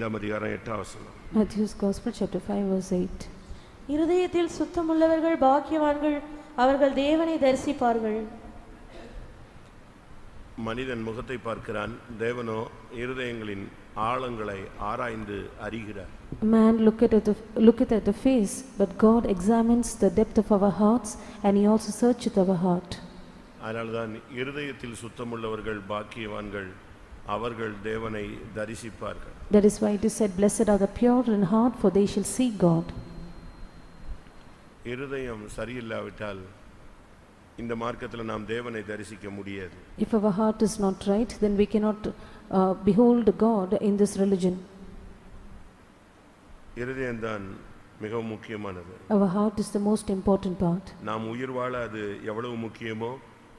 5ஆம் அதிகாரம் 8ஆம் வசனம். Matthew's Gospel chapter 5 verse 8. இருதயத்தில் சுத்தமுள்ளவர்கள் பாக்கியவான்கள், அவர்கள் தேவனை தரிசிப்பார்கள். மனிதன் முகத்தை பார்க்கிறான், தேவனோ இருதயங்களின் ஆழங்களை ஆராய்ந்து அறிகிறார். Man looketh at the face, but God examines the depth of our hearts, and he also searcheth our heart. அதனால்தான் இருதயத்தில் சுத்தமுள்ளவர்கள் பாக்கியவான்கள், அவர்கள் தேவனை தரிசிப்பார்கள். That is why it is said, blessed are the pure in heart, for they shall see God. இருதயம் சரியில்லாவிட்டால் இந்த மார்க்கத்தில் நாம் தேவனை தரிசிக்க முடியாது. If our heart is not right, then we cannot behold God in this religion. இருதயம்தான் மிகவும் முக்கியமானது. Our heart is the most important part. நாம் உயிர் வாழ அது எவ்வளவு முக்கியமோ,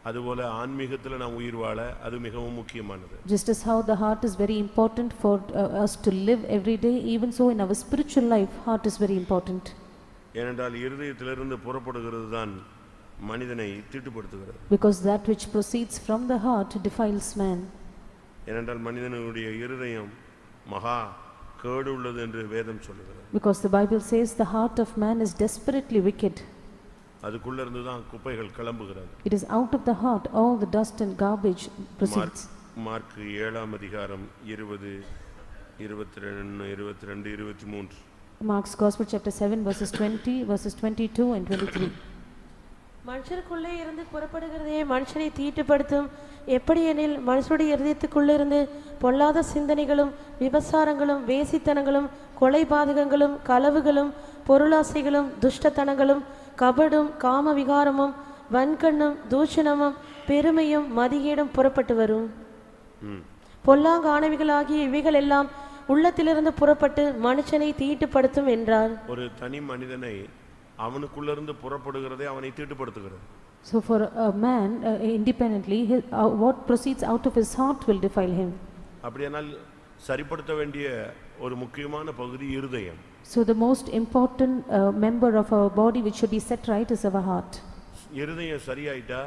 அதுபோல ஆன்மீகத்தில் நாம் உயிர் வாழ அது மிகவும் முக்கியமானது. Just as how the heart is very important for us to live every day, even so in our spiritual life, heart is very important. ஏனென்றால் இருதயத்திலிருந்து புறப்படுகிறது தான் மனிதனை தீட்டுப்படுத்துகிறது. Because that which proceeds from the heart defiles man. ஏனென்றால் மனிதனுடைய இருதயம் மகா கேடு உள்ளது என்று வேதம் சொல்லுகிறது. Because the Bible says the heart of man is desperately wicked. அதுக்குள்ள இருந்து தான் குப்பைகள் கிளம்புகிறது. It is out of the heart all the dust and garbage proceeds. Mark 7ஆம் அதிகாரம் 20, 22, 23. Mark's Gospel chapter 7 verses 20, verses 22 and 23. மனுஷருக்குள்ளே இருந்து புறப்படுகிறதே மனுஷனை தீட்டுப்படுத்தும். எப்படி எனில் மனுஷனுடைய இருதயத்துக்குள்ளே இருந்து பொல்லாத சிந்தனைகளும் விபசாரங்களும் வேசித்தனங்களும் கொலைபாதகங்களும் களவுகளும் பொருளாசைகளும் துஷ்டத்தனங்களும் கபடும் காம விகாரமும் வன்கண்ணும் தூஷணமும் பெருமையும் மதிகேடும் புறப்பட்டு வரும். பொல்லாங்கானவிகளாகிய இவைகள் எல்லாம் உள்ளத்திலிருந்து புறப்பட்டு மனுஷனை தீட்டுப்படுத்தும் என்றார். ஒரு தனி மனிதனை அவனுக்குள்ளிருந்து புறப்படுகிறதே அவனை தீட்டுப்படுத்துகிறது. So for a man independently, what proceeds out of his heart will defile him. அப்படியானால் சரிப்படுத்த வேண்டிய ஒரு முக்கியமான பகுதி இருதயம். So the most important member of our body which should be set right is our heart. இருதயம் சரியாயிட்டா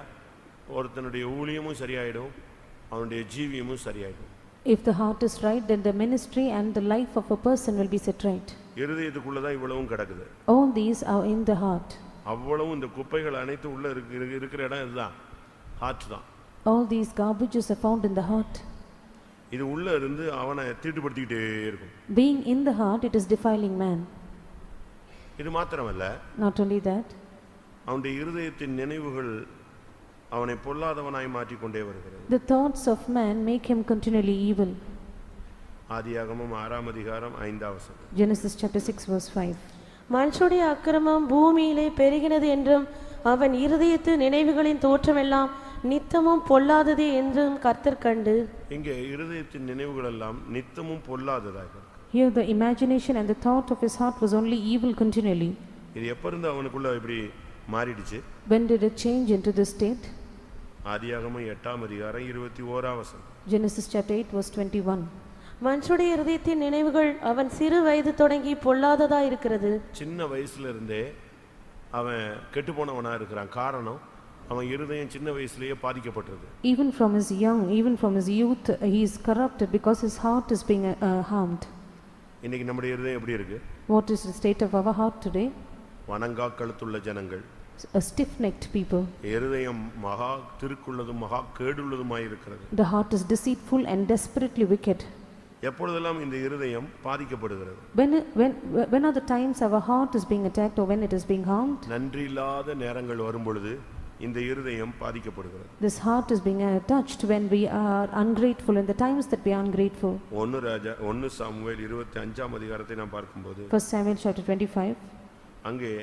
ஒருத்தனுடைய ஊழியமும் சரியாயிடும், அவனுடைய ஜீவியமும் சரியாயிடும். If the heart is right, then the ministry and the life of a person will be set right. இருதயத்துக்குள்ள தான் இவ்வளவும் கிடக்குது. All these are in the heart. அவ்வளவு இந்த குப்பைகள் அனைத்து உள்ள இருக்கிற இடம் இதுதான், ஹார்ட் தான். All these garbages are found in the heart. இது உள்ள இருந்து அவனை தீட்டுப்படுத்திக்கிட்டே இருக்கும். Being in the heart, it is defiling man. இது மாத்திரமல்ல, Not only that, அவனுடைய இருதயத்தின் நினைவுகள் அவனை பொல்லாதவனாய் மாற்றிக் கொண்டே வருகிறது. the thoughts of man make him continually evil. ஆதியாகமம் 6ஆம் அதிகாரம் 5ஆம் வசனம். Genesis chapter 6 verse 5. மனுஷனுடைய அக்கிரமம் பூமியிலே பெருகினது என்றும் அவன் இருதயத்து நினைவுகளின் தோற்றமெல்லாம் நித்தமும் பொல்லாதது என்றும் கர்த்தர் கண்டு. இங்கே இருதயத்தின் நினைவுகள் எல்லாம் நித்தமும் பொல்லாததாக இருக்கு. Here the imagination and the thought of his heart was only evil continually. இது எப்ப இருந்து அவனுக்குள்ள இப்படி மாறிடுச்சு? When did it change into this state? ஆதியாகமம் 8ஆம் அதிகாரம் 21ஆம் வசனம். Genesis chapter 8 verse 21. மனுஷனுடைய இருதயத்தின் நினைவுகள் அவன் சிறு வயது தொடங்கி பொல்லாததா இருக்கிறது. சின்ன வயசுல இருந்தே அவன் கெட்டு போனவனா இருக்கிறான். காரணம், அவன் இருதயம் சின்ன வயசுலயே பாதிக்கப்பட்டது. Even from his youth, he is corrupted because his heart is being harmed. இன்னைக்கு நம்முடைய இருதயம் எப்படி இருக்கு? What is the state of our heart today? வணங்கா கழுத்துள்ள ஜனங்கள், A stiff-necked people. இருதயம் மகா திருக்குள்ளதும் மகா கேடுள்ளதுமாய் இருக்கிறது. The heart is deceitful and desperately wicked. எப்பொழுதெல்லாம் இந்த இருதயம் பாதிக்கப்படுகிறது? When are the times our heart is being attacked or when it is being harmed? நன்றி இல்லாத நேரங்கள் வரும் பொழுது இந்த இருதயம் பாதிக்கப்படுகிறது. This heart is being touched when we are ungrateful, in the times that we are ungrateful. 1 Samuel 25ஆம் அதிகாரத்தை நாம் பார்க்கும்போது 1 Samuel chapter 25 அங்கே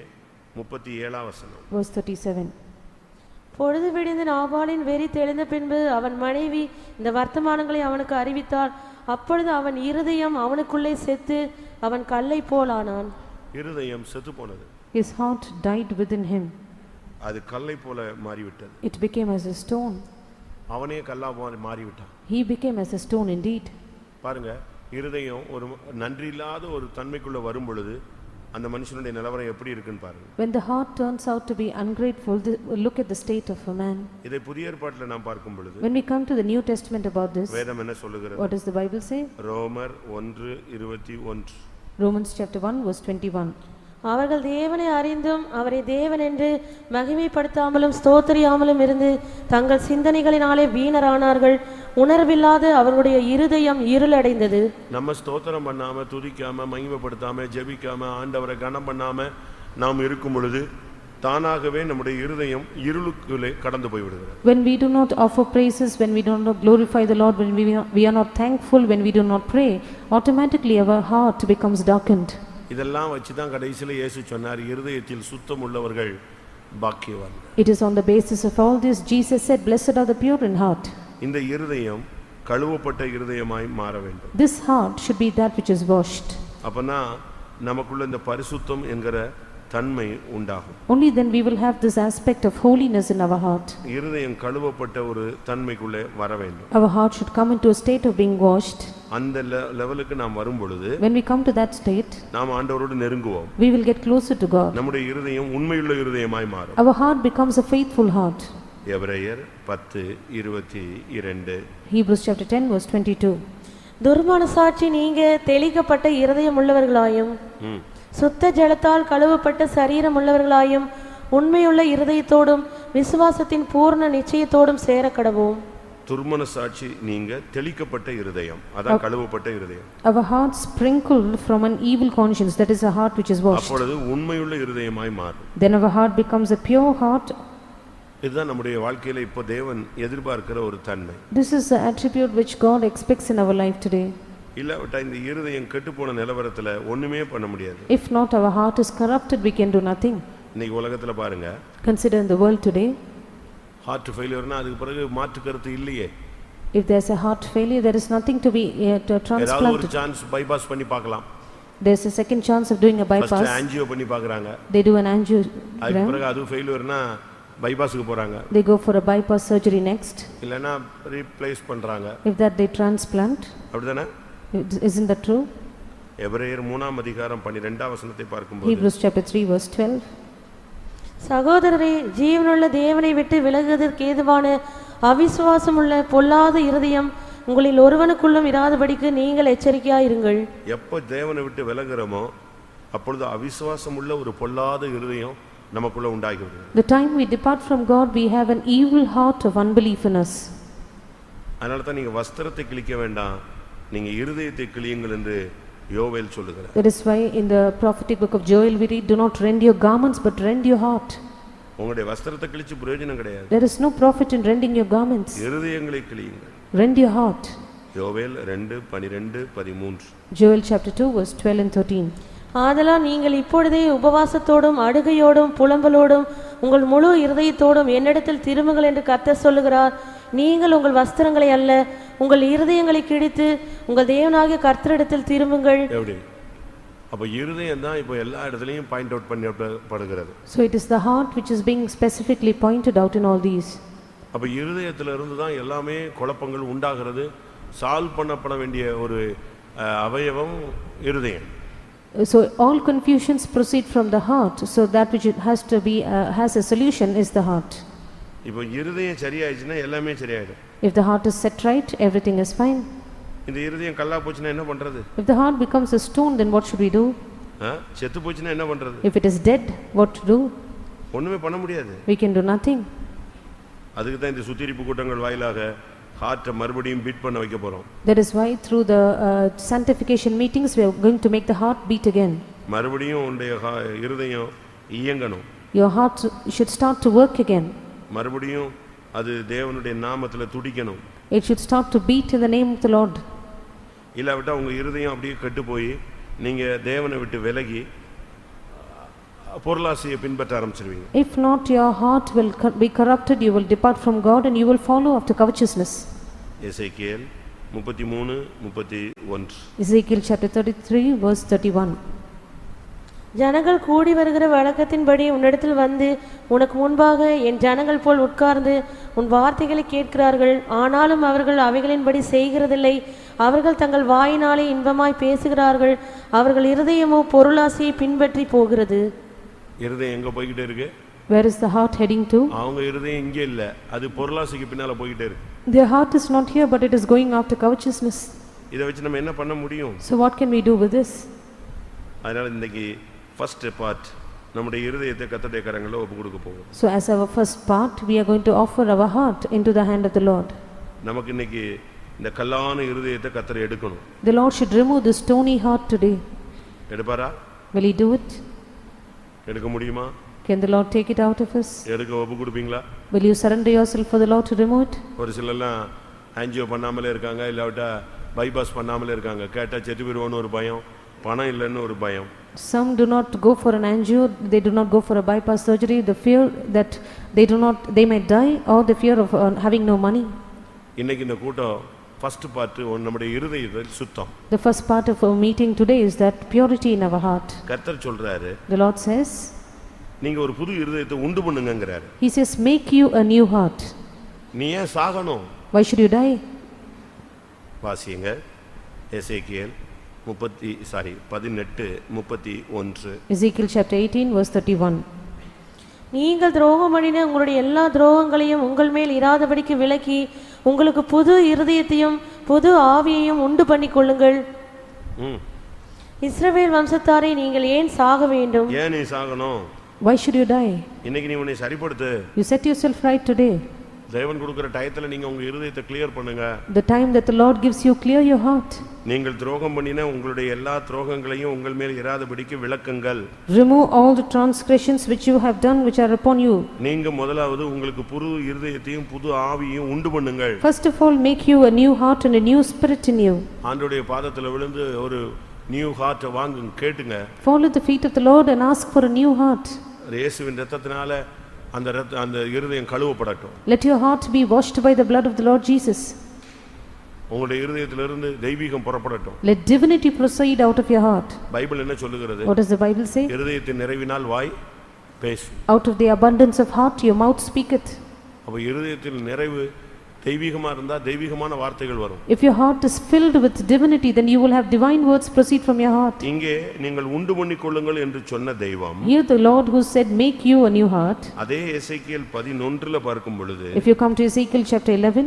37ஆம் வசனம். verse 37. பொழுது விடிந்து நாபாலின் வெறி தெளிந்த பின்பு அவன் மனைவி இந்த வர்த்தமானங்களை அவனுக்கு அறிவித்தாள். அப்பொழுது அவன் இருதயம் அவனுக்குள்ளே செத்து அவன் கல்லை போலானான். இருதயம் செத்து போனது. His heart died within him. அது கல்லை போல மாறிவிட்டது. It became as a stone. அவனே கல்லா மாறிவிட்டான். He became as a stone indeed. பாருங்க, இருதயம் ஒரு நன்றி இல்லாத ஒரு தன்மைக்குள்ள வரும் பொழுது அந்த மனுஷனுடைய நிலவரம் எப்படி இருக்குன்னு பாருங்க. When the heart turns out to be ungrateful, look at the state of a man. இதை புதிய ஏற்பாட்டில் நாம் பார்க்கும் பொழுது When we come to the New Testament about this, வேதம் என்ன சொல்லுகிறது? what does the Bible say? ரோமர் 1:21. Romans chapter 1 verse 21. அவர்கள் தேவனை அறிந்தும் அவரை தேவன் என்று மகிமைப்படுத்தாமலும் ஸ்தோத்திரியாமலும் இருந்து தங்கள் சிந்தனைகளினாலே வீணரானார்கள். உணர்வில்லாத அவர்களுடைய இருதயம் இருளடைந்தது. நம்ம ஸ்தோத்திரம் பண்ணாம, துதிக்காம, மகிமைப்படுத்தாம, ஜெபிக்காம, ஆண்டவரை கனம் பண்ணாம நாம் இருக்கும் பொழுது தானாகவே நம்முடைய இருதயம் இருளுக்குள்ளே கடந்து போய் விடுகிறது. When we do not offer praises, when we do not glorify the Lord, when we are not thankful, when we do not pray, automatically our heart becomes darkened. இதெல்லாம் வச்சு தான் கடைசியில் இயேசு சொன்னார், இருதயத்தில் சுத்தம் உள்ளவர்கள் பாக்கியவான். It is on the basis of all this Jesus said, blessed are the pure in heart. இந்த இருதயம் கழுவப்பட்ட இருதயமாய் மாற வேண்டும். This heart should be that which is washed. அப்பனா நமக்குள்ள இந்த பரிசுத்தம் என்கிற தன்மை உண்டாகும். Only then we will have this aspect of holiness in our heart. இருதயம் கழுவப்பட்ட ஒரு தன்மைக்குள்ளே வர வேண்டும். Our heart should come into a state of being washed. அந்த லெவலுக்கு நாம் வரும் பொழுது When we come to that state, நாம் ஆண்டவரோடு நெருங்குவோம். we will get closer to God. நம்முடைய இருதயம் உண்மையுள்ள இருதயமாய் மாறும். Our heart becomes a faithful heart. எபிரேயர் 10:22. Hebrews chapter 10 verse 22. துர்மான சாட்சி நீங்க தெளிக்கப்பட்ட இருதயம் உள்ளவர்களாயும் சுத்த ஜலத்தால் கழுவப்பட்ட சரீரம் உள்ளவர்களாயும் உண்மையுள்ள இருதயத்தோடும் விசுவாசத்தின் பூர்ண நிச்சயத்தோடும் சேர கடவோம். துர்மன சாட்சி நீங்க தெளிக்கப்பட்ட இருதயம், அதான் கழுவப்பட்ட இருதயம். Our heart sprinkled from an evil conscience, that is a heart which is washed. அப்பொழுது உண்மையுள்ள இருதயமாய் மாறும். Then our heart becomes a pure heart. இதுதான் நம்முடைய வாழ்க்கையில இப்போ தேவன் எதிர்பார்க்கிற ஒரு தன்மை. This is the attribute which God expects in our life today. இல்லாவிட்டா இந்த இருதயம் கெட்டுப்போன நிலவரத்துல ஒண்ணுமே பண்ண முடியாது. If not, our heart is corrupted, we can do nothing. இன்னைக்கு உலகத்துல பாருங்க, Consider in the world today, heart ஃபெயிலியர்னா அதுக்கு பிறகு மாற்று கருத்து இல்லையே. if there's a heart failure, there is nothing to be ஏதாவது ஒரு transplanted. சான்ஸ் பைபாஸ் பண்ணி பார்க்கலாம். There's a second chance of doing a first bypass. Angio பண்ணி பார்க்கறாங்க. They do an அதுக்கு angiogram. பிறகு அது ஃபெயிலியர்னா பைபாஸ்க்கு போறாங்க. They go for a bypass surgery next. இல்லனா ரீப்ளேஸ் பண்றாங்க. If that, they transplant. அப்படிதானே? Isn't that true? எபிரேயர் 3:12 பார்க்கும்போது Hebrews chapter 3 verse 12. சகோதரரே, ஜீவனுள்ள தேவனை விட்டு விலகுவதற்கு ஏதுவான அவிசுவாசமுள்ள பொல்லாத இருதயம் உங்களில் ஒருவனுக்குள்ளும் இராதபடிக்கு நீங்கள் எச்சரிக்கையாயிருங்கள். எப்போ தேவனை விட்டு விலகுறோமோ அப்பொழுது அவிசுவாசம் உள்ள ஒரு பொல்லாத இருதயம் நமக்குள்ள உண்டாகிவிடும். The time we depart from God, we have an evil heart of unbelief in us. அதனால தான் நீங்க வஸ்திரத்தை கிழிக்க வேண்டாம், நீங்க இருதயத்தை கிழியுங்கள் என்று யோவேல் சொல்லுகிறார். That is why in the prophetic book of Joel we read, do not rend your garments but rend your heart. உங்களுடைய வஸ்திரத்தை கிழிச்சு பிரயோஜனம் கிடையாது. There is no profit in rending your garments. இருதயங்களை கிழியுங்கள். Rend your heart. யோவேல் 2:12-13. Joel chapter 2 verse 12 and 13. ஆதலால் நீங்கள் இப்பொழுதே உபவாசத்தோடும் அழுகையோடும் புலம்பலோடும் உங்கள் முழு இருதயத்தோடும் என்னிடத்தில் திரும்புங்கள் என்று கர்த்தர் சொல்லுகிறார். நீங்கள் உங்கள் வஸ்திரங்களை அல்ல, உங்கள் இருதயங்களை கிழித்து உங்கள் தேவனாகிய கர்த்தரிடத்தில் திரும்புங்கள். எப்படி? அப்ப இருதயம் தான் இப்போ எல்லா இடத்துலயும் பாயிண்ட் அவுட் பண்ணப்படுகிறது. So it is the heart which is being specifically pointed out in all these. அப்ப இருதயத்துல இருந்து தான் எல்லாமே குழப்பங்கள் உண்டாகிறது. சால்வ் பண்ணப்பட வேண்டிய ஒரு அவயவம் இருதயம். So all confusions proceed from the heart, so that which it has to be has a solution is the heart. இப்போ இருதயம் சரியாயிடுச்சுன்னா எல்லாமே சரியாயிடும். If the heart is set right, everything is fine. இந்த இருதயம் கல்லா போச்சுன்னா என்ன பண்றது? If the heart becomes a stone, then what should we do? செத்து போச்சுன்னா என்ன பண்றது? If it is dead, what to do? ஒண்ணுமே பண்ண முடியாது. We can do nothing. அதுக்கு தான் இந்த சுத்திரிப்பு கூட்டங்கள் வாயிலாக ஹார்ட்டை மறுபடியும் பீட் பண்ண வைக்க போறோம். That is why through the sanctification meetings we are going to make the heart beat again. மறுபடியும் உன்னுடைய இருதயம் இயங்கணும். Your heart should start to work again. மறுபடியும் அது தேவனுடைய நாமத்துல துடிக்கணும். It should start to beat in the name of the Lord. இல்லாவிட்டா உங்க இருதயம் அப்படியே கெட்டு போய் நீங்க தேவனை விட்டு விலகி பொருளாசையை பின்பற்ற ஆரம்பிச்சிருவீங்க. If not, your heart will be corrupted, you will depart from God and you will follow after covetousness. Ezekiel 33:31. Ezekiel chapter 33 verse 31. ஜனங்கள் கூடி வருகிற வழக்கத்தின்படி உன்னிடத்தில் வந்து உனக்கு முன்பாக என் ஜனங்கள் போல் உட்கார்ந்து உன் வார்த்தைகளை கேட்கிறார்கள். ஆனாலும் அவர்கள் அவைகளின்படி செய்கிறதில்லை. அவர்கள் தங்கள் வாயினாலே இன்பமாய் பேசுகிறார்கள், அவர்கள் இருதயமோ பொருளாசையை பின்பற்றி போகிறது. இருதயம் எங்க போய்கிட்டே இருக்கு? Where is the heart heading to? அவங்க இருதயம் இங்கே இல்ல, அது பொருளாசைக்கு பின்னால போய்கிட்டே இருக்கு. Their heart is not here, but it is going after covetousness. இதை வச்சு நம்ம என்ன பண்ண முடியும்? So what can we do with this? அதனால இன்னைக்கு ஃபர்ஸ்ட் பார்ட் நம்முடைய இருதயத்தை கர்த்தருடைய கரங்களில் ஒப்பு கொடுக்க போவோம். So as our first part, we are going to offer our heart into the hand of the Lord. நமக்கு இன்னைக்கு இந்த கல்லான இருதயத்தை கர்த்தர் எடுக்கணும். The Lord should remove the stony heart today. எடுப்பாரா? Will He do it? எடுக்க முடியுமா? Can the Lord take it out of us? எடுக்க ஒப்பு கொடுப்பீங்களா? Will you surrender yourself for the Lord to remove it? ஒரு சிலர்லாம் ஆஞ்சியோ பண்ணாமலே இருக்காங்க, இல்லாவிட்டா bypass பண்ணாமலே இருக்காங்க. கேட்டா செத்து போயிடுவோன்னு ஒரு பயம், பணம் இல்லைன்னு ஒரு பயம். Some do not go for an angio, they do not go for a bypass surgery, the fear that they may die, or the fear of having no money. இன்னைக்கு இந்த கூட்டம் ஃபர்ஸ்ட் பார்ட் நம்முடைய இருதயத்தில் சுத்தம். The first part of our meeting today is that purity in our heart. கர்த்தர் சொல்றாரு, The Lord says, நீங்க ஒரு புது இருதயத்தை உண்டு பண்ணுங்கங்கறாரு. He says, make you a new heart. நீ ஏன் சாகணும்? Why should you die? வாசிங்க எசேக்கியேல் 18:31. Ezekiel chapter 18 verse 31. நீங்கள் துரோகம் பண்ணின உங்களுடைய எல்லா துரோகங்களையும் உங்கள் மேல் இராதபடிக்கு விலக்கி உங்களுக்கு புது இருதயத்தையும் புது ஆவியையும் உண்டு பண்ணிக் கொள்ளுங்கள். இஸ்ரவேல் வம்சத்தாரை நீங்கள் ஏன் சாக வேண்டும்? ஏன் நீ சாகணும்? Why should you die? இன்னைக்கு நீ உன்னை சரிப்படுத்து. You set yourself right today. தேவன் கொடுக்கிற டயத்துல நீங்க உங்க இருதயத்தை கிளியர் பண்ணுங்க. The time that the Lord gives you, clear your heart. நீங்கள் துரோகம் பண்ணின உங்களுடைய எல்லா துரோகங்களையும் உங்கள் மேல் இராதபடிக்கு விலக்குங்கள். Remove all the transgressions which you have done which are upon you. நீங்க முதலாவது உங்களுக்கு புது இருதயத்தையும் புது ஆவியையும் உண்டு பண்ணுங்கள். First of all, make you a new heart and a new spirit in you. ஆண்டவருடைய பாதத்துல விழுந்து ஒரு நியூ ஹார்ட் வாங்குங்க, கேட்டுங்க. Fall at the feet of the Lord and ask for a new heart. இயேசுவின் இரத்தத்தினால அந்த இருதயம் கழுவப்படட்டும். Let your heart be washed by the blood of the Lord Jesus. உங்களுடைய இருதயத்திலிருந்து தெய்வீகம் புறப்படட்டும். Let divinity proceed out of your heart. Bible என்ன சொல்லுகிறது? What does the Bible say? இருதயத்தின் நிறைவினால் வாய் பேசும். Out of the abundance of heart your mouth speaketh. அப்ப இருதயத்தில் நிறைவு தெய்வீகமா இருந்தா தெய்வீகமான வார்த்தைகள் வரும். If your heart is filled with divinity, then you will have divine words proceed from your heart. இங்கே நீங்கள் உண்டு பண்ணிக்கொள்ளுங்கள் என்று சொன்ன தெய்வம், Here the Lord who said make you a new heart. அதே எசேக்கியேல் 11ல பார்க்கும் பொழுது, If you come to Ezekiel chapter 11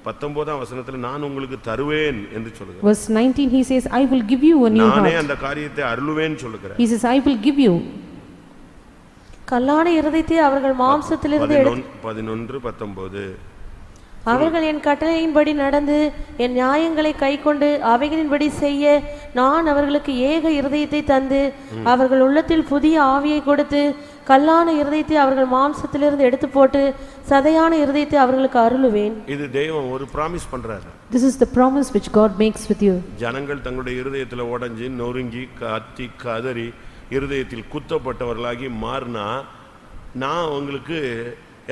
19ஆம் வசனத்தில் நான் உங்களுக்கு தருவேன் என்று சொல்லுகிறார். verse 19, he says, I will give you a new நானே heart. அந்த காரியத்தை அருளுவேன் சொல்லுகிறார். He says, I will give you. கல்லான இருதயத்தை அவர்கள் மாம்சத்திலிருந்து 11:19 அவர்கள் என் கட்டளையின்படி நடந்து என் நியாயங்களை கைக்கொண்டு அவைகளின்படி செய்ய நான் அவர்களுக்கு ஏக இருதயத்தை தந்து அவர்கள் உள்ளத்தில் புதிய ஆவியை கொடுத்து கல்லான இருதயத்தை அவர்கள் மாம்சத்திலிருந்து எடுத்து போட்டு சதையான இருதயத்தை அவர்களுக்கு அருளுவேன். இது தேவன் ஒரு பிராமிஸ் பண்றாரு. This is the promise which God makes with you. ஜனங்கள் தங்களுடைய இருதயத்தில் உடைஞ்சு நொறுங்கி கத்தி கதறி இருதயத்தில் குத்தப்பட்டவர்களாகி மாறினா நான் உங்களுக்கு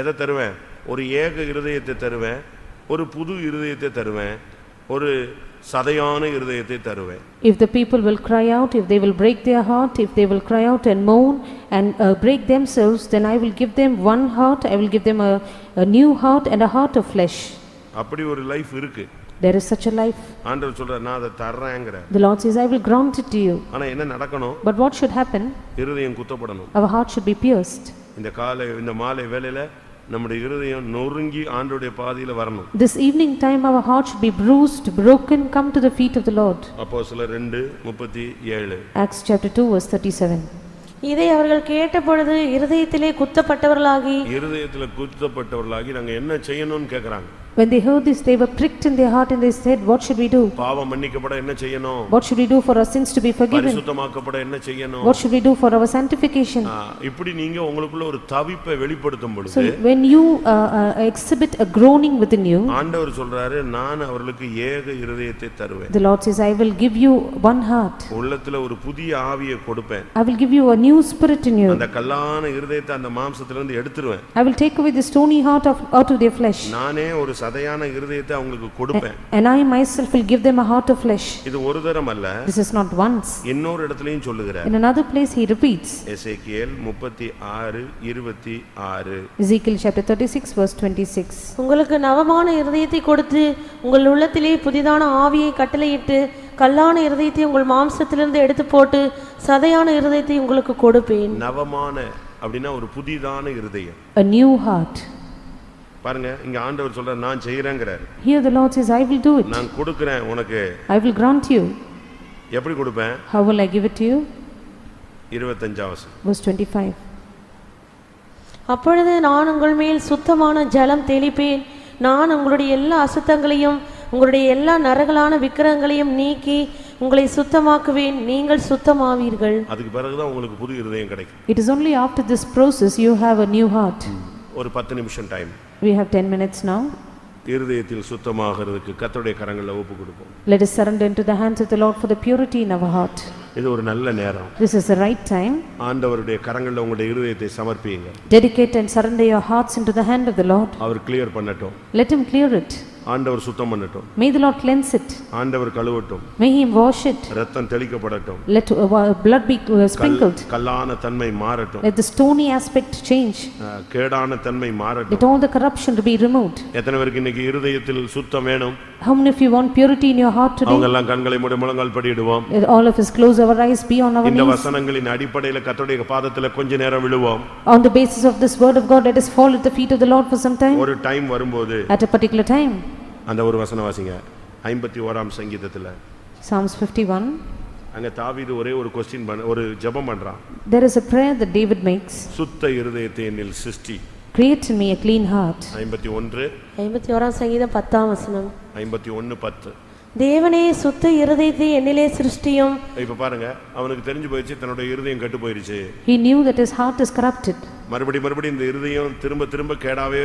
எதை தருவேன்? ஒரு ஏக இருதயத்தை தருவேன், ஒரு புது இருதயத்தை தருவேன், ஒரு சதையான இருதயத்தை தருவேன். If the people will cry out, if they will break their heart, if they will cry out and moan and break themselves, then I will give them one heart, I will give them a new heart and a heart of flesh. அப்படி ஒரு life இருக்கு. There is such a life. ஆண்டவர் சொல்றார், நான் அதை தர்றேங்கற. The Lord says, I will grant it to you. ஆனா என்ன நடக்கணும்? But what should happen? இருதயம் குத்தப்படணும். Our heart should be pierced. இந்த மாலை வேளையில நம்முடைய இருதயம் நொறுங்கி ஆண்டவருடைய பாதையில வரணும். This evening time our heart should be bruised, broken, come to the feet of the Lord. அப்போஸ்தலர் 2:37. Acts chapter 2 verse 37. இதை அவர்கள் கேட்டபொழுது இருதயத்திலே குத்தப்பட்டவர்களாகி நாங்க என்ன செய்யணும்னு கேக்குறாங்க. When they heard this, they were pricked in their heart and they said, what should we do? பாவம் மன்னிக்கப்பட என்ன செய்யணும்? What should we do for our sins to be forgiven? பரிசுத்தமாக்கப்பட என்ன செய்யணும்? What should we do for our sanctification? இப்படி நீங்க உங்களுக்குள்ள ஒரு தவிப்பை வெளிப்படுத்தும் பொழுது, So when you exhibit a groaning within you, ஆண்டவர் சொல்றாரு, நான் அவர்களுக்கு ஏக இருதயத்தை தருவேன். The Lord says, I will give you one heart. உள்ளத்துல ஒரு புதிய ஆவியை கொடுப்பேன். I will give you a new spirit in you. அந்த கல்லான இருதயத்தை அந்த மாம்சத்திலிருந்து எடுத்துருவேன். I will take away the stony heart out of their flesh. நானே ஒரு சதையான இருதயத்தை அவங்களுக்கு கொடுப்பேன். And I myself will give them a heart of flesh. இது ஒரு தரம் அல்ல. This is not once. இன்னொரு இடத்துலயும் சொல்லுகிறார். In another place he repeats. Ezekiel 36:26. Ezekiel chapter 36 verse 26. உங்களுக்கு நவமான இருதயத்தை கொடுத்து உங்கள் உள்ளத்திலே புதிதான ஆவியை கட்டளையிட்டு கல்லான இருதயத்தை உங்கள் மாம்சத்திலிருந்து எடுத்து போட்டு சதையான இருதயத்தை உங்களுக்கு கொடுப்பேன். நவமான அப்படினா ஒரு புதிதான இருதயம். A new heart. பாருங்க இங்க ஆண்டவர் சொல்றார் நான் செய்றேங்கறார். Here the Lord says I will do it. நான் கொடுக்கிறேன் உனக்கு. I will grant you. எப்படி கொடுப்பேன்? How will I give it to you? 25 verse 25. அப்பொழுது நான் உங்கள் மேல் சுத்தமான ஜலம் தெளிப்பேன். நான் உங்களுடைய எல்லா அசுத்தங்களையும் உங்களுடைய எல்லா நரகலான விக்கிரகங்களையும் நீக்கி உங்களை சுத்தமாக்குவேன். நீங்கள் சுத்தமாவீர்கள். அதுக்கு பிறகு தான் உங்களுக்கு புது இருதயம் கிடைக்கும். It is only after this process you have a new heart. ஒரு 10 நிமிஷம் time. We have 10 minutes now. இருதயத்தில் சுத்தமாகிறதுக்கு கர்த்தருடைய கரங்களில் ஒப்பு கொடுப்போம். Let us surrender into the hands of the Lord for the purity in our heart. இது ஒரு நல்ல நேரம். This is the right time. ஆண்டவருடைய கரங்களில் உங்களுடைய இருதயத்தை சமர்ப்பியுங்க. Dedicate and surrender your hearts into the hand of the Lord. அவர் clear பண்ணட்டும். Let him clear it. ஆண்டவர் சுத்தம் பண்ணட்டும். May the Lord cleanse it. ஆண்டவர் கழுவட்டும். May he wash it. இரத்தம் தெளிக்கப்படட்டும். Let blood be sprinkled. கல்லான தன்மை மாறட்டும். Let the stony aspect change. கேடான தன்மை மாறட்டும். Let all the corruption to be removed. எத்தனை பேருக்கு இன்னைக்கு இருதயத்தில் சுத்தம் வேணும்? How many of you want purity in your heart today? அவங்க எல்லாம் கண்களை மூடி முழங்கால் படிடுவோம். All of us close our eyes, be on our knees. இந்த வசனங்களின் அடிப்படையில் கர்த்தருடைய பாதத்தில் கொஞ்ச நேரம் விழுவோம். On the basis of this word of God, let us fall at the feet of the Lord for some time. ஒரு டைம் வரும்போது At a particular time. அந்த ஒரு வசனம் வாசிங்க 51ஆம் சங்கீதத்துல Psalms 51. அங்க தாவீது ஒரே ஒரு ஒரு ஜெபம் பண்றான். There is a prayer that David makes. சுத்த இருதயத்தை என்னில் சிருஷ்டி. Create in me a clean heart. 51ஆம் சங்கீதம் 10ஆம் வசனம். 51:10. தேவனே சுத்த இருதயத்தை என்னிலே சிருஷ்டியும். இப்ப பாருங்க அவனுக்கு தெரிஞ்சு போயிடுச்சு தன்னோட இருதயம் கெட்டு போயிருச்சு. He knew that his heart is corrupted. மறுபடி இந்த இருதயம் திரும்ப கேடாவே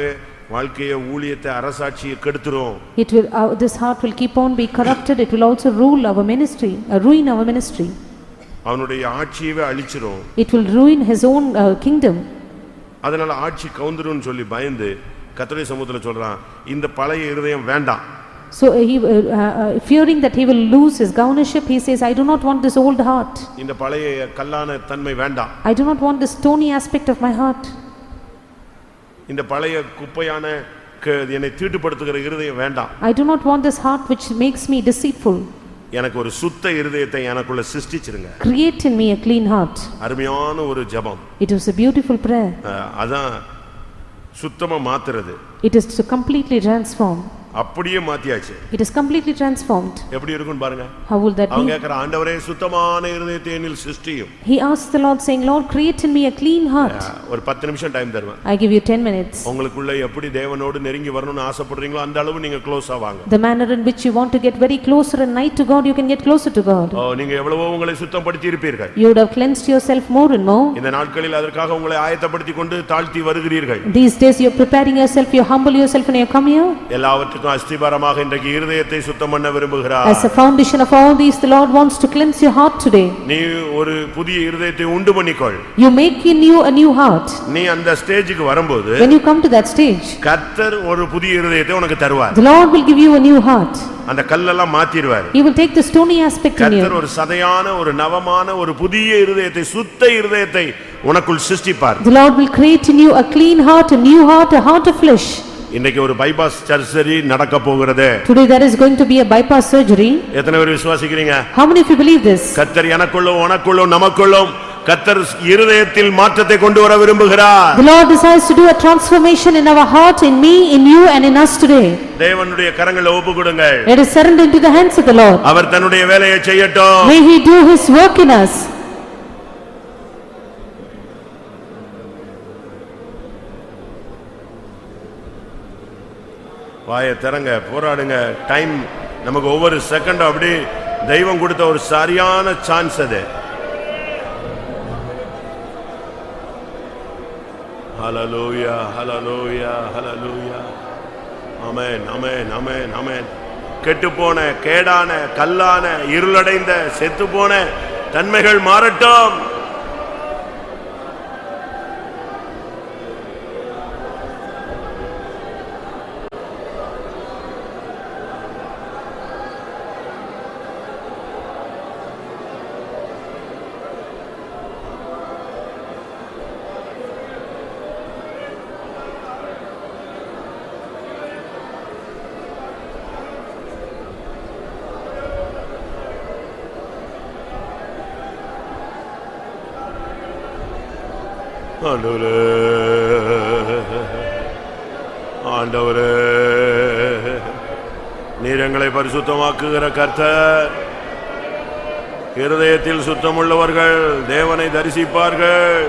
வாழ்க்கையை ஊழியத்தை அரசாட்சியை கெடுத்துரும். This heart will keep on be corrupted. It will also rule our ministry, ruin our ministry. அவனுடைய ஆட்சியவே அழிச்சிரும். It will ruin his own kingdom. அதனால ஆட்சி கவுந்துருன்னு சொல்லி பயந்து கர்த்தருடைய சமூகத்துல சொல்றான் இந்த பழைய இருதயம் வேண்டாம். So he fearing that he will lose his governorship, he says, I do not want this old heart. இந்த பழைய கல்லான தன்மை வேண்டாம். I do not want this stony aspect of my heart. இந்த பழைய குப்பையான என்னை தீட்டுப்படுத்துகிற இருதயம் வேண்டாம். I do not want this heart which makes me deceitful. எனக்கு ஒரு சுத்த இருதயத்தை எனக்குள்ள சிருஷ்டிச்சிருங்க. Create in me a clean heart. அருமையான ஒரு ஜெபம். It was a beautiful prayer. அதான் சுத்தமா மாத்துறது. It is to completely transform. அப்படியே மாத்தியாச்சு. It is completely transformed. எப்படி இருக்கும் பாருங்க. How will that be? அவங்க கேக்குற ஆண்டவரே சுத்தமான இருதயத்தை என்னில் சிருஷ்டியும். He asked the Lord saying, Lord, create in me a clean heart. ஒரு 10 நிமிஷம் டைம் தருவேன். I give you 10 minutes. உங்களுக்குள்ள எப்படி தேவனோடு நெருங்கி வரணும்னு ஆசைப்படுறீங்களோ அந்த அளவு நீங்க க்ளோஸ் ஆவாங்க. The manner in which you want to get very closer and nigh to God, you can get closer to God. நீங்க எவ்வளவோ உங்களை சுத்தப்படுத்தி இருப்பீர்கள். You would have cleansed yourself more and more. இந்த நாட்களில் அதற்காக உங்களை ஆயத்தப்படுத்திக் கொண்டு தாழ்த்தி வருகிறீர்கள். These days you are preparing yourself, you humble yourself and you come here. எல்லாவற்றுக்கும் அஸ்திபாரமாக இன்றைக்கு இருதயத்தை சுத்தம் பண்ண விரும்புகிறார். As a foundation of all these, the Lord wants to cleanse your heart today. நீ ஒரு புதிய இருதயத்தை உண்டு பண்ணிக்கொள். You make in you a new heart. நீ அந்த ஸ்டேஜுக்கு வரும்போது when you come to that stage, கர்த்தர் ஒரு புதிய இருதயத்தை உனக்கு தருவார். The Lord will give you a new heart. அந்த கல்லெல்லாம் மாத்திடுவார். He will take the stony aspect in you. கர்த்தர் ஒரு சதையான ஒரு நவமான ஒரு புதிய இருதயத்தை சுத்த இருதயத்தை உனக்குள் சிருஷ்டிப்பார். The Lord will create in you a clean heart, a new heart, a heart of flesh. இன்னைக்கு ஒரு பைபாஸ் சர்ஜரி நடக்க போகிறது. Today there is going to be a bypass surgery. எத்தனை பேர் விசுவாசிக்கிறீங்க? How many of you believe this? கர்த்தர் எனக்குள்ளும் உனக்குள்ளும் நமக்குள்ளும் கர்த்தர் இருதயத்தில் மாற்றத்தை கொண்டு வர விரும்புகிறார். The Lord desires to do a transformation in our heart, in me, in you and in us today. தேவனுடைய கரங்களில் ஒப்புக்கொடுங்கள். Let us surrender into the hands of the Lord. அவர் தன்னுடைய வேலையை செய்யட்டும். May he do his work in us. வாயை திறங்க, போராடுங்க. Time நமக்கு ஒவ்வொரு செகண்டும் அப்படி தெய்வம் கொடுத்த ஒரு சரியான சான்ஸ் அது. ஹல்லேலூயா, ஹல்லேலூயா, ஹல்லேலூயா. ஆமென், ஆமென், ஆமென், ஆமென். கெட்டுப்போன, கேடான, கல்லான, இருளடைந்த, செத்துப்போன தன்மைகள் மாறட்டும். ஆண்டவரே, ஆண்டவரே, நீர் எங்களை பரிசுத்தமாக்குகிற கர்த்தர். இருதயத்தில் சுத்தமுள்ளவர்கள் தேவனை தரிசிப்பார்கள்.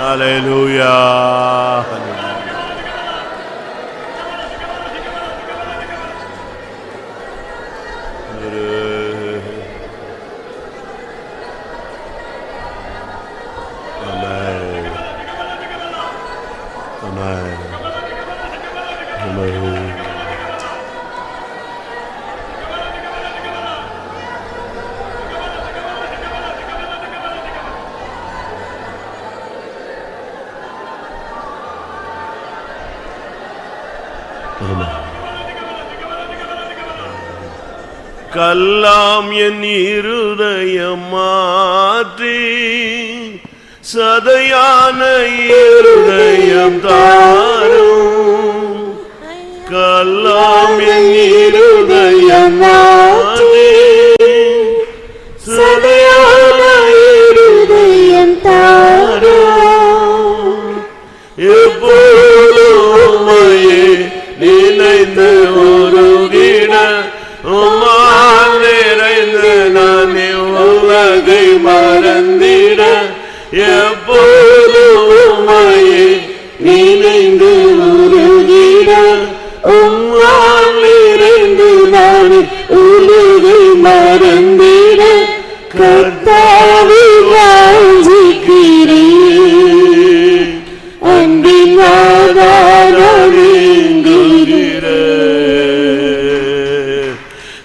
ஹல்லேலூயா. கல்லாம் என் இருதயம் மாற்றி சதையான இருதயம் தாரும். கல்லாம் என் இருதயம் மாற்றி சதையான இருதயம் தாரும். எப்போதும் உம்மையே நினைந்து உருகிட உம்மால் நிறைந்து நான் உலகை மறந்திட. எப்போதும் உம்மையே நினைந்து உருகிட உம்மால் நிறைந்து நான் உலகை மறந்திட. கர்த்தாவே வாஞ்சிக்கிறேன், அன்பின் ஆதாரமேங்குகிறேன்.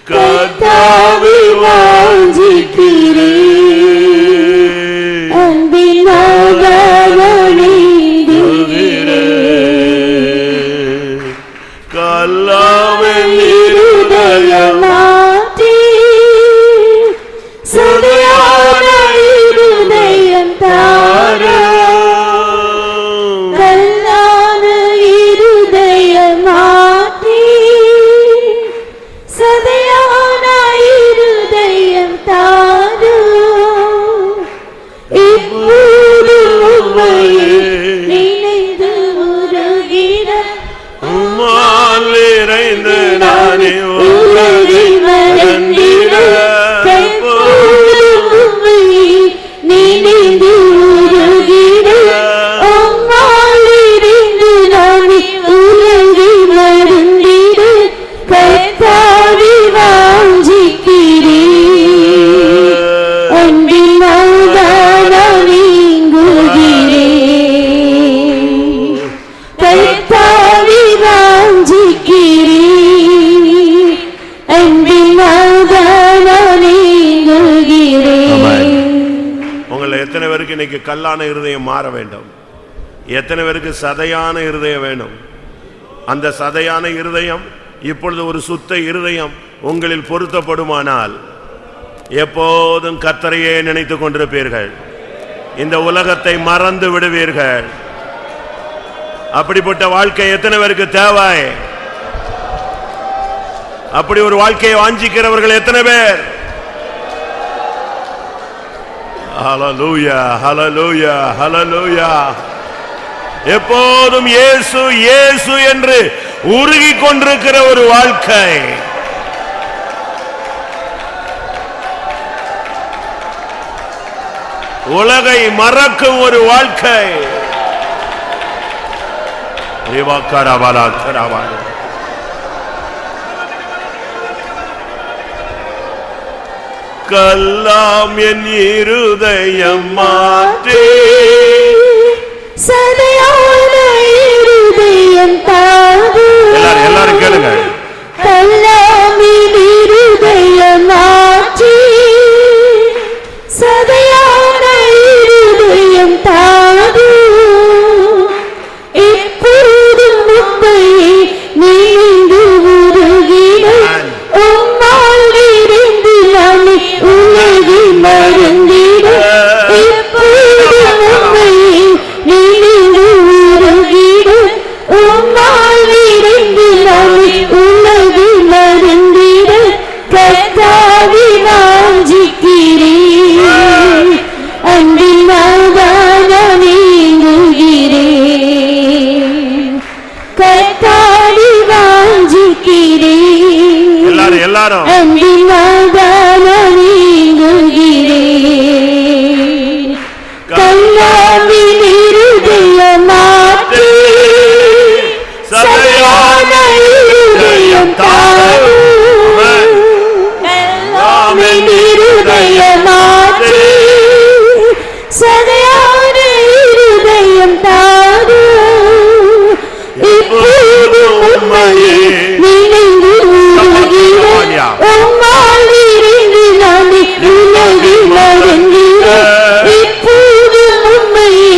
கர்த்தாவே வாஞ்சிக்கிறேன், அன்பின் ஆதாரமேங்குகிறேன். கல்லாவின் இருதயம் மாற்றி சதையான இருதயம் தாரும். கல்லான இருதயம் மாற்றி சதையான இருதயம் தாரும். இப்போது உம்மையே நினைந்து உருகிட உம்மால் நிறைந்து நானே உலகை மறந்திட. நினைந்து உருகிட உம்மால் இருந்து நானே உலகை மறந்திட. கர்த்தாவே வாஞ்சிக்கிறேன், அன்பின் ஆதாரமேங்குகிறேன். கர்த்தாவே வாஞ்சிக்கிறேன், அன்பின் ஆதாரமேங்குகிறேன். உங்களை எத்தனை பேருக்கு இன்னைக்கு கல்லான இருதயம் மாற வேண்டும்? எத்தனை பேருக்கு சதையான இருதயம் வேணும்? அந்த சதையான இருதயம் இப்பொழுது ஒரு சுத்த இருதயம் உங்களில் பொருத்தப்படுமானால் எப்போதும் கர்த்தரையே நினைத்துக் கொண்டிருப்பீர்கள். இந்த உலகத்தை மறந்து விடுவீர்கள். அப்படிப்பட்ட வாழ்க்கை எத்தனை பேருக்கு தேவை? அப்படி ஒரு வாழ்க்கையை வாஞ்சிக்கிறவர்கள் எத்தனை பேர்? ஹல்லேலூயா, ஹல்லேலூயா, ஹல்லேலூயா. எப்போதும் இயேசு இயேசு என்று உருகிக் கொண்டிருக்கிற ஒரு வாழ்க்கை. உலகை மறக்கும் ஒரு வாழ்க்கை. கல்லாம் என் இருதயம் மாற்றி சதையான இருதயம் தாரும். எல்லாரும் கேளுங்க. கல்லாமின் இருதயம் மாற்றி சதையான இருதயம் தாரும். எப்போதும் உம்மையே நினைந்து உருகிட உம்மால் இருந்து நானே உலகை மறந்திட. எப்போதும் உம்மையே நினைந்து உருகிட உம்மால் இருந்து நானே உலகை மறந்திட. கர்த்தாவே வாஞ்சிக்கிறேன், அன்பின் ஆதாரமேங்குகிறேன். கர்த்தாவே வாஞ்சிக்கிறேன், எல்லாரும் அன்பின் ஆதாரமேங்குகிறேன். கல்லாவின் இருதயமாற்றி சதையான இருதயம் தாரு இப்போது உம்மையே நினைந்து உருகிறேன் உம்மால் இருந்து நான் உலகை மறந்திட இப்போது உம்மையே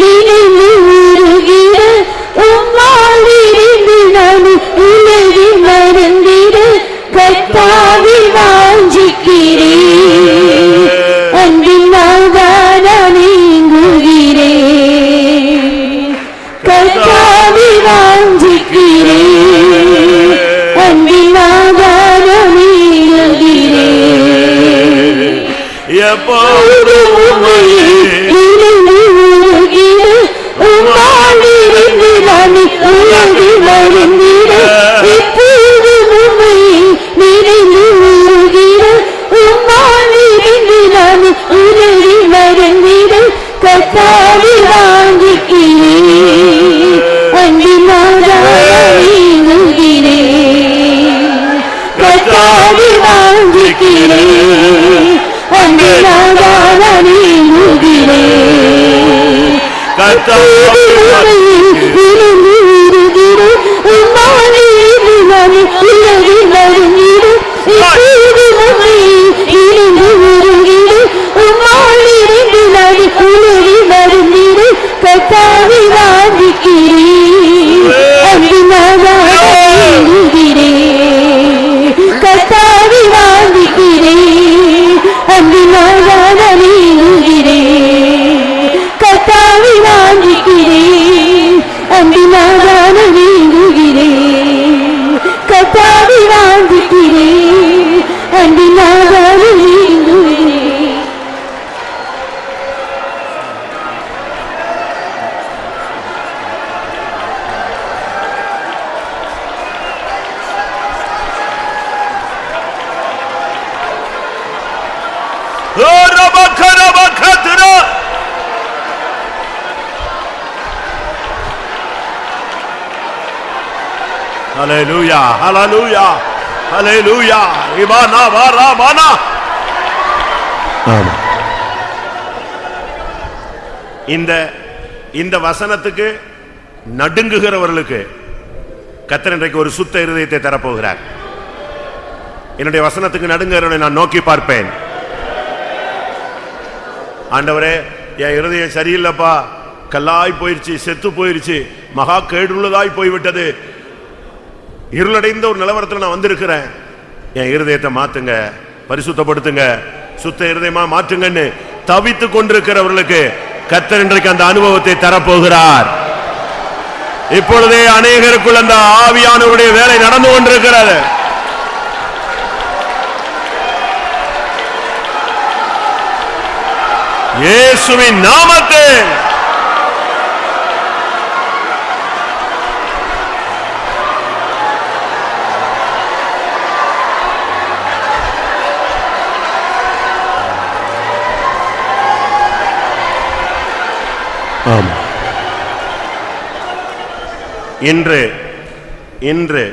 நினைந்து உருகிறேன் உம்மால் இருந்து நான் உலகை மறந்திட கர்த்தாவை வாஞ்சிக்கிறேன் அன்பினால் நான் நீங்குகிறேன் கர்த்தாவை வாஞ்சிக்கிறேன் அன்பினால் நான் நீங்குகிறேன் எப்போது உம்மையே நினைந்து உருகிறேன் உம்மால் இருந்து நான் உலகை மறந்திட இப்போது உம்மையே நினைந்து உருகிறேன் உம்மால் இருந்து நான் உலகை மறந்திட கர்த்தாவை வாஞ்சிக்கிறேன் அன்பினால் நீங்குகிறேன் கர்த்தாவை வாஞ்சிக்கிறேன் அன்பினால் நீங்குகிறேன் கர்த்தாவை கர்த்தாவை வாஞ்சிக்கிறேன் அன்பினால் நீங்குகிறேன் கர்த்தாவை வாஞ்சிக்கிறேன் அன்பினால் நீங்குகிறேன் கர்த்தாவை வாஞ்சிக்கிறேன் அன்பினால் நீங்குகிறேன் கர்த்தாவை வாஞ்சிக்கிறேன் அன்பினால் நீங்குகிறேன் ஹல்லேலூயா ஹல்லேலூயா ஹல்லேலூயா இபானா வாராபானா. ஆமா, இந்த வசனத்துக்கு நடுங்குகிறவர்களுக்கு கர்த்தர் இன்றைக்கு ஒரு சுத்த இருதயத்தை தரப்போகிறார். என்னுடைய வசனத்துக்கு நடுங்குகிறவனை நான் நோக்கி பார்ப்பேன். ஆண்டவரே, என் இருதயம் சரியில்லைப்பா, கல்லாய் போயிருச்சு, செத்து போயிருச்சு, மகா கேடுள்ளதாய் போய்விட்டது, இருளடைந்த ஒரு நிலவரத்தில் நான் வந்திருக்கிறேன், என் இருதயத்தை மாத்துங்க, பரிசுத்தப்படுத்துங்க, சுத்த இருதயமா மாற்றுங்கன்னு தவித்து கொண்டிருக்கிறவர்களுக்கு கர்த்தர் இன்றைக்கு அந்த அனுபவத்தை தரப்போகிறார். இப்பொழுதே அநேகருக்குள் அந்த ஆவியானவருடைய வேலை நடந்து கொண்டிருக்கிறது. இயேசுவின் நாமத்தில் இன்று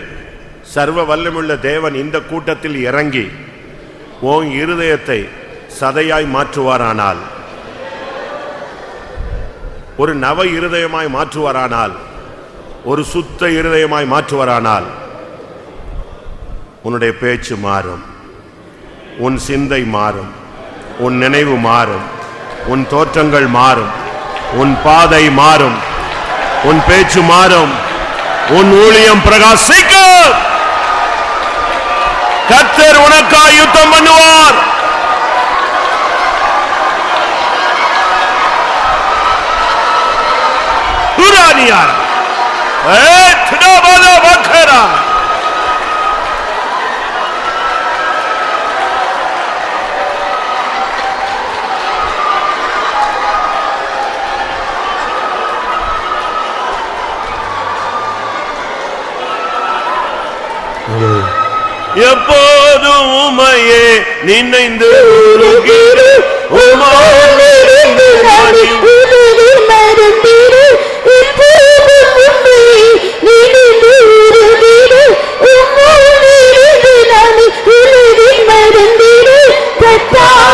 சர்வ வல்லமுள்ள தேவன் இந்த கூட்டத்தில் இறங்கி உன் இருதயத்தை சதையாய் மாற்றுவாரானால், ஒரு நவ இருதயமாய் மாற்றுவாரானால், ஒரு சுத்த இருதயமாய் மாற்றுவாரானால், உன்னுடைய பேச்சு மாறும், உன் சிந்தை மாறும், உன் நினைவு மாறும், உன் தோற்றங்கள் மாறும், உன் பாதை மாறும், உன் பேச்சு மாறும், உன் ஊழியம் பிரகாசிக்கும். கர்த்தர் உனக்காய் யுத்தம் பண்ணுவார். குரானியார் ஏத்னபால வக்கரா எப்போதும் உம்மையே நினைந்து உருகிறேன், உம்மால் இருந்து நான் உலகை மறந்திட இப்போது உம்மையே நினைந்து உருகிறேன், உம்மால் இருந்து நான் உலகை மறந்திட கர்த்தாவே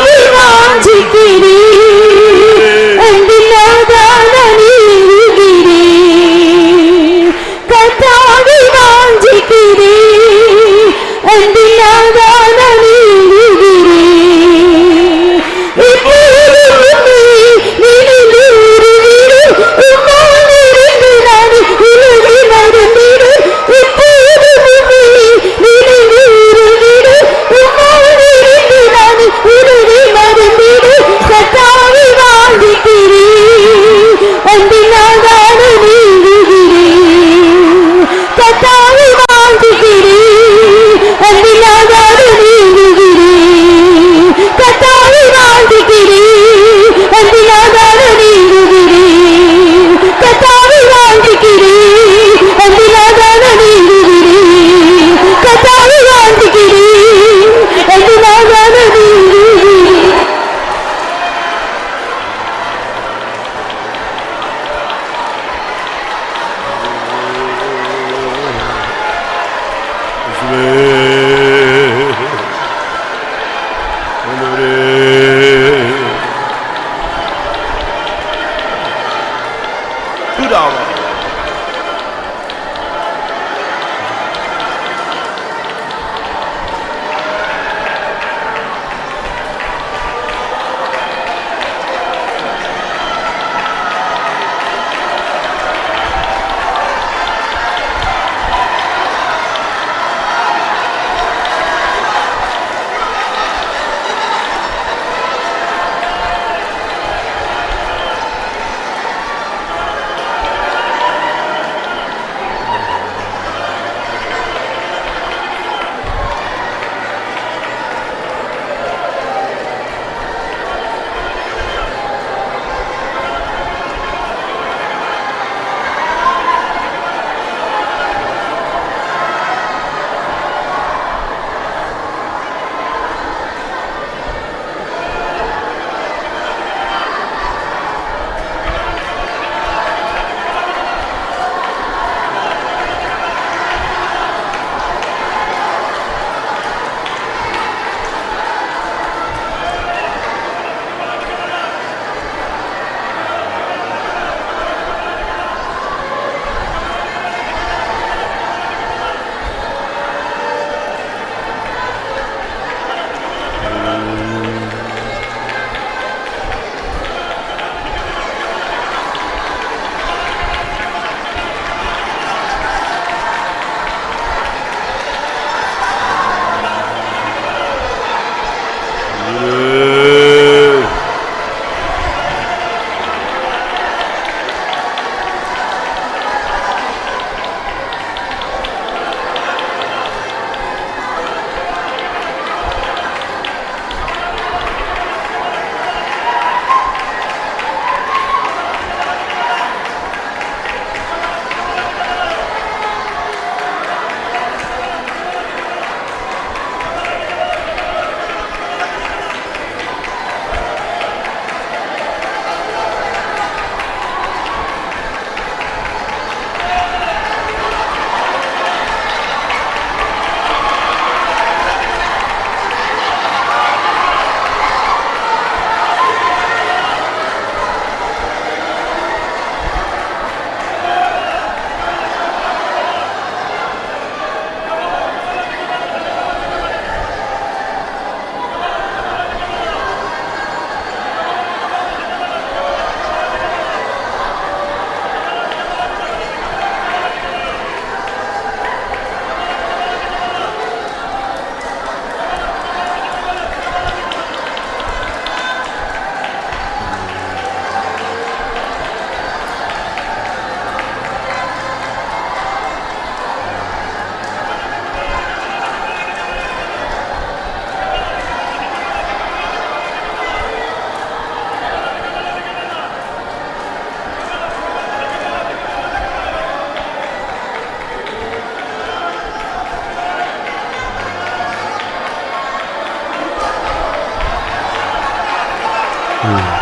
காரணம்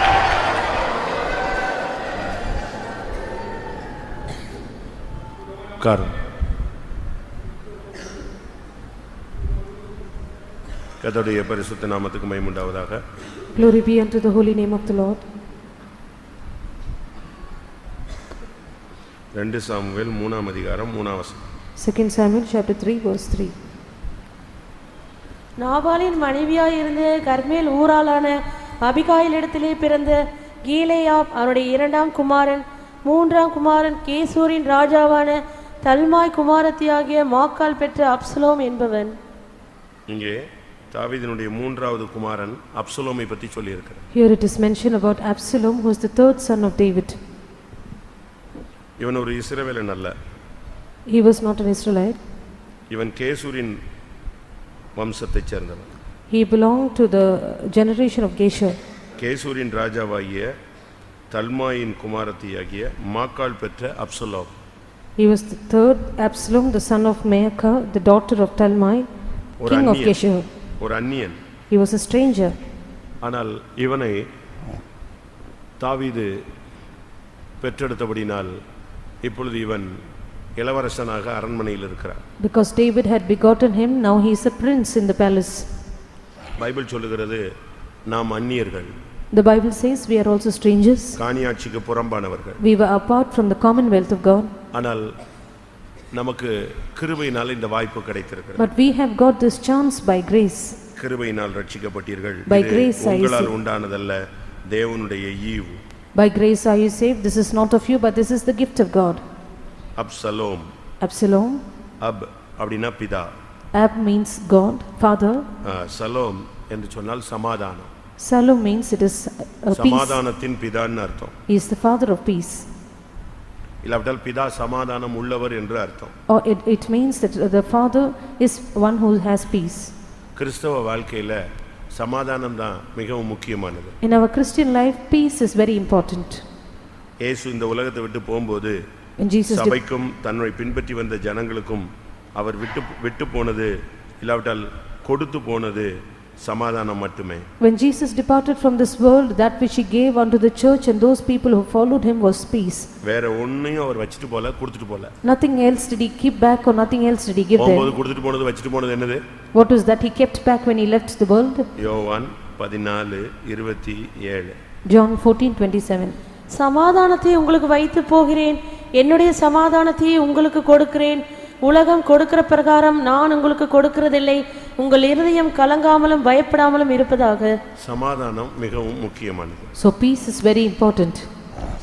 கர்த்தருடைய பரிசுத்த நாமத்துக்கு மகிமை உண்டாவதாக. Glory be unto the holy name of the Lord. 2 Samuel 3ஆம் அதிகாரம் 3ஆம் வசனம். 2 Samuel chapter 3 verse 3. நாபாலின் மனைவியாயிருந்த கர்மேல் ஊராளான அபிகாயிலிடத்திலே பிறந்த கீலேயாப் அவருடைய 2ஆம் குமாரன். 3ஆம் குமாரன் கேசூரின் ராஜாவான தல்மாய் குமாரத்தியாகிய மாக்கால் பெற்ற அப்சலோம் என்பவன். இங்கே தாவீதினுடைய 3வது குமாரன் அப்சலோமை பற்றி சொல்லியிருக்கிறார். Here it is mentioned about Absalom, who is the 3rd son of David. இவன் ஒரு இஸ்ரவேலன் அல்ல. He was not an Israelite. இவன் கேசூரின் வம்சத்தைச் சேர்ந்தவன். He belonged to the generation of Geshur. கேசூரின் ராஜாவாகிய தல்மாயின் குமாரத்தியாகிய மாக்காள் பெற்ற Absalom. He was the 3rd Absalom, the son of Maacah, the daughter of Talmai, king of Geshur. ஒரு அந்நியன். He was a stranger. ஆனால் இவனை தாவீது பெற்றெடுத்தபடினால் இப்பொழுது இவன் இளவரசனாக அரண்மனையில் இருக்கிறார். Because David had begotten him, now he is a prince in the palace. Bible சொல்லுகிறது நாம் அந்நியர்கள். The Bible says we are also strangers. காணியாட்சிக்கு புறம்பானவர்கள். We were apart from the commonwealth of God. ஆனால் நமக்கு கிருபையினால் இந்த வாய்ப்பு கிடைத்திருக்கிறது. But we have got this chance by grace. கிருபையினால் ரட்சிக்கப்பட்டீர்கள். By grace are you உங்களால் saved. உண்டானதல்ல, தேவனுடைய ஈவு. By grace are you saved. This is not of you, but this is the gift of God. Absalom. Absalom. அப் அப்படின்னா பிதா. Ab means God, father. Shalom என்று சொன்னால் சமாதானம். Salom means it is peace. சமாதானத்தின் பிதான்னு அர்த்தம். He is the father of peace. இல்லாவிட்டால் பிதா சமாதானம் உள்ளவர் என்று அர்த்தம். Or it means that the father is one who has peace. கிறிஸ்தவ வாழ்க்கையில சமாதானம் தான் மிகவும் முக்கியமானது. In our Christian life, peace is very important. இயேசு இந்த உலகத்தை விட்டு போகும்போது When Jesus சபைக்கும் தன்னை பின்பற்றி வந்த ஜனங்களுக்கும் அவர் விட்டு போனது இல்லாவிட்டால் கொடுத்து போனது சமாதானம் மட்டுமே. When Jesus departed from this world, that which he gave unto the church and those people who followed him was peace. வேற ஒண்ணையும் அவர் வச்சிட்டு போல, கொடுத்துட்டு போல. Nothing else did he keep back or nothing else did he give போகும்போது them. கொடுத்துட்டு போனது வச்சிட்டு போனது என்னது? What was that he kept back when he left the world? யோவான் 14:27. John 14:27. சமாதானத்தை உங்களுக்கு வைத்து போகிறேன், என்னுடைய சமாதானத்தை உங்களுக்கு கொடுக்கிறேன். உலகம் கொடுக்கிற பிரகாரம் நான் உங்களுக்கு கொடுக்கிறதில்லை. உங்கள் இருதயம் கலங்காமலும் பயப்படாமலும் இருப்பதாக. சமாதானம் மிகவும் முக்கியமானது. So peace is very important.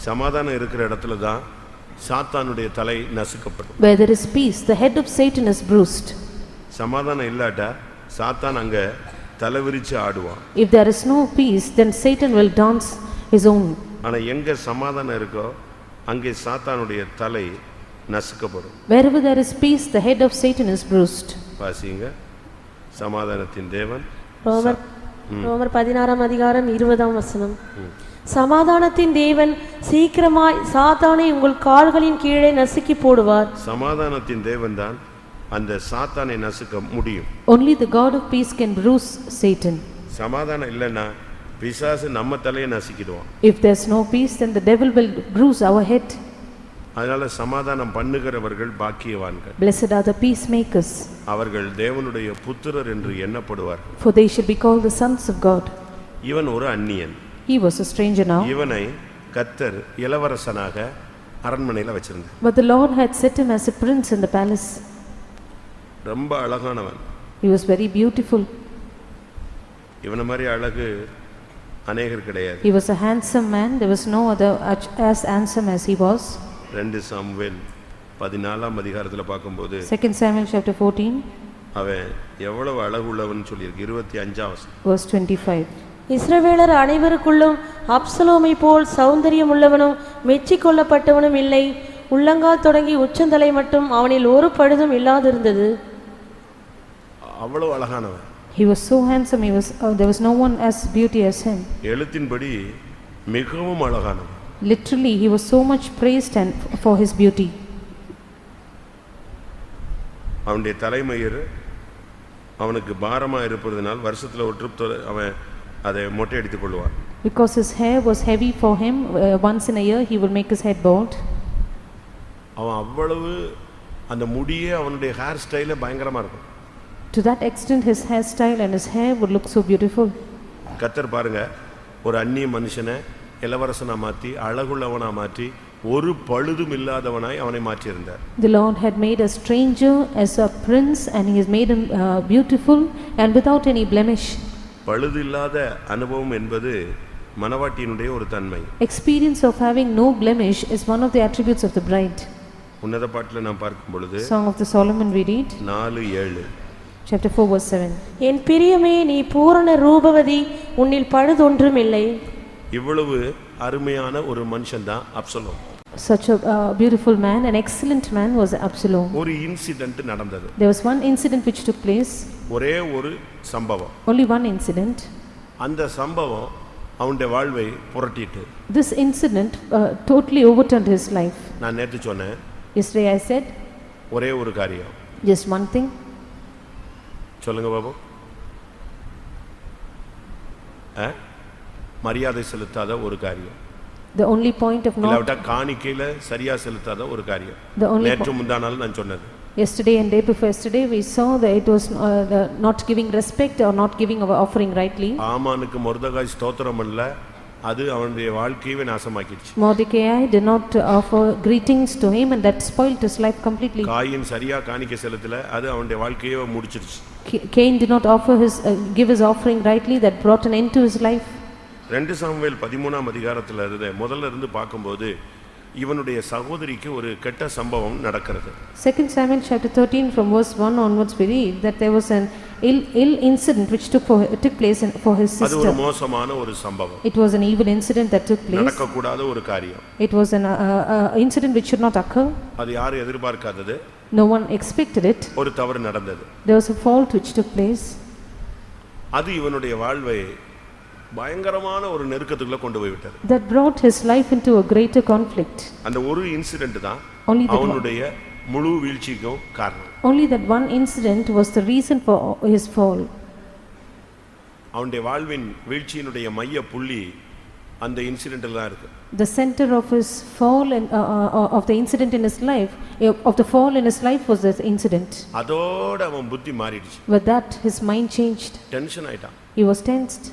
சமாதானம் இருக்கிற இடத்துல தான் சாத்தானுடைய தலை நசுக்கப்படும். Where there is peace, the head of Satan is bruised. சமாதானம் இல்லாட்டா சாத்தான் அங்க தலை விரிச்சு ஆடுவான். If there is no peace, then Satan will dance his own. ஆனா எங்க சமாதானம் இருக்கோ அங்கே சாத்தானுடைய தலை நசுக்கப்படும். Wherever there is peace, the head of Satan is bruised. வாசிங்க. சமாதானத்தின் தேவன். ரோமர் 16ஆம் அதிகாரம் 20ஆம் வசனம். சமாதானத்தின் தேவன் சீக்கிரமாய் சாத்தானை உங்கள் கால்களின் கீழே நசுக்கி போடுவார். சமாதானத்தின் தேவன் தான் அந்த சாத்தானை நசுக்க முடியும். Only the God of peace can bruise Satan. சமாதானம் இல்லைன்னா பிசாசு நம்ம தலையை நசுக்கிடுவான். If there's no peace, then the devil will bruise our head. அதனால சமாதானம் பண்ணுகிறவர்கள் பாக்கியவான்கள். Blessed are the peacemakers, அவர்கள் தேவனுடைய புத்திரர் என்று எண்ணப்படுவார்கள். for they shall be called the sons of God. இவன் ஒரு அந்நியன். He was a stranger now, இவனை கர்த்தர் இளவரசனாக அரண்மனையில் வச்சிருந்தார். but the Lord had set him as a prince in the palace. ரொம்ப அழகானவன். He was very beautiful. இவனை மாதிரி அழகு அநேகர் கிடையாது. He was a handsome man. There was no other as handsome as he was. 2 Samuel 14ஆம் அதிகாரத்தில் பார்க்கும்போது 2 Samuel chapter 14 அவன் எவ்வளவு அழகுள்ளவன் சொல்லியிருக்கு. 25ஆம் வசனம். verse 25. இஸ்ரவேலர் அனைவருக்குள்ளும் அப்சலோமை போல் சௌந்தரியம் உள்ளவனும் மெச்சிக்கொள்ளப்பட்டவனும் இல்லை. உள்ளங்கால் தொடங்கி உச்சந்தலை மட்டும் அவனில் ஒரு பழுதும் இல்லாதிருந்தது. அவ்வளவு அழகானவன். He was so handsome. There was no one as beauty as him. எழுத்தின்படி மிகவும் அழகானவன். Literally, he was so much praised and for his beauty. அவனுடைய தலைமயிர் அவனுக்கு பாரமா இருப்பதனால் வருஷத்துல ஒரு ட்ரிப் அவன் அதை மொட்டை அடித்துக் கொள்வார். Because his hair was heavy for him, once in a year he will make his head bald. அவன் அவ்வளவு அந்த முடியே அவனுடைய ஹேர் ஸ்டைலே பயங்கரமா இருக்கும். To that extent his hairstyle and his hair would look so beautiful. கர்த்தர் பாருங்க, ஒரு அந்நிய மனுஷனை இளவரசனா மாற்றி அழகுள்ளவனா மாற்றி ஒரு பழுதும் இல்லாதவனாய் அவனை மாற்றியிருந்தார். The Lord had made a stranger as a prince and he has made him beautiful and without any blemish. பழுது இல்லாத அனுபவம் என்பது மணவாட்டியினுடைய ஒரு தன்மை. Experience of having no blemish is one of the attributes of the bride. உன்னத பாட்டில் நாம் பார்க்கும் பொழுது Song of the Solomon we read 4:7 chapter 4 verse 7. என் பிரியமே நீ பூரண ரூபவதி, உன்னில் பழுதொன்றும் இல்லை. இவ்வளவு அருமையான ஒரு மனுஷன் தான் Absalom. Such a beautiful man, an excellent man was Absalom. ஒரு இன்சிடென்ட் நடந்தது. There was one incident which took place. ஒரே ஒரு சம்பவம். Only one incident. அந்த சம்பவம் அவனுடைய வாழ்வை புரட்டிட்டு. This incident totally overturned his life. நான் நேத்து சொன்னேன். Yesterday I said. ஒரே ஒரு காரியம். Just one thing. சொல்லுங்க பாபு. மரியாதை செலுத்தாத ஒரு காரியம். The only point of not. இல்லாவிட்டா காணிக்கையில சரியா செலுத்தாத ஒரு காரியம். நேற்று முந்தானால நான் சொன்னது. Yesterday and day before yesterday we saw that it was not giving respect or not giving our offering rightly. ஆமானுக்கு மொர்தெகாய் ஸ்தோத்திரம் பண்ணல, அது அவனுடைய வாழ்க்கையவே நாசமாக்கிடுச்சு. Mordecai did not offer greetings to him and that spoiled his life completely. Coin சரியா காணிக்கை செலுத்தல, அது அவனுடைய வாழ்க்கையவே முடிச்சிருச்சு. Cain did not offer give his offering rightly, that brought an end to his life. 2 Samuel 13ஆம் அதிகாரத்துல முதல்ல இருந்து பார்க்கும்போது இவனுடைய சகோதரிக்கு ஒரு கெட்ட சம்பவம் நடக்கிறது. 2 Samuel chapter 13 from verse 1 onwards we read that there was an ill incident which took place for his sister. அது ஒரு மோசமான ஒரு சம்பவம். It was an evil incident that took place. நடக்க கூடாத ஒரு காரியம். It was an incident which should not occur. அது யாரும் எதிர்பார்க்காதது. No one expected it. ஒரு தவறு நடந்தது. There was a fault which took place. அது இவனுடைய வாழ்வை பயங்கரமான ஒரு நெருக்கத்துக்குள்ள கொண்டு போய் விட்டது. That brought his life into a greater conflict. அந்த ஒரு இன்சிடென்ட் தான் அவனுடைய முழு வீழ்ச்சிக்கும் காரணம். Only that one incident was the reason for his fall. அவனுடைய வாழ்வின் வீழ்ச்சியினுடைய மைய புள்ளி அந்த இன்சிடென்ட்ல தான் இருக்கு. The center of his fall and of the incident in his life, of the fall in his life was this incident. அதோட அவன் புத்தி மாறிடுச்சு. With that his mind changed. Tension ஆயிட்டான். He was tensed.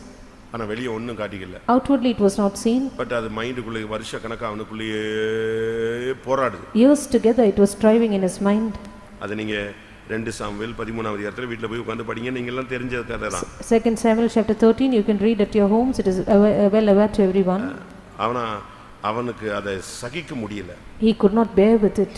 ஆனா வெளிய ஒண்ணும் காட்டிக்கல. Outwardly it was not seen. But அது மைண்டுக்குள்ள வருஷ கணக்கா அவனுக்குள்ளேயே போராடுது. Years together it was striving in his mind. அது நீங்க 2 சாமுவேல் 13ஆம் அதிகாரத்துல வீட்ல போய் உட்கார்ந்து படிங்க, நீங்க எல்லாம் தெரிஞ்ச கதை தான். 2 Samuel chapter 13 you can read at your homes, it is well aware to everyone. அவனுக்கு அதை சகிக்க முடியல. He could not bear with it.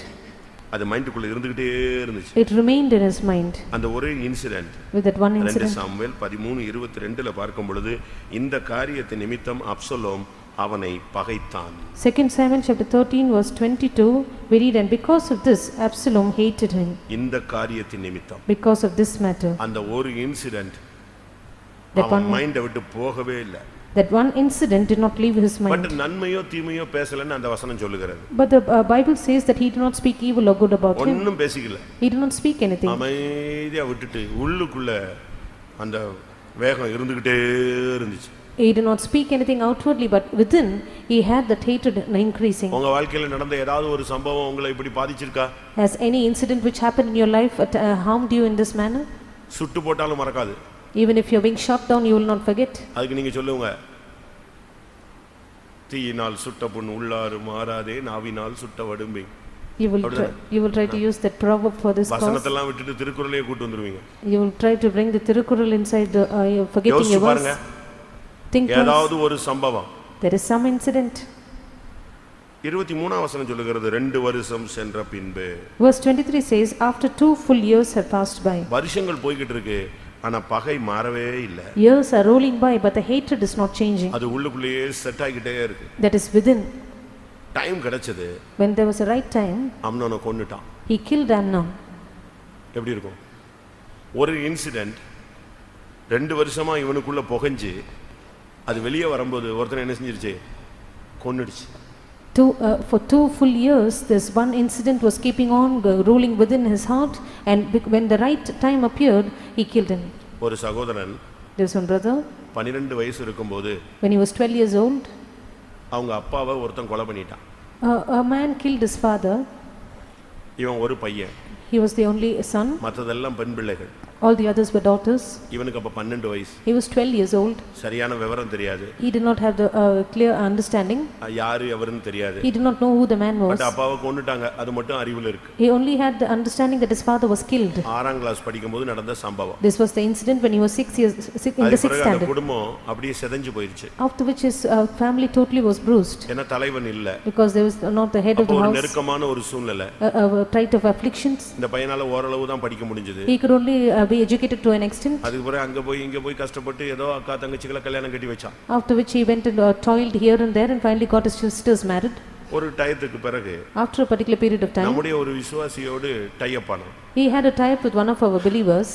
அது மைண்டுக்குள்ள இருந்துகிட்டே இருந்துச்சு. It remained in his mind. அந்த ஒரே incident. With that one incident. 2 Samuel 13:22ல பார்க்கும் பொழுது இந்த காரியத்தின் நிமித்தம் அப்சலோம் அவனை பகைத்தான். 2 Samuel chapter 13 verse 22 we read, and because of this Absalom hated him. இந்த காரியத்தின் நிமித்தம். Because of this matter. அந்த ஒரு இன்சிடென்ட் அவன் மைண்டை விட்டு போகவே இல்லை. That one incident did not leave his mind. But நன்மையோ தீமையோ பேசலன்னு அந்த வசனம் சொல்லுகிறது. But the Bible says that he did not speak evil or good about him. ஒண்ணும் பேசிக்கல. He did not speak anything. அமைதியா விட்டுட்டு உள்ளுக்குள்ள அந்த வேகம் இருந்துகிட்டே இருந்துச்சு. He did not speak anything outwardly, but within he had that hatred increasing. உங்க வாழ்க்கையில நடந்த ஏதாவது ஒரு சம்பவம் உங்களை இப்படி பாதிச்சிருக்கா? Has any incident which happened in your life harmed you in this manner? சுட்டு போட்டாலும் மறக்காது. Even if you are being shot down, you will not forget. அதுக்கு நீங்க சொல்லுங்க, தீயினால் சுட்ட புண் உள்ளாறு மாறாதே, நாவினால் சுட்ட வடும்பை. You will try to use that proverb for this cause. வசனத்தெல்லாம் விட்டுட்டு திருக்குறளையே கூட்டி வந்துருவீங்க. You will try to bring the Tirukkural inside the forgetting your verse. Think ஏதாவது ஒரு சம்பவம். There is some incident. 23ஆம் வசனம் சொல்லுகிறது 2 வருஷம் சென்ற பின்பு. Verse 23 says after 2 full years have passed by. வருஷங்கள் போயிட்டு இருக்கு, ஆனா பகை மாறவே இல்ல. Years are rolling by, but the hatred is not changing. அது உள்ளுக்குள்ளேயே செட் ஆகிட்டே இருக்கு. That is within. டைம் கிடைச்சது. When there was a right time, அம்னோனை கொன்னுட்டான். he killed Amnon. எப்படி இருக்கும்? ஒரு இன்சிடென்ட் 2 வருஷமா இவனுக்குள்ள புகஞ்சு அது வெளியே வரும்போது ஒருத்தன் என்ன செஞ்சிருச்சு? கொன்னுடுச்சு. For 2 full years this one incident was keeping on ruling within his heart, and when the right time appeared he killed him. ஒரு சகோதரன் There's one brother, 12 வயசு இருக்கும்போது when he was 12 years old, அவங்க அப்பாவை ஒருத்தன் கொலை பண்ணிட்டான். a man killed his father. இவன் ஒரு பையன், He was the only son, மற்றதெல்லாம் பெண் பிள்ளைகள். all the others were daughters. இவனுக்கு அப்ப 12 வயசு. He was 12 years old. சரியான விவரம் தெரியாது. He did not have the clear understanding. யாரு எவருன்னு தெரியாது. He did not know who the man was. But அப்பாவை கொன்னுட்டாங்க, அது மட்டும் அறிவுல இருக்கு. He only had the understanding that his father was killed. 6ஆம் கிளாஸ் படிக்கும்போது நடந்த சம்பவம். This was the incident when he was 6 years in the 6th அந்த standard. குடும்பம் அப்படியே செதஞ்சு போயிருச்சு. After which his family totally was bruised. ஏன்னா தலைவன் இல்ல. Because there was not the head of the ஒரு house. நெருக்கமான ஒரு சூழ்நிலை. A trait of afflictions. இந்த பையனால ஓரளவு தான் படிக்க முடிஞ்சது. He could only be educated to an extent. அதுக்கு பிறகு அங்க போய் இங்க போய் கஷ்டப்பட்டு ஏதோ அக்கா தங்கச்சிகளை கல்யாணம் கட்டி வச்சான். After which he went and toiled here and there and finally got his sisters married. ஒரு டயத்துக்கு பிறகு After a particular period of time, நம்முடைய ஒரு விசுவாசியோடு டை அப் ஆனான். he had a tie-up with one of our believers.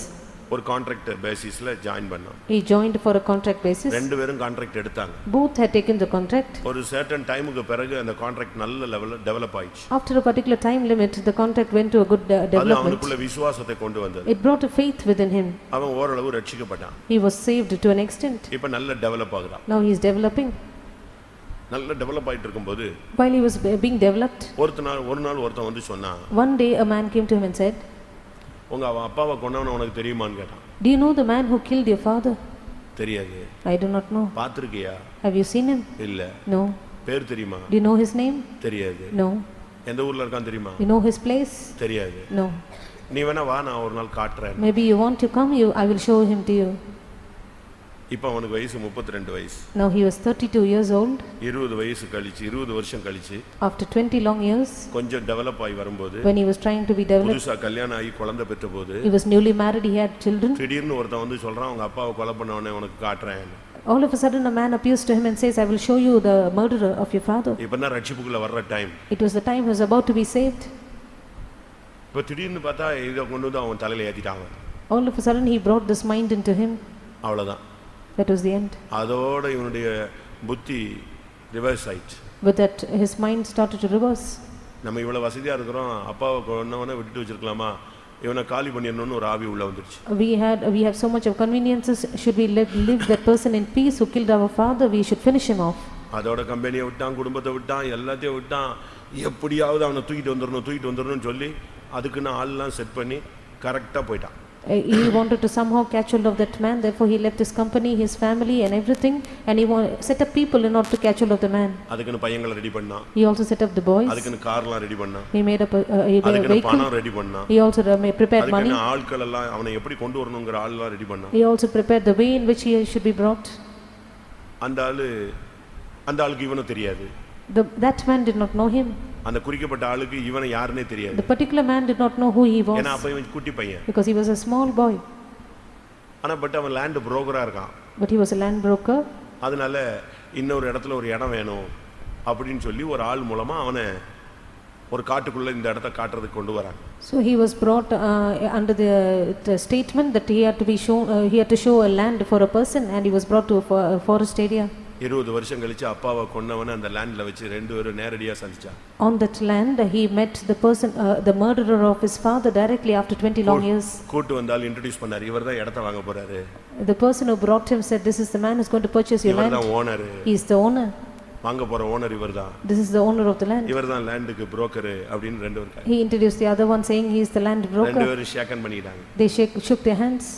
ஒரு contract பேசிஸ்ல join பண்ணான். He joined for a contract basis. ரெண்டு பேரும் கான்ட்ராக்ட் எடுத்தாங்க. Both had taken the contract. ஒரு சர்டன் டைமுக்கு பிறகு அந்த கான்ட்ராக்ட் நல்ல லெவல்ல டெவலப் ஆயிடுச்சு. After a particular time limit, the contract went to a good அது development. அவனுக்குள்ள விசுவாசத்தை கொண்டு வந்தது. It brought a faith within him. அவன் ஓரளவு ரட்சிக்கப்பட்டான். He was saved to an extent. இப்ப நல்ல டெவலப் ஆகுறான். Now he is developing. நல்ல டெவலப் ஆயிட்டு இருக்கும்போது While he was being developed, ஒரு நாள் ஒருத்தன் வந்து சொன்னான், one day a man came to him and said, உங்க அப்பாவை கொன்னவன உனக்கு தெரியுமான்னு கேட்டான். "Do you know the man who killed your father?" தெரியாது. "I do not know." பாத்திருக்கியா? "Have you seen him?" இல்ல. "No." பேர் தெரியுமா? "Do you know his name?" தெரியாது. "No." எந்த ஊர்ல இருக்கான் தெரியுமா? "You know his place?" தெரியாது. "No." நீ வேணா வா, நான் ஒரு நாள் காட்டுறேன். "Maybe you want to come, I will show him to you." இப்ப அவனுக்கு வயசு 32 வயசு. Now he was 32 years old. 20 வயசு கழிச்சு 20 வருஷம் கழிச்சு After 20 long years, கொஞ்சம் டெவலப் ஆகி வரும்போது when he was trying to be developed, புதுசா கல்யாணம் ஆகி குழந்தை பெற்றபோது he was newly married, he had children. திடீர்னு ஒருத்தன் வந்து சொல்றான், உங்க அப்பாவை கொலை பண்ணவனே உனக்கு காட்டுறேன். All of a sudden a man appears to him and says, "I will show you the murderer of your father." இப்பதான் ரட்சிப்புக்குள்ள வர்ற time. It was the time he was about to be saved. இப்ப திடீர்னு பார்த்தா இதை கொண்டு வந்து அவன் தலையில ஏத்திட்டாங்க. All of a sudden he brought this mind into him. அவ்வளவுதான். That was the end. அதோட இவனுடைய புத்தி ரிவர்ஸ் ஆயிடுச்சு. With that his mind started to reverse. நம்ம இவ்வளவு வசதியா இருக்கிறோம், அப்பாவை கொன்னவனை விட்டுட்டு வச்சிருக்கலாமா, இவனை காலி பண்ணிடணும்னு ஒரு ஆவி உள்ள வந்துருச்சு. We have so much of conveniences. Should we live that person in peace who killed our father? We should finish him off. அதோட கம்பெனியை விட்டான், குடும்பத்தை விட்டான், எல்லாத்தையும் விட்டான். எப்படியாவது அவனை தூக்கிட்டு வந்துடணும்னு சொல்லி அதுக்குன்னு ஆள்லாம் செட் பண்ணி கரெக்டா போயிட்டான். He wanted to somehow catch hold of that man, therefore he left his company, his family and everything, and he set up people in order to catch hold of the man. அதுக்குன்னு பையங்களை ready பண்ணான். He also set up the boys. அதுக்குன்னு கார்லாம் ready பண்ணான். He made up a அதுக்குன்னு vehicle. பணம் ready பண்ணான். He also prepared money. அதுக்குன்னு ஆட்கள் எல்லாம் அவனை எப்படி கொண்டு வரணும்ங்கற ஆள்லாம் ரெடி பண்ணான். He also prepared the way in which he should be brought. அந்த ஆளுக்கு இவனும் தெரியாது. That man did not know him. அந்த குறிக்கப்பட்ட ஆளுக்கு இவனை யாருன்னே தெரியாது. The particular man did not know who he was. ஏன்னா அப்ப இவன் குட்டி பையன். Because he was a small boy. ஆனா பட் அவன் லேண்ட் புரோக்கரா இருக்கான். But he was a land broker. அதனால இன்னொரு இடத்துல ஒரு இடம் வேணும் அப்படினு சொல்லி ஒரு ஆள் மூலமா அவனை ஒரு காட்டுக்குள்ள இந்த இடத்தை காட்றதுக்கு கொண்டு வராங்க. So he was brought under the statement that he had to show a land for a person, and he was brought to a forest area. 20 வருஷம் கழிச்சு அப்பாவை கொன்னவனை அந்த லேண்ட்ல வச்சு ரெண்டு பேரும் நேரடியா சந்திச்சான். On that land he met the person, the murderer of his father, directly after 20 long years. கூட்டி வந்தால் இன்ட்ரோ듀ce பண்ணார். இவர்தான் இடத்தை வாங்க போறாரு. The person who brought him said, "This is the man who is going to purchase your land." இவர்தான் owner. He is the owner. வாங்க போற ஓனர் இவர்தான். This is the owner of the land. இவர்தான் லேண்டுக்கு புரோக்கர் அப்படினு ரெண்டு பேரும். He introduced the other one saying he is the land broker. ரெண்டு பேரும் ஷேக் ஹேண்ட் பண்ணிட்டாங்க. They shook their hands.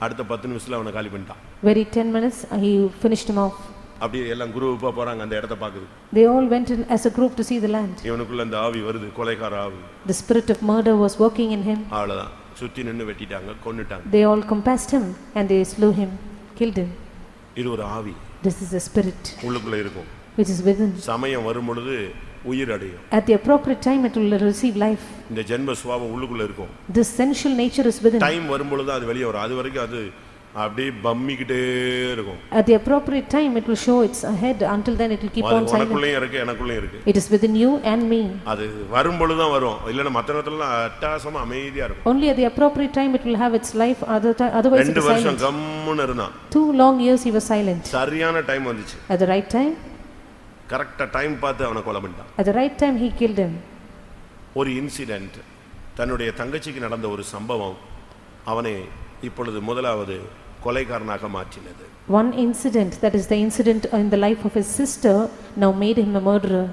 அடுத்த 10 நிமிஷத்துல அவனை காலி பண்ணிட்டான். Very 10 minutes he finished him off. அப்படியே எல்லாம் குரூப்பா போறாங்க அந்த இடத்தை பாக்குது. They all went in as a group to see the land. இவனுக்குள்ள அந்த ஆவி வருது, கொலைகார ஆவி. The spirit of murder was working in him. அவ்வளவுதான், சுத்தி நின்னு வெட்டிட்டாங்க, கொன்னுட்டாங்க. They all compassed him and they slew him, killed him. இது ஒரு ஆவி. This is a spirit உள்ளுக்குள்ள இருக்கும், which is within. சமயம் வரும் பொழுது உயிர் அடையும். At the appropriate time it will receive life. இந்த ஜென்ம சுபாவம் உள்ளுக்குள்ள இருக்கும். This sensual nature is within. Time வரும் பொழுது அது வெளிய வரும். அது வரைக்கும் அது அப்படியே பம்மிக்கிட்டே இருக்கும். At the appropriate time it will show its head. Until then it will keep on silent. உனக்குள்ளேயும் இருக்கு, எனக்குள்ளேயும் இருக்கு. It is within you and me. அது வரும் பொழுது தான் வரும். இல்லனா மத்த நேரத்துல அட்டகாசமா அமைதியா இருக்கும். Only at the appropriate time it will have its life, otherwise it is 2 வருஷம் silent. கம்முன்னு இருந்தான். 2 long years he was silent. சரியான டைம் வந்துச்சு. At the right time, கரெக்ட்டா டைம் பார்த்து அவனை கொலை பண்ணிட்டான். at the right time he killed him. ஒரு இன்சிடென்ட், தன்னுடைய தங்கச்சிக்கு நடந்த ஒரு சம்பவம் அவனை இப்பொழுது முதலாவது கொலைகாரனாக மாற்றினது. One incident, that is the incident in the life of his sister, now made him a murderer.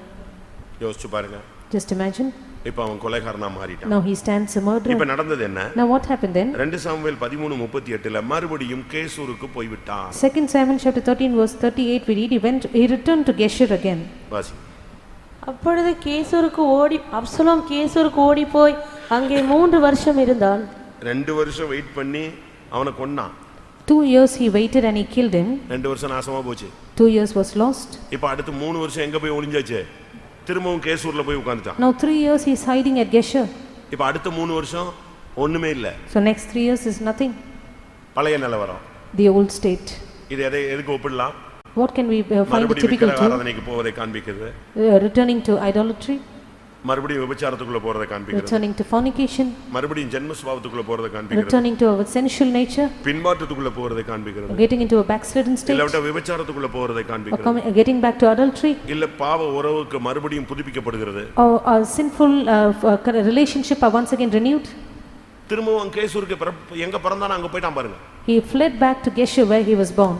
யோசிச்சு பாருங்க. Just imagine. இப்ப அவன் கொலைகாரனா மாறிட்டான். Now he stands a murderer. இப்ப நடந்தது என்ன? Now what happened then? 2 Samuel 13:38ல மறுபடியும் கேசூருக்கு போய் விட்டான். 2 Samuel chapter 13 verse 38 we read, he returned to Geshur again. வாசி. அப்பொழுது அப்சலோம் கேசூருக்கு ஓடி போய் அங்கே 3 வருஷம் இருந்தான். 2 வருஷம் வெயிட் பண்ணி அவனை கொன்னான். 2 years he waited and he killed him. 2 வருஷம் நாசமா போச்சு. 2 years was lost. இப்ப அடுத்து 3 வருஷம் எங்க போய் ஒளிஞ்சாச்சு? திரும்பவும் கேசூர்ல போய் உட்கார்ந்துட்டான். Now 3 years he is hiding at Geshur. இப்ப அடுத்த 3 வருஷம் ஒண்ணுமே இல்ல. So next 3 years is nothing. பழைய நிலவரம். The old state. இது எதுக்கு ஒப்பிடலாம்? What can we find typical to? ஆராதனைக்கு போவதை காண்பிக்கிறது. Returning to idolatry. மறுபடியும் விபச்சாரத்துக்குள்ள போறதை காண்பிக்கிறது. Returning to fornication. மறுபடியும் ஜென்ம சுபாவத்துக்குள்ள போறதை காண்பிக்கிறது. Returning to our sensual nature. பின்மாற்றத்துக்குள்ள போறதை காண்பிக்கிறது. Getting into a backslidden state. இல்ல விபச்சாரத்துக்குள்ள போறதை காண்பிக்கிறது. Getting back to adultery. இல்ல பாவ உறவுக்கு மறுபடியும் புதுப்பிக்கப்படுகிறது. Or a sinful relationship are once again renewed. திரும்பவும் கேசூருக்கு எங்க பிறந்தானோ அங்க போய்ட்டான் பாருங்க. He fled back to Geshur where he was born.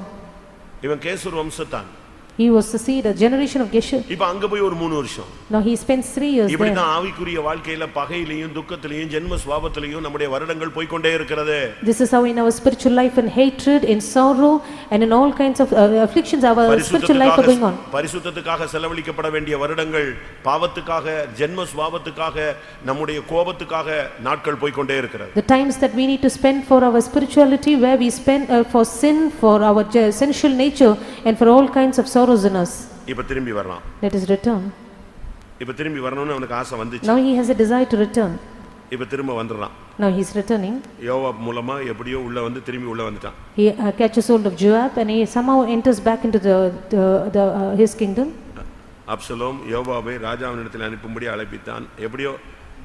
இவன் கேசூர் வம்சத்தான். He was the seed, a generation of Geshur. இப்ப அங்க போய் ஒரு 3 வருஷம். Now he spends 3 years there. இப்படி தான் ஆவிக்குரிய வாழ்க்கையில பகையிலயும் துக்கத்திலயும் ஜென்ம சுபாவத்திலயும் நம்முடைய வருடங்கள் போய் கொண்டே இருக்கிறது. This is how in our spiritual life, in hatred, in sorrow and in all kinds of afflictions our spiritual life are going on. பரிசுத்தத்துக்காக செலவழிக்கப்பட வேண்டிய வருடங்கள் பாவத்துக்காக ஜென்ம சுபாவத்துக்காக நம்முடைய கோபத்துக்காக நாட்கள் போய் கொண்டே இருக்கிறது. The times that we need to spend for our spirituality, where we spend for sin, for our sensual nature and for all kinds of sorrows in us. இப்ப திரும்பி வரலாம். Let us return. இப்ப திரும்பி வரணும்னு அவனுக்கு ஆசை வந்துச்சு. Now he has a desire to return. இப்ப திரும்ப வந்துறான். Now he is returning. யோவாப் மூலமா எப்படியோ உள்ள வந்து திரும்பி உள்ள வந்துட்டான். He catches hold of Joab and he somehow enters back into his kingdom. Absalom யோவாபை ராஜாவினிடத்தில் அனுப்பும்படி அழைப்பித்தான். எப்படியோ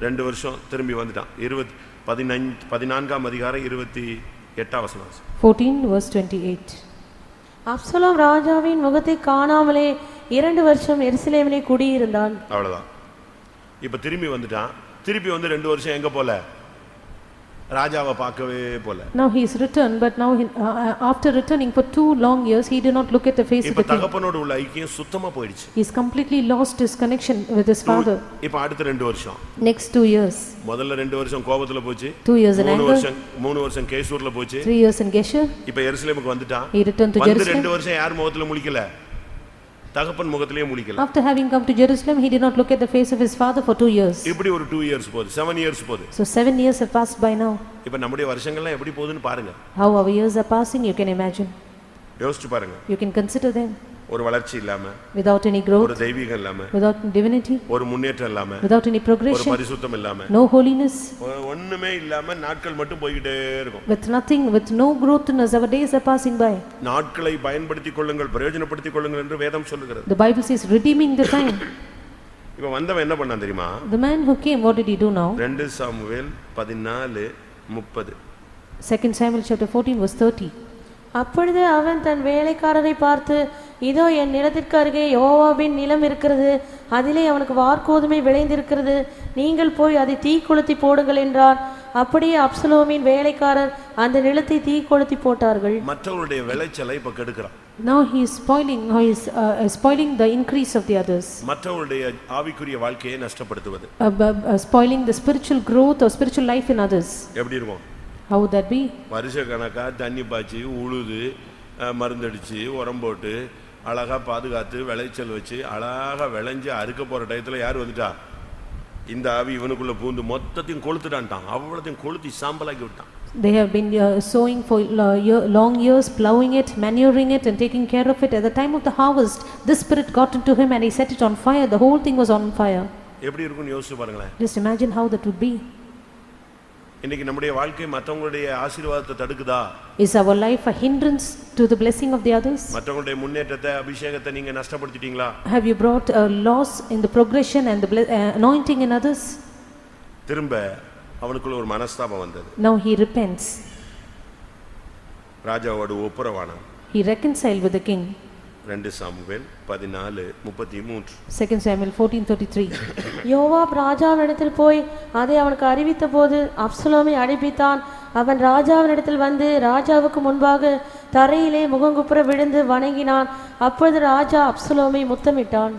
2 வருஷம் திரும்பி வந்துட்டான். 14ஆம் அதிகாரம் 28ஆம் வசனம். 14 verse 28. அப்சலோம் ராஜாவின் முகத்தை காணாமலே 2 வருஷம் எருசலேமிலே குடியிருந்தான். அவ்வளவுதான். இப்ப திரும்பி வந்துட்டான். திருப்பி வந்து 2 வருஷம் எங்க போல? ராஜாவை பார்க்கவே போல. Now he is returned, but now after returning for 2 long years he did not look at the face of the இப்ப king. தகப்பனோட உள்ள ஐக்கியம் சுத்தமா போயிடுச்சு. He is completely lost his connection with his father. இப்ப அடுத்த 2 வருஷம். Next 2 years. முதல்ல 2 வருஷம் கோபத்துல போச்சு. 2 years in anger. 3 வருஷம் கேசூர்ல போச்சு. 3 years in Geshur. இப்ப எருசலேமுக்கு வந்துட்டான். He returned to Jerusalem. 2 வருஷம் யார் முகத்துல முழிக்கல? தகப்பன் முகத்திலேயே முழிக்கல. After having come to Jerusalem he did not look at the face of his father for 2 years. இப்படி ஒரு 2 years போகுது. 7 years போகுது. So 7 years have passed by now. இப்ப நம்முடைய வருஷங்கள்லாம் எப்படி போகுதுன்னு பாருங்க. How our years are passing, you can imagine. யோசிச்சு பாருங்க. You can consider them. ஒரு வளர்ச்சி இல்லாம, without any ஒரு growth, தெய்வீகம் இல்லாம, without divinity, ஒரு முன்னேற்றம் இல்லாம, without any ஒரு progression, பரிசுத்தம் இல்லாம, no holiness, ஒண்ணுமே இல்லாம நாட்கள் மட்டும் போயிட்டே இருக்கும். with nothing, with no growth in us, our days are passing by. நாட்களை பயன்படுத்திக் கொள்ளுங்கள், பிரயோஜனப்படுத்திக் கொள்ளுங்கள் என்று வேதம் சொல்லுகிறது. The Bible says redeeming the time. இப்ப வந்தவன் என்ன பண்ணான் தெரியுமா? The man who came, what did he do now? 2 Samuel 14:30. 2 Samuel chapter 14 verse 30. அப்பொழுது அவன் தன் வேலைக்காரரை பார்த்து, இதோ என் நிலத்திற்கு அருகே யோவாபின் நிலம் இருக்கிறது, அதிலே அவனுக்கு வார்கோதுமை விளைந்திருக்கிறது, நீங்கள் போய் அதை தீ கொளுத்தி போடுங்கள் என்றார். அப்படியே அப்சலோமின் வேலைக்காரர் அந்த நிலத்தை தீ கொளுத்தி போட்டார்கள். மற்றவருடைய விளைச்சலை இப்ப கெடுக்கிறான். Now he is spoiling the increase of the others. மற்றவருடைய ஆவிக்குரிய வாழ்க்கையை நஷ்டப்படுத்துவது. Spoiling the spiritual growth or spiritual life in others. எப்படி இருக்கும்? How would that be? வருஷ கணக்கா தண்ணி பாய்ச்சி உழுது மருந்தடிச்சு உரம் போட்டு அழகா பாதுகாத்து விளைச்சல் வச்சு அழகா விளைஞ்சு அறுக்க போற டயத்துல யார் வந்துட்டா? இந்த ஆவி இவனுக்குள்ள பூந்து மொத்தத்தையும் கொளுத்துட்டான்ட்டான். அவ்வளோத்தையும் கொளுத்தி சாம்பலாக்கி விட்டான். They have been sowing for long years, plowing it, manuring it and taking care of it. At the time of the harvest, this spirit got into him and he set it on fire. The whole thing was on fire. எப்படி இருக்கும்னு யோசிச்சு பாருங்களேன். Just imagine how that would be. இன்னைக்கு நம்முடைய வாழ்க்கை மற்றவங்களுடைய ஆசீர்வாதத்தை தடுக்குதா? Is our life a hindrance to the blessing of the others? மற்றவங்களுடைய முன்னேற்றத்தை அபிஷேகத்தை நீங்க நஷ்டப்படுத்திட்டீங்களா? Have you brought a loss in the progression and the anointing in others? திரும்ப அவனுக்குள்ள ஒரு மனஸ்தாபம் வந்தது. Now he repents. ராஜாவோடு ஒப்புரவானான். He reconciled with the king. 2 Samuel 14:33. 2 Samuel 14:33. யோவாப் ராஜாவினிடத்தில் போய் அதை அவனுக்கு அறிவித்த போது அப்சலோமை அழைப்பித்தான். அவன் ராஜாவினிடத்தில் வந்து ராஜாவுக்கு முன்பாக தரையிலே முகங்குப்புற விழுந்து வணங்கினான். அப்பொழுது ராஜா அப்சலோமை முத்தமிட்டான்.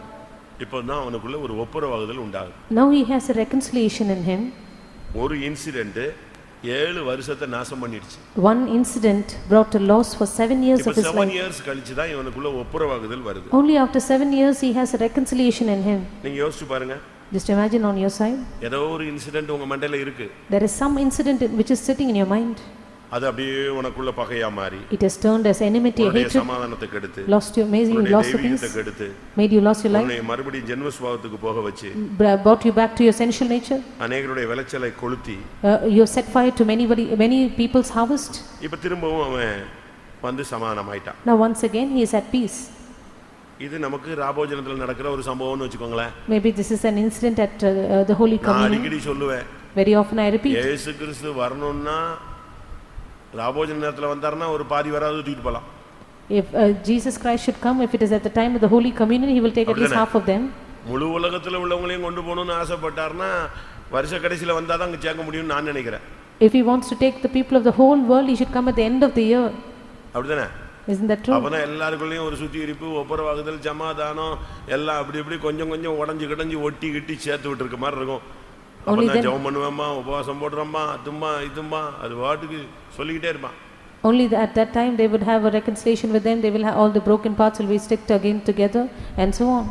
இப்போதான் அவனுக்குள்ள ஒரு ஒப்புரவாகுதல் உண்டாகுது. Now he has a reconciliation in him. ஒரு இன்சிடென்ட் 7 வருஷத்தை நாசம் பண்ணிடுச்சு. One incident brought a loss for 7 years of his 7 life. years கழிச்சு தான் இவனுக்குள்ள ஒப்புரவாகுதல் வருது. Only after 7 years he has a reconciliation in him. நீங்க யோசிச்சு பாருங்க. Just imagine on your side. ஏதோ ஒரு இன்சிடென்ட் உங்க மண்டையில இருக்கு. There is some incident which is sitting in your mind. அது அப்படியே உனக்குள்ள பகையா மாறி It has turned as enmity, உன்னுடைய hatred. சமாதானத்தை கெடுத்து Lost your, maybe you lost your peace. கெடுத்து Made you lost your life. உன்னை மறுபடியும் ஜென்ம சுபாவத்துக்கு போக வச்சு Brought you back to your sensual nature. அநேகருடைய விளைச்சலை கொளுத்தி You set fire to many people's harvest. இப்ப திரும்பவும் அவன் வந்து சமாதானமாயிட்டான். Now once again he is at peace. இது நமக்கு ராபோஜனத்துல நடக்கிற ஒரு சம்பவம்னு வெச்சுக்கோங்களேன். Maybe this is an incident at the Holy நான் Communion. அடிக்கடி சொல்லுவேன். Very often I repeat. இயேசு கிறிஸ்து வரணும்னா ராபோஜன நேரத்துல வந்தாருன்னா ஒரு பாதி வராது தூக்கிட்டு போலாம். If Jesus Christ should come, if it is at the time of the Holy Communion, he will take at least half of them. முழு உலகத்துல உள்ளவங்களையும் கொண்டு போகணும்னு ஆசைப்பட்டாருன்னா வருஷ கடைசில வந்தாதான் அங்க சேர்க்க முடியும்னு நான் நினைக்கிறேன். If he wants to take the people of the whole world, he should come at the end of the year. அப்படிதானே? Isn't that true? அப்பனா எல்லாருக்குள்ளேயும் ஒரு சுத்திகரிப்பு, ஒப்புரவாகுதல், சமாதானம் எல்லாம் அப்படி கொஞ்சம் கொஞ்சம் உடைஞ்சு கிடஞ்சு ஒட்டி கிட்டி சேர்த்து விட்டு இருக்க மாதிரி இருக்கும். அப்பதான் ஜெபம் பண்ணுவேம்மா, உபவாசம் போடுறோம்மா, அதும்மா இதும்மா, அது வாட்டுக்கு சொல்லிக்கிட்டே இருப்பான். Only at that time they would have a reconciliation with them. They will have all the broken parts will be sticked again together and so on.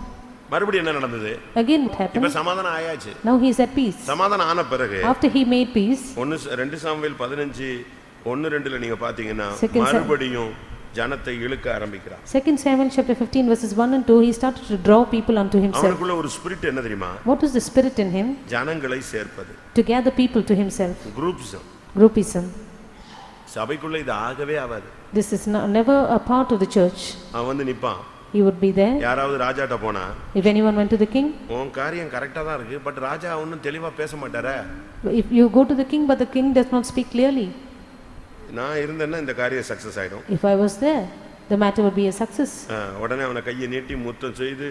மறுபடியும் என்ன நடந்தது? Again what happened? இப்ப சமாதானம் ஆயாச்சு. Now he is at peace. சமாதானம் ஆன பிறகு After he made peace. 2 Samuel 15:1-2 நீங்க பாத்தீங்கன்னா மறுபடியும் ஜனத்தை இழுக்க ஆரம்பிக்கிறார். 2 Samuel chapter 15 verses 1 and 2, he started to draw people unto himself. அவனுக்குள்ள ஒரு ஸ்பிரிட் என்ன தெரியுமா? What is the spirit in him? ஜனங்களை சேர்ப்பது. To gather people to himself. Groupism. சபைக்குள்ள இது ஆகவே ஆகாது. This is never a part of the church. அவன் வந்து நிப்பான். He would be there. யாராவது ராஜாட்ட போனா, if anyone went to the king, உன் காரியம் கரெக்ட்டா தான் இருக்கு, பட் ராஜா ஒண்ணும் தெளிவா பேச மாட்டாரே. If you go to the king but the king does not speak clearly. நான் இருந்தேன்னா இந்த காரியம் சக்சஸ் ஆயிடும். If I was there, the matter would be a success. உடனே அவனை கையை நீட்டி முத்தம் செய்து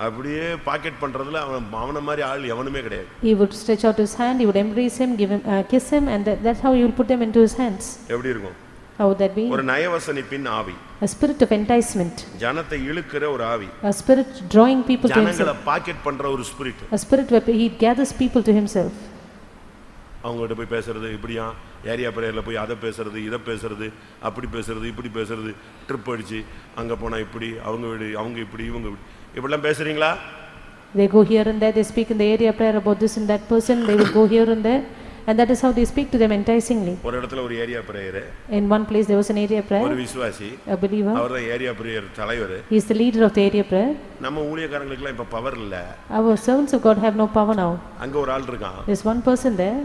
அப்படியே பாக்கெட் பண்றதுல அவன மாதிரி ஆள் எவனுமே கிடையாது. He would stretch out his hand, he would embrace him, give him kiss him, and that's how he will put them into his hands. எப்படி இருக்கும்? How would that be? ஒரு நயவசனிப்பின் ஆவி. A spirit of enticement. ஜனத்தை இழுக்கிற ஒரு ஆவி. A spirit drawing people to himself. ஜனங்களை packet பண்ற ஒரு spirit. A spirit where he gathers people to himself. அவங்ககிட்ட போய் பேசுறது இப்படியா, ஏரியா பிரேயர்ல போய் அதை பேசுறது இதை பேசுறது அப்படி பேசுறது இப்படி பேசுறது, ட்ரிப் அடிச்சு அங்க போனா இப்படி, அவங்க வீடு அவங்க இப்படி இவங்க இப்படிலாம் பேசுறீங்களா? They go here and there, they speak in the area prayer about this and that person, they will go here and there. And that is how they speak to them enticingly. ஒரு இடத்துல ஒரு area prayer. In one place there was an area prayer. ஒரு விசுவாசி, a believer. அவர்தான் area prayer தலைவர். He is the leader of the area prayer. நம்ம ஊழியக்காரங்களுக்கு இப்ப power இல்ல. Our servants of God have no power now. அங்க ஒரு ஆள் இருக்கான். There is one person there.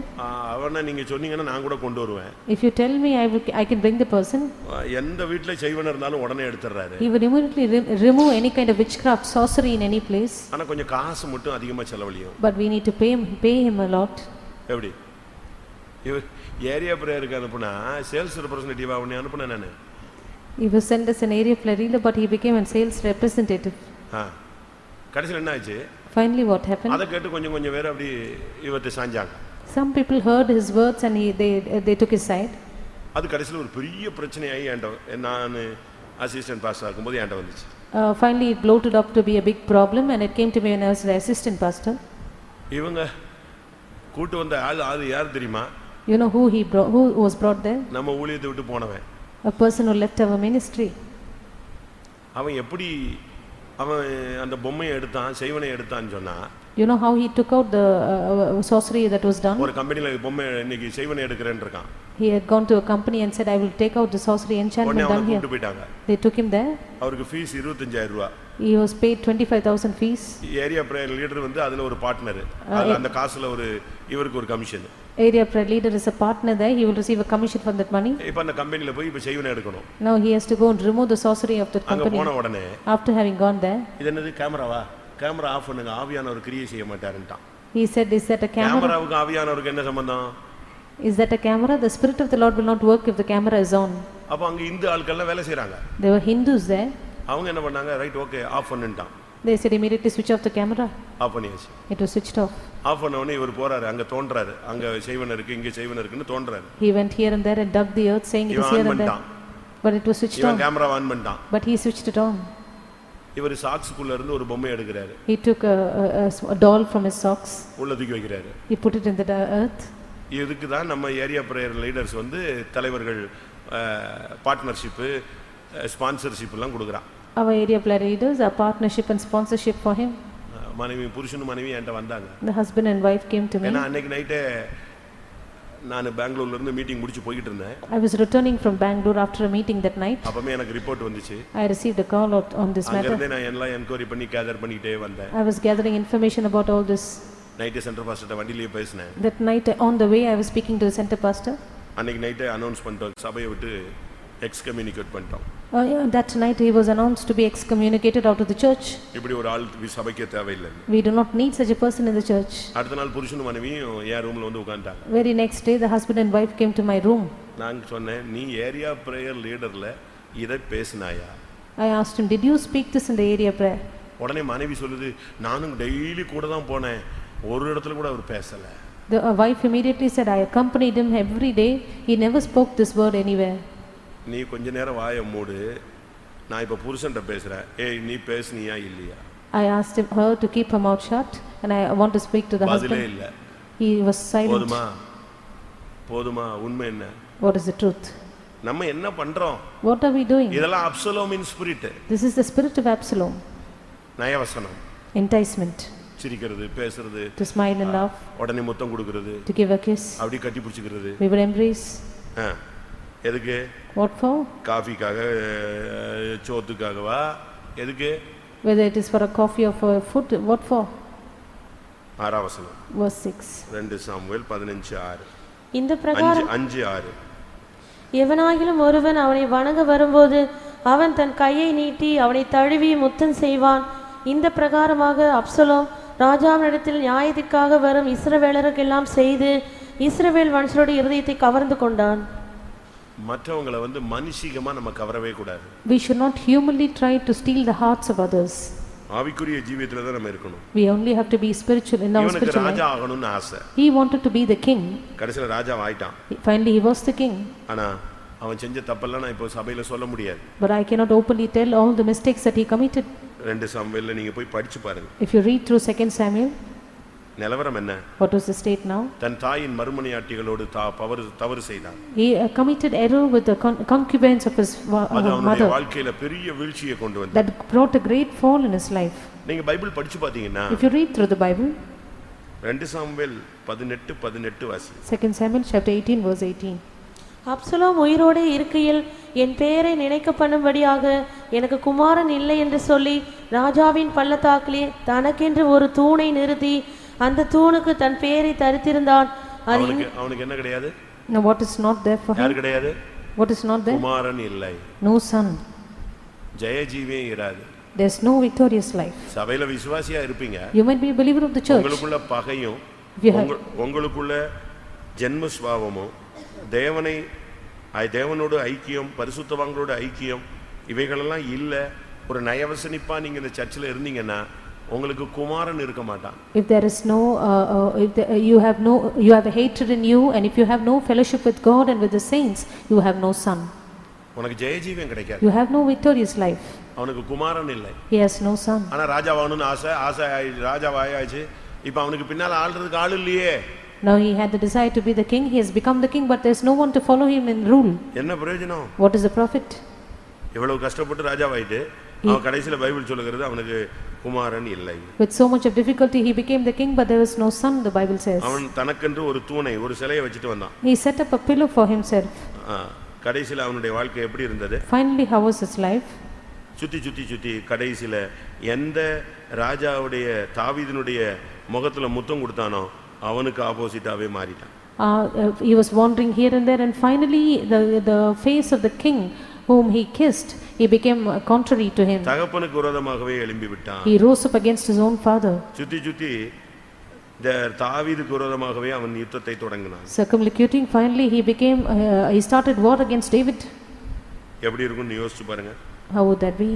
அவனை நீங்க சொன்னீங்கன்னா நான் கூட கொண்டு வருவேன். If you tell me, I can bring the person. எந்த வீட்ல செய்வன இருந்தாலும் உடனே எடுத்துறாரு. He will immediately remove any kind of witchcraft, sorcery in any place. ஆனா கொஞ்சம் காசு மட்டும் அதிகமா செலவழியும். But we need to pay him a lot. எப்படி? ஏரியா பிரேயருக்கு அனுப்புனா சேல்ஸ் ரெப்ரசன்டேட்டிவா அவனை அனுப்புனேன் நானு. He was sent as an area prayer leader, but he became a sales representative. கடைசில என்ன ஆச்சு? Finally what happened? அத கேட்டு கொஞ்சம் கொஞ்சம் வேற அப்படி இவத்தை சாஞ்சாங்க. Some people heard his words and they took his side. அது கடைசில ஒரு பெரிய பிரச்சனையாயி நான் அசிஸ்டன்ட் பாஸ்டர் இருக்கும்போது என்கிட்ட வந்துச்சு. Finally it bloated up to be a big problem and it came to me when I was the assistant pastor. இவங்க கூட்டி வந்த ஆள் யார் தெரியுமா? You know who was brought there? நம்ம ஊழியத்தை விட்டு போனவன். A person who left our ministry. அவன் எப்படி அவன் அந்த பொம்மையை எடுத்தான், செய்வனை எடுத்தான்னு சொன்னா, you know how he took out the sorcery that was done? ஒரு கம்பெனில பொம்மை இன்னைக்கு செய்வனை எடுக்கறேன்னு இருக்கான். He had gone to a company and said I will take out the sorcery enchantment done here. They took him there. அவருக்கு fees 25000 ரூபாய். He was paid 25,000 fees. Area prayer leader வந்து அதுல ஒரு பார்ட்னர். அந்த காசுல ஒரு இவருக்கு ஒரு commission. Area prayer leader is a partner there. He will receive a commission from that money. இப்ப அந்த கம்பெனில போய் இப்ப செய்வனை எடுக்கணும். Now he has to go and remove the sorcery of the company. அங்க போன உடனே after having gone there, இது என்னது கேமராவா? கேமரா ஆஃப் பண்ணுங்க, ஆவியானவர் கிரியை செய்ய மாட்டாருன்ட்டான். He said, is that a camera? கேமராவுக்கு ஆவியானவருக்கு என்ன சம்பந்தம்? Is that a camera? The spirit of the Lord will not work if the camera is on. அப்ப அங்க இந்து ஆட்கள் எல்லாம் வேலை செய்றாங்க. There were Hindus there. அவங்க என்ன பண்ணாங்க, ரைட் ஓகே ஆஃப் பண்ணுட்டான். They said immediately switch off the camera. Off பண்ணியாச்சு. It was switched off. Off பண்ண உடனே இவர் போறாரு, அங்க தோன்றாரு, அங்க செய்வன இருக்கு இங்க செய்வன இருக்குன்னு தோன்றாரு. He went here and there and dug the earth saying it is here and there. But it was switched இவன் on. கேமரா ஆன் பண்ணிட்டான். But he switched it on. இவர் சாக்ஸ்க்குள்ள இருந்து ஒரு பொம்மை எடுக்கிறாரு. He took a doll from his socks. உள்ள தூக்கி வைக்கிறாரு. He put it in the earth. இதுக்கு தான் நம்ம ஏரியா பிரேயர் லீடர்ஸ் வந்து தலைவர்கள் பார்ட்னர்ஷிப் ஸ்பான்சர்ஷிப் எல்லாம் கொடுக்குறான். Our area prayer leaders are partnership and sponsorship for him. மனைவி புருஷனும் மனைவி என்கிட்ட வந்தாங்க. The husband and wife came to me. ஏன்னா அன்னைக்கு நைட்டே நான் பெங்களூர்ல இருந்து மீட்டிங் முடிச்சு போயிட்டு இருந்தேன். I was returning from Bangalore after a meeting that night. அப்பவே எனக்கு ரிப்போர்ட் வந்துச்சு. I received a call on this matter. அங்கேயே நான் எல்லாம் என்கொயரி பண்ணி கேதர் பண்ணிட்டே வந்தேன். I was gathering information about all this. Night centre பாஸ்டர்ட்ட வண்டியிலே பேசினேன். That night on the way I was speaking to the center pastor. அன்னைக்கு நைட்டே அனௌன்ஸ் பண்ணிட்டோம், சபையை விட்டு எக்ஸ்கம்யூனிகேட் பண்ணிட்டோம். That night he was announced to be excommunicated out of the church. இப்படி ஒரு ஆள் சபைக்கே தேவையில்லை. We do not need such a person in the church. அடுத்த நாள் புருஷனும் மனைவியும் என் ரூம்ல வந்து உட்கார்ந்தாங்க. Very next day the husband and wife came to my room. நான் சொன்னேன், நீ ஏரியா பிரேயர் லீடர்ல இதை பேசினாயா? I asked him, did you speak this in the area prayer? உடனே மனைவி சொல்லுது, நானும் டெய்லி கூட தான் போனேன், ஒரு இடத்துல கூட அவர் பேசல. The wife immediately said, I accompanied him every day, he never spoke this word anywhere. நீ கொஞ்ச நேரம் வாயை மூடு, நான் இப்ப புருஷன்ட்ட பேசுறேன், ஏய் நீ பேசுனியா இல்லையா? I asked her to keep her mouth shut and I want to speak to the பதிலே husband. இல்ல. He was silent. போதுமா உண்மை என்ன? What is the truth? நம்ம என்ன பண்றோம்? What are we doing? இதெல்லாம் அப்சலோமின் spirit. This is the spirit of Absalom. நயவசனம். Enticement. சிரிக்கிறது, பேசுறது, To smile and laugh. உடனே முத்தம் கொடுக்கிறது, To give a kiss. அப்படி கட்டி பிடிச்சிக்கிறது. We will embrace. எதுக்கு? What for? காஃபிக்காக, சோத்துக்காகவா? எதுக்கு? Whether it is for a coffee or for food, what for? ஆறாம் வசனம். Verse 6. 2 சாமுவேல் 15:6. இந்த பிரகாரம் 5:6. எவனாகிலும் ஒருவன் அவனை வணங்க வரும்போது அவன் தன் கையை நீட்டி அவனை தழுவி முத்தம் செய்வான். இந்த பிரகாரமாக அப்சலோம் ராஜாவினிடத்தில் நியாயத்திற்காக வரும் இஸ்ரவேலருக்கெல்லாம் செய்து இஸ்ரவேல் மனுஷருடைய இருதயத்தை கவர்ந்து கொண்டான். மற்றவங்களை வந்து மனுஷிகமா நம்ம கவரவே கூடாது. We should not humanly try to steal the hearts of others. ஆவிக்குரிய ஜீவியத்துல தான் நம்ம இருக்கணும். We only have to be spiritual in our spiritual life. ராஜா ஆகணும்னு ஆசை. He wanted to be the king. கடைசில ராஜா ஆயிட்டான். Finally he was the king. ஆனா அவன் செஞ்ச தப்பெல்லாம் நான் இப்போ சபையில சொல்ல முடியாது. But I cannot openly tell all the mistakes that he committed. 2 சாமுவேல்ல நீங்க போய் படிச்சு பாருங்க. If you read through 2 Samuel, நிலவரம் என்ன? what was the state now? தன் தாயின் மறுமனையாட்டிகளோடு தவறு செய்தான். He committed error with the concubines of his mother. வாழ்க்கையில பெரிய வீழ்ச்சியை கொண்டு வந்தது. That brought a great fall in his life. நீங்க பைபிள் படிச்சு பாத்தீங்கன்னா, if you read through the Bible, 2 Samuel 18 வாசி. 2 Samuel chapter 18 verse 18. அப்சலோம் உயிரோடு இருக்கையில் என் பெயரை நினைக்க பண்ணும்படியாக எனக்கு குமாரன் இல்லை என்று சொல்லி ராஜாவின் பள்ளத்தாக்கிலே தனக்கென்று ஒரு தூணை நிறுத்தி அந்த தூணுக்கு தன் பெயரை தரித்திருந்தான். அவனுக்கு என்ன கிடையாது? Now what is not there for him? யார் கிடையாது? What is not there? குமாரன் இல்லை. No son. ஜெயஜீவே இராது. There's no victorious life. சபையில விசுவாசியா இருப்பீங்க. You might be a believer of the church. உங்களுக்குள்ள பகையும் உங்களுக்குள்ள ஜென்ம சுபாவமும் தேவனோடு ஐக்கியம், பரிசுத்தவான்களோட ஐக்கியம் இவைகளெல்லாம் இல்ல, ஒரு நயவசனிப்பா நீங்க இந்த சர்ச்சில் இருந்தீங்கன்னா உங்களுக்கு குமாரன் இருக்க மாட்டான். If there is no you have a hatred in you, and if you have no fellowship with God and with the saints, you have no son. உனக்கு ஜெயஜீவன் கிடைக்காது. You have no victorious life. அவனுக்கு குமாரன் இல்லை. He has no son. ஆனா ராஜாவாகணும்னு ஆசை ராஜாவாயாச்சு. இப்போ அவனுக்கு பின்னால ஆள்றதுக்கு ஆள் இல்லையே. Now he had the desire to be the king. He has become the king, but there's no one to follow him in rule. என்ன பிரயோஜனம்? What is the profit? இவ்வளவு கஷ்டப்பட்டு ராஜாவாயிட்டு அவன் கடைசில பைபிள் சொல்லுகிறது அவனுக்கு குமாரன் இல்லை. With so much of difficulty he became the king, but there was no son, the Bible says. அவன் தனக்கென்று ஒரு தூணை, ஒரு சிலையை வச்சிட்டு வந்தான். He set up a pillow for himself. கடைசில அவனுடைய வாழ்க்கை எப்படி இருந்தது? Finally how was his life? சுத்தி கடைசில எந்த ராஜாவுடைய தாவீதினுடைய முகத்துல முத்தம் கொடுத்தானோ அவனுக்கு ஆப்போசிட்டாவே மாறிட்டான். He was wandering here and there, and finally the face of the king whom he kissed, he became contrary to him. தகப்பனுக்கு விரோதமாகவே எழும்பி விட்டான். He rose up against his own father. சுத்தி தாவீதுக்கு விரோதமாகவே அவன் யுத்தத்தை தொடங்கினான். Circumlocuting, finally he started war against David. எப்படி இருக்கும்னு யோசிச்சு பாருங்க. How would that be?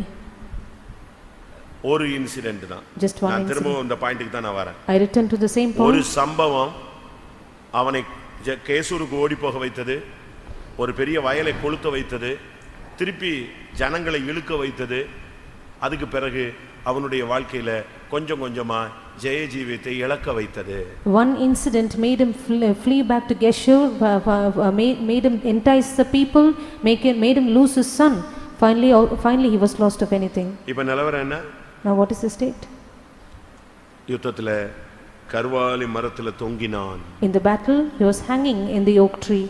ஒரு இன்சிடென்ட் தான். Just one நான் incident. திரும்ப இந்த பாயிண்ட்க்கு தான் நான் வரேன். I return to the same ஒரு point. சம்பவம் அவனை கேசூருக்கு ஓடி போக வைத்தது, ஒரு பெரிய வயலை கொளுத்த வைத்தது, திருப்பி ஜனங்களை இழுக்க வைத்தது. அதுக்கு பிறகு அவனுடைய வாழ்க்கையில கொஞ்சம் கொஞ்சமா ஜெய ஜீவியத்தை இழக்க வைத்தது. One incident made him flee back to Geshur, made him entice the people, made him lose his son. Finally he was lost of anything. இப்ப நிலவரம் என்ன? Now what is the state? யுத்தத்துல கர்வாலி மரத்துல தொங்கினான். In the battle he was hanging in the oak tree.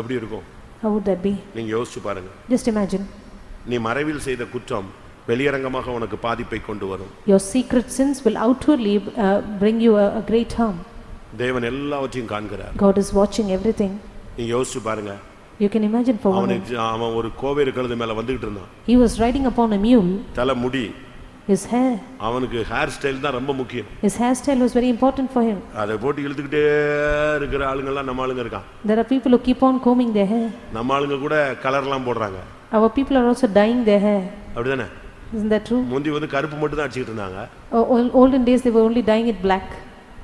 எப்படி இருக்கும்? How would that be? நீங்க யோசிச்சு பாருங்க. Just imagine. நீ மறைவில் செய்த குற்றம் வெளியரங்கமாக உனக்கு பாதிப்பை கொண்டு வரும். Your secret sins will outwardly bring you a great harm. தேவன் எல்லாவற்றையும் காண்கிறார். God is watching everything. நீங்க யோசிச்சு பாருங்க. You can imagine for one. அவன் ஒரு கோவேறு கழுதை மேல வந்துகிட்டு இருந்தான். He was riding upon a mule. தலை முடி, his hair, அவனுக்கு ஹேர் ஸ்டைல் தான் ரொம்ப முக்கியம். his hairstyle was very important for him. அதை போட்டு இழுத்துக்கிட்டே இருக்கிற ஆளுங்க எல்லாம் நம்ம ஆளுங்க இருக்கான். There are people who keep on combing their hair. நம்ம ஆளுங்க கூட கலர்லாம் போடுறாங்க. Our people are also dyeing their hair. அப்படிதானே? Isn't that true? முந்தி வந்து கருப்பு மட்டும் தான் அடிச்சிட்டு இருந்தாங்க. Olden days they were only dyeing it black.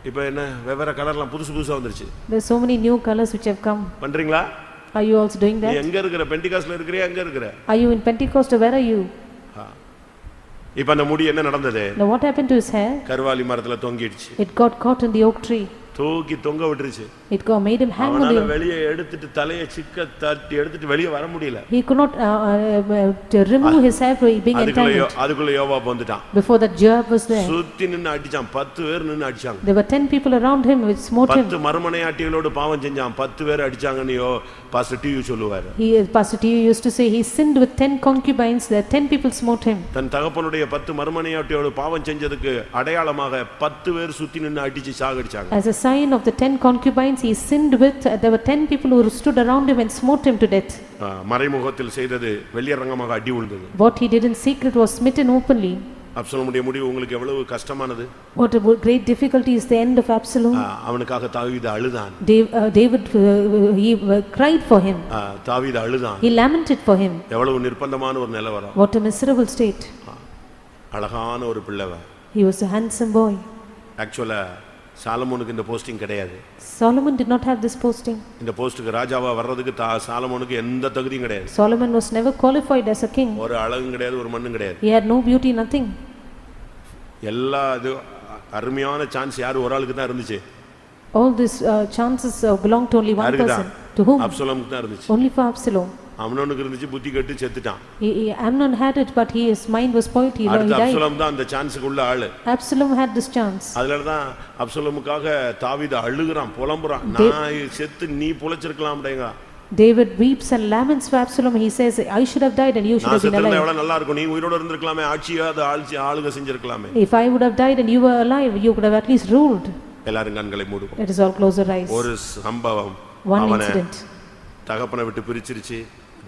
இப்போ என்ன வெவ்வேறு கலர்லாம் புதுசா வந்துருச்சு. There are so many new colors which have come. பண்றீங்களா? Are you also doing நீ that? எங்க இருக்கிற? பெண்டிகாஸ்ட்ல இருக்கறியா? எங்க இருக்கிற? Are you in Pentecost or where are you? இப்போ அந்த முடி என்ன நடந்தது? Now what happened to his hair? கர்வாலி மரத்துல தொங்கிடுச்சு. It got caught in the oak tree. தூக்கி தொங்க விட்டுருச்சு. It made him hang on அவனால the. வெளியே எடுத்துட்டு தலையை சிக்க தட்டி எடுத்துட்டு வெளியே வர முடியல. He could not remove his hair from being entangled. அதுக்குள்ள யோவாப் வந்துட்டான். Before that Joab was there. சுத்தி நின்னு அடிச்சான். 10 பேர் நின்னு அடிச்சாங்க. There were 10 people around him which smote him. 10 மறுமனையாட்டிகளோடு பாவம் செஞ்சான். 10 பேர் அடிச்சாங்கன்னு பாஸ்டர் டிவி சொல்லுவாரு. Pastor T used to say he sinned with 10 concubines. There 10 people smote him. தன் தகப்பனுடைய 10 மறுமனையாட்டியோடு பாவம் செஞ்சதுக்கு அடையாளமாக 10 பேர் சுத்தி நின்னு அடிச்சு சாகடிச்சாங்க. As a sign of the 10 concubines he sinned with, there were 10 people who stood around him and smote him to death. மறைமுகத்தில் செய்தது வெளியரங்கமாக அடி விழுந்தது. What he did in secret was smitten openly. அப்சலோமுடைய முடிவு உங்களுக்கு எவ்வளவு கஷ்டமானது? What a great difficulty is the end of Absalom. அவனுக்காக தாவீது அழுதான். David he cried for him. தாவீது அழுதான். He lamented for him. எவ்வளவு நிர்பந்தமான ஒரு நிலவரம். What a miserable state. அழகான ஒரு பிள்ளைவன். He was a handsome boy. ஆக்சுவலா சாலமோனுக்கு இந்த போஸ்டிங் கிடையாது. Solomon did not have this posting. இந்த போஸ்டுக்கு ராஜாவா வர்றதுக்கு சாலமோனுக்கு எந்த தகுதியும் கிடையாது. Solomon was never qualified as a king. ஒரு அழகும் கிடையாது, ஒரு மண்ணும் கிடையாது. He had no beauty, nothing. எல்லா இது அருமையான சான்ஸ் யார் ஒரு ஆளுக்கு தான் இருந்துச்சு. All these chances belonged to only one person. To whom? அப்சலோமுக்கு தான் இருந்துச்சு. Only for Absalom. அம்னோனுக்கு இருந்துச்சு, புத்தி கெட்டு செத்துட்டான். Amnon had it, but his mind was spoiled. He died. Absalom தான் அந்த சான்ஸ்க்கு உள்ள ஆளு. Absalom had this chance. அதனால தான் அப்சலோமுக்காக தாவீது அழுகுறான், புலம்புறான். நான் செத்து நீ புலச்சிருக்கலாம்டேங்க. David weeps and laments for Absalom. He says, I should have died and you should have been alive. எவ்வளவு நல்லா இருக்கும், நீ உயிரோட இருந்திருக்கலாமே, ஆட்சியாத ஆளுக செஞ்சிருக்கலாமே. If I would have died and you were alive, you could have at least ruled. எல்லாரும் கண்களை மூடுவோம். Let us all close our eyes. ஒரு சம்பவம் One incident. தகப்பனை விட்டு பிரிச்சிருச்சு,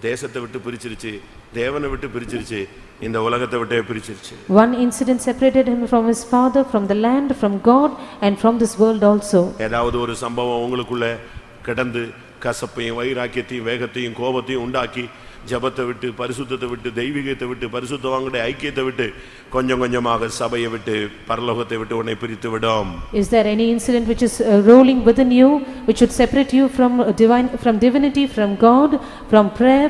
தேசத்தை விட்டு பிரிச்சிருச்சு, தேவனை விட்டு பிரிச்சிருச்சு, இந்த உலகத்தை விட்டே பிரிச்சிருச்சு. One incident separated him from his father, from the land, from God and from this world also. ஏதாவது ஒரு சம்பவம் உங்களுக்குள்ள கிடந்து கசப்பையும் வைராக்கியத்தையும் வேகத்தையும் கோபத்தையும் உண்டாக்கி ஜபத்தை விட்டு பரிசுத்தத்தை விட்டு தெய்வீகத்தை விட்டு பரிசுத்தவாங்களுடைய ஐக்கியத்தை விட்டு கொஞ்சம் கொஞ்சமாக சபையை விட்டு பரலோகத்தை விட்டு உன்னை பிரித்து விடும். Is there any incident which is rolling within you which should separate you from divinity, from God, from prayer,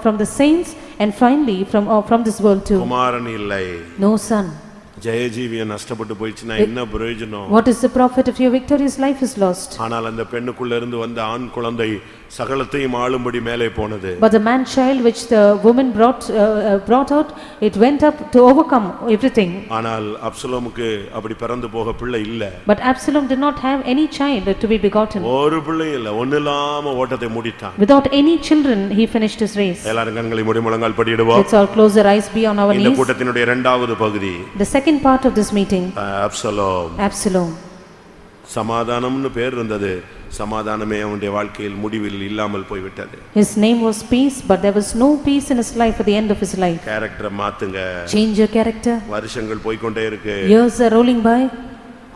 from the saints and finally from this world too? குமாரன் இல்லை. No son. ஜெயஜீவிய நஷ்டப்பட்டு போயிடுச்சுனா என்ன பிரயோஜனம்? What is the profit if your victorious life is lost? ஆனால் அந்த பெண்ணுக்குள்ள இருந்து வந்த ஆண் குழந்தை சகலத்தையும் ஆளும்படி மேலே போனது. But the man child which the woman brought out, it went up to overcome everything. ஆனால் அப்சலோமுக்கு அப்படி பிறந்து போக பிள்ளை இல்ல. But Absalom did not have any child to be begotten. ஒரு பிள்ளை இல்ல, ஒண்ணுலாம ஓட்டத்தை முடித்தான். Without any children he finished his race. எல்லாரும் கண்களை மூடி முழங்கால் படியிடுவோம். Let's all close our eyes, be on our knees. இந்த கூட்டத்தினுடைய இரண்டாவது பகுதி. The second part of this meeting. Absalom. சமாதானம்னு பேர் இருந்தது, சமாதானமே அவனுடைய வாழ்க்கையில் முடிவில் இல்லாமல் போய்விட்டது. His name was peace, but there was no peace in his life at the end of his life. கேரக்டரை மாத்துங்க. Change your character. வருஷங்கள் போய்க்கொண்டே இருக்கு. Years are rolling by.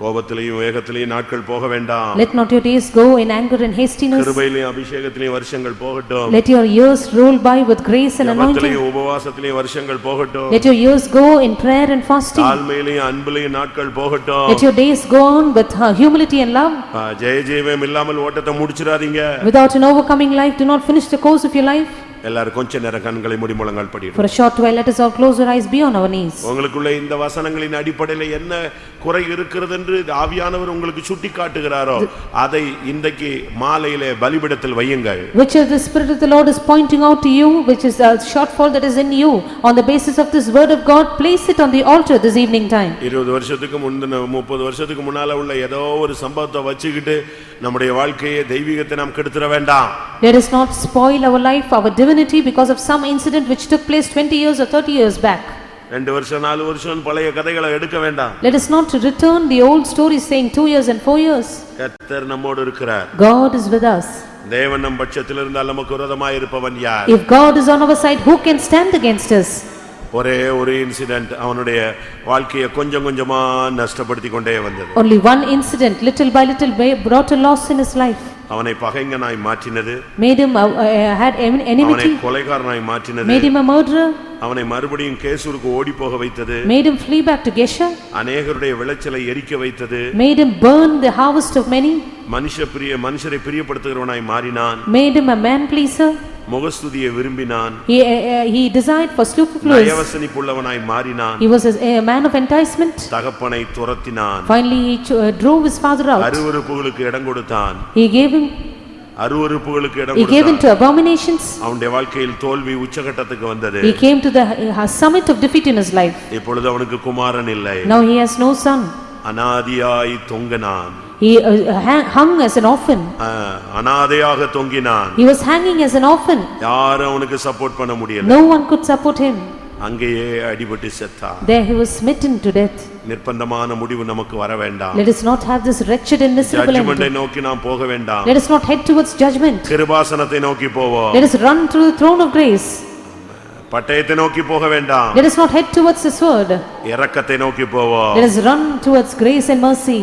கோபத்திலேயும் வேகத்திலேயும் நாட்கள் போக வேண்டாம். Let not your days go in anger and hastiness. கிருபையிலேயும் அபிஷேகத்திலேயும் வருஷங்கள் போகட்டும். Let your years roll by with grace and anointing. ஜெபத்திலேயும் உபவாசத்திலேயும் வருஷங்கள் போகட்டும். Let your years go in prayer and fasting. தாழ்மையிலேயும் அன்பிலேயும் நாட்கள் போகட்டும். Let your days go on with humility and love. ஜெய ஜெயம் இல்லாமல் ஓட்டத்தை முடிச்சிராதீங்க. Without an overcoming life, do not finish the course of your life. எல்லாரும் கொஞ்ச நேரம் கண்களை மூடி முழங்கால் படிடுங்க. For a short while, let us all close our eyes, be on our knees. உங்களுக்குள்ள இந்த வசனங்களின் அடிப்படையில் என்ன குறை இருக்கிறது என்று ஆவியானவர் உங்களுக்கு சுட்டி காட்டுகிறாரோ அதை இன்றைக்கு மாலையிலே பலிபீடத்தில் வையுங்கள். Which is the Spirit of the Lord is pointing out to you, which is a shortfall that is in you, on the basis of this word of God, place it on the altar this evening time. 20 வருஷத்துக்கு முன்ன 30 வருஷத்துக்கு முன்னால உள்ள ஏதோ ஒரு சம்பவத்தை வச்சுக்கிட்டு நம்முடைய வாழ்க்கையை தெய்வீகத்தை நாம் கெடுத்துற வேண்டாம். Let us not spoil our life, our divinity, because of some incident which took place 20 years or 30 years back. 2 வருஷம் 4 வருஷம் பழைய கதைகளை எடுக்க வேண்டாம். Let us not return the old stories saying 2 years and 4 years. கர்த்தர் நம்மோடு இருக்கிறார். God is with us. தேவன் நம் பட்சத்தில் இருந்தால் நமக்கு விரோதமாய் இருப்பவன் யார்? If God is on our side, who can stand against us? ஒரே ஒரு இன்சிடென்ட் அவனுடைய வாழ்க்கையை கொஞ்சம் கொஞ்சமா நஷ்டப்படுத்தி கொண்டே வந்தது. Only one incident, little by little, brought a loss in his life. அவனை பகைஞனாய் மாற்றினது. Made him had enmity. அவனை கொலைகாரனாய் மாற்றினது. Made him a murderer. அவனை மறுபடியும் கேசூருக்கு ஓடி போக வைத்தது. Made him flee back to Gesher. அநேகருடைய விளைச்சலை எரிக்க வைத்தது. Made him burn the harvest of many. மனுஷரை பிரியப்படுத்துகிறவனாய் மாறினான். Made him a man pleaser. முகஸ்துதியை விரும்பினான். He desired for superfluous. நயவசனிப்புள்ளவனாய் மாறினான். He was a man of enticement. தகப்பனை துரத்தினான். Finally he drove his father out. அருவருப்புகளுக்கு இடம் கொடுத்தான். He gave him அருவருப்புகளுக்கு இடம் He gave கொடுத்தான். into abominations. அவனுடைய வாழ்க்கையில் தோல்வி உச்சகட்டத்துக்கு வந்தது. He came to the summit of defeat in his life. இப்பொழுது அவனுக்கு குமாரன் இல்லை. Now he has no son. அநாதியாய் தொங்கினான். He hung as an orphan. அநாதையாக தொங்கினான். He was hanging as an orphan. யாரும் அவனுக்கு சப்போர்ட் பண்ண முடியல. No one could support him. அங்கேயே அடிபட்டு செத்தான். There he was smitten to death. நிர்பந்தமான முடிவு நமக்கு வர வேண்டாம். Let us not have this wretched and miserable end. ஜட்ஜ்மென்ட்டை நோக்கி நாம் போக வேண்டாம். Let us not head towards judgment. கிருபாசனத்தை நோக்கி போவோம். Let us run through the throne of grace. பட்டயத்தை நோக்கி போக வேண்டாம். Let us not head towards the sword. இரக்கத்தை நோக்கி போவோம். Let us run towards grace and mercy.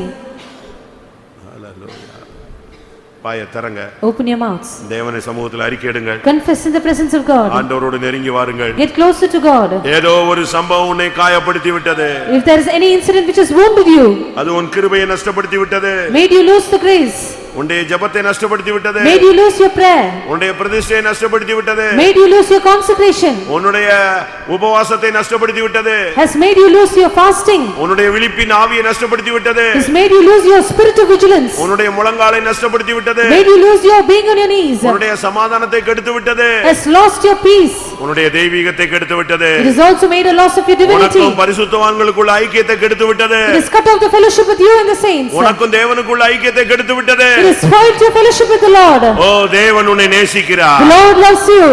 வாயை திறங்க. Open your mouths. தேவனுடைய சமூகத்தில் அறிக்கையிடுங்கள். Confess in the presence of God. ஆண்டவரோடு நெருங்கி வாருங்கள். Get closer to God. ஏதோ ஒரு சம்பவம் உன்னை காயப்படுத்தி விட்டது. If there is any incident which has wounded you, அது உன் கிருபையை நஷ்டப்படுத்தி விட்டது. made you lose the grace, உன்னுடைய ஜெபத்தை நஷ்டப்படுத்தி விட்டது. made you lose your prayer, உன்னுடைய பிரதிஷ்டையை நஷ்டப்படுத்தி விட்டது. made you lose your consecration, உன்னுடைய உபவாசத்தை நஷ்டப்படுத்தி விட்டது. has made you lose your fasting, உன்னுடைய விழிப்பின் ஆவியை நஷ்டப்படுத்தி விட்டது. has made you lose your spirit of vigilance, உன்னுடைய முழங்காலை நஷ்டப்படுத்தி விட்டது. made you lose your being on your knees, உன்னுடைய சமாதானத்தை கெடுத்து விட்டது. has lost your peace, உன்னுடைய தெய்வீகத்தை கெடுத்து விட்டது. it has also made a loss of your divinity, உனக்கும் பரிசுத்தவான்களுக்குள்ள ஐக்கியத்தை கெடுத்து விட்டது. it has cut off the fellowship with you and the saints, உனக்கும் தேவனுக்குள்ள ஐக்கியத்தை கெடுத்து விட்டது. it has spoiled your fellowship with the Lord. ஓ தேவன் உன்னை நேசிக்கிறார். The Lord loves you.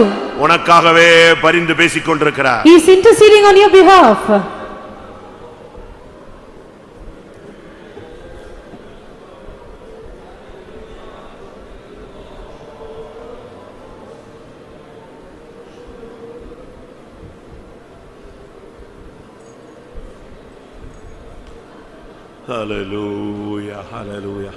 உனக்காகவே பரிந்து பேசிக் கொண்டிருக்கிறார். He is interceding on your behalf. ஹல்லேலூயா ஹல்லேலூயா.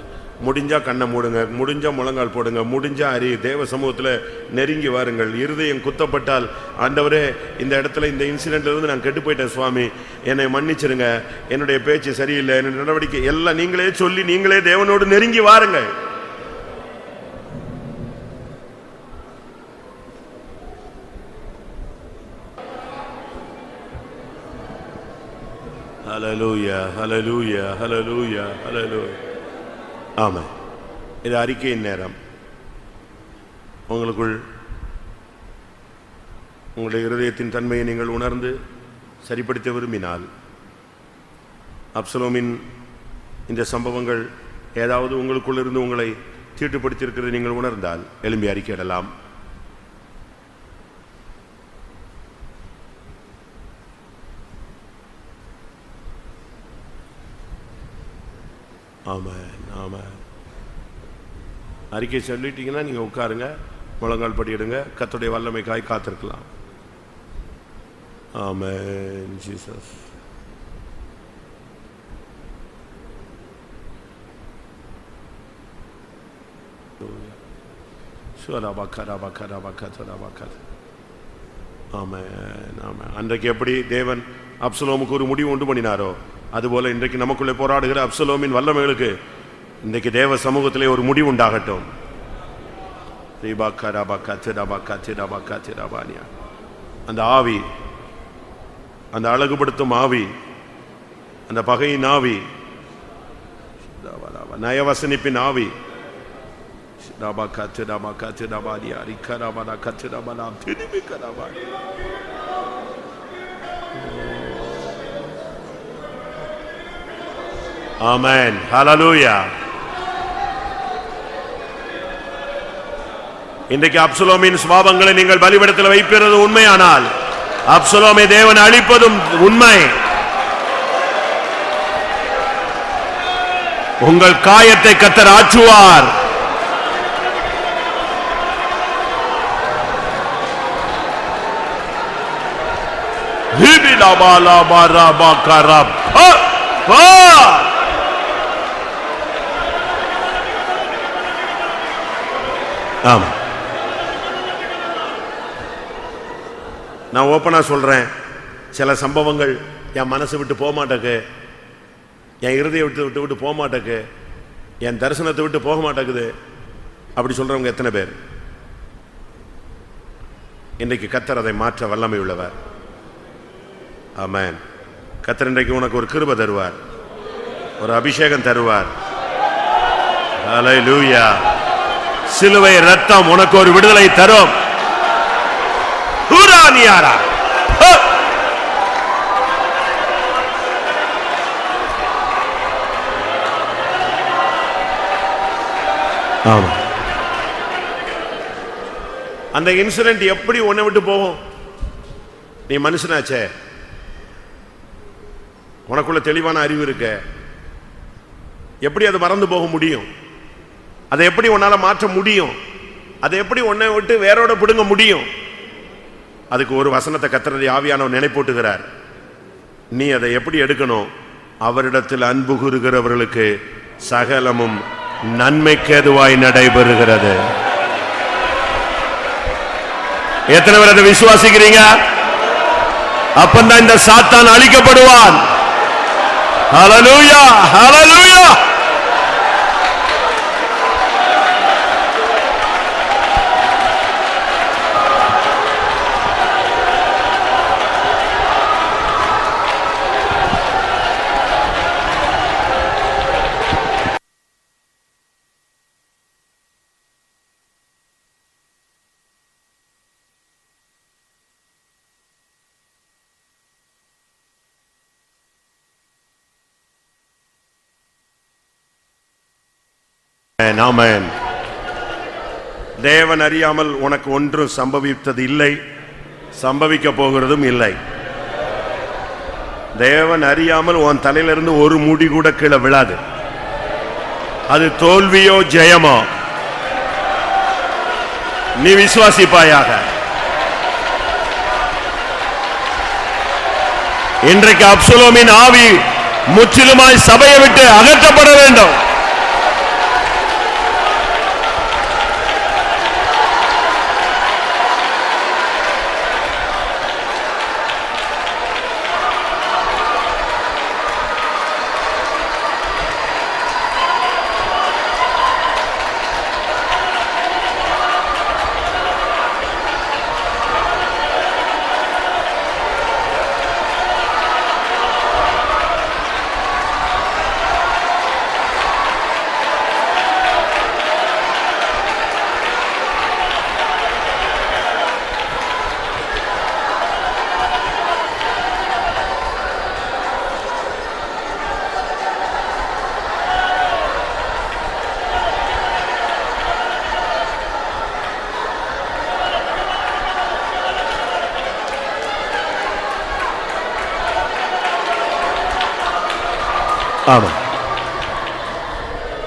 முடிஞ்சா கண்ணை மூடுங்க, முடிஞ்சா முழங்கால் போடுங்க, முடிஞ்சா தேவ சமூகத்தில் நெருங்கி வாருங்கள். இருதயம் குத்தப்பட்டால், ஆண்டவரே இந்த இடத்துல இந்த இன்சிடென்ட்ல இருந்து நான் கெட்டு போயிட்டேன் சுவாமி, என்னை மன்னிச்சிருங்க, என்னுடைய பேச்சு சரியில்லை, என்னுடைய நடவடிக்கை எல்லாம் நீங்களே சொல்லி நீங்களே தேவனோடு நெருங்கி வாருங்கள். ஹல்லேலூயா ஹல்லேலூயா ஹல்லேலூயா ஹல்லேலூயா. ஆமென். இது அறிக்கையின் நேரம். உங்களுக்குள் உங்களுடைய இருதயத்தின் தன்மையை நீங்கள் உணர்ந்து சரிப்படுத்த விரும்பினால், அப்சலோமின் இந்த சம்பவங்கள் ஏதாவது உங்களுக்குள் இருந்து உங்களை தீட்டுப்படுத்தியிருக்கிறது நீங்கள் உணர்ந்தால் எழும்பி அறிக்கையிடலாம். ஆமென் ஆமென். அறிக்கை சொல்லிட்டீங்கன்னா நீங்க உட்காருங்க, முழங்கால் படியிடுங்க, கர்த்தருடைய வல்லமைக்காய் காத்திருக்கலாம். ஆமென் ஜீசஸ். அன்றைக்கு எப்படி தேவன் அப்சலோமுக்கு ஒரு முடிவு உண்டு பண்ணினாரோ, அதுபோல இன்றைக்கு நமக்குள்ளே போராடுகிற அப்சலோமின் வல்லமைகளுக்கு இன்றைக்கு தேவ சமூகத்திலே ஒரு முடிவு உண்டாகட்டும். அந்த ஆவி, அந்த அழகுபடுத்தும் ஆவி, அந்த பகையின் ஆவி, நயவசனிப்பின் ஆவி, ஆமென், ஹல்லேலூயா. இன்றைக்கு அப்சலோமின் சுபாவங்களை நீங்கள் பலிபீடத்தில் வைப்பது உண்மையானால் அப்சலோமை தேவன் அழிப்பதும் உண்மை. உங்கள் காயத்தை கர்த்தர் ஆற்றுவார். ஆமா, நான் ஓப்பனா சொல்றேன், சில சம்பவங்கள் என் மனசு விட்டு போக மாட்டேக்கு, என் இருதய விட்டு போக மாட்டேக்கு, என் தரிசனத்தை விட்டு போக மாட்டேக்குது. அப்படி சொல்றவங்க எத்தனை பேர்? இன்றைக்கு கர்த்தர் அதை மாற்ற வல்லமை உள்ளவர். ஆமென். கர்த்தர் இன்றைக்கு உனக்கு ஒரு கிருபை தருவார், ஒரு அபிஷேகம் தருவார். ஹல்லேலூயா. சிலுவை ரத்தம் உனக்கு ஒரு விடுதலை தரும். அந்த இன்சிடென்ட் எப்படி உன்னை விட்டு போகும்? நீ மனுஷனாச்சே, உனக்குள்ள தெளிவான அறிவு இருக்க, எப்படி அது மறந்து போக முடியும்? அதை எப்படி உன்னால மாற்ற முடியும்? அதை எப்படி உன்னை விட்டு வேரோட பிடுங்க முடியும்? அதுக்கு ஒரு வசனத்தை கர்த்தருடைய ஆவியானவர் நினைப்பூட்டுகிறார். நீ அதை எப்படி எடுக்கணும்? அவரிடத்தில் அன்பு கூறுகிறவர்களுக்கு சகலமும் நன்மைக்கேதுவாய் நடைபெறுகிறது. எத்தனை பேர் அதை விசுவாசிக்கிறீங்க? அப்பந்தான் இந்த சாத்தான் அழிக்கப்படுவான். ஹல்லேலூயா, ஹல்லேலூயா. ஆமென். தேவன் அறியாமல் உனக்கு ஒன்றும் சம்பவித்தது இல்லை, சம்பவிக்க போகிறதும் இல்லை. தேவன் அறியாமல் உன் தலையிலிருந்து ஒரு முடி கூட கீழே விழாது. அது தோல்வியோ ஜெயமோ நீ விசுவாசிப்பாயாக. இன்றைக்கு அப்சலோமின் ஆவி முற்றிலுமாய் சபையை விட்டு அகற்றப்பட வேண்டும். ஆமா,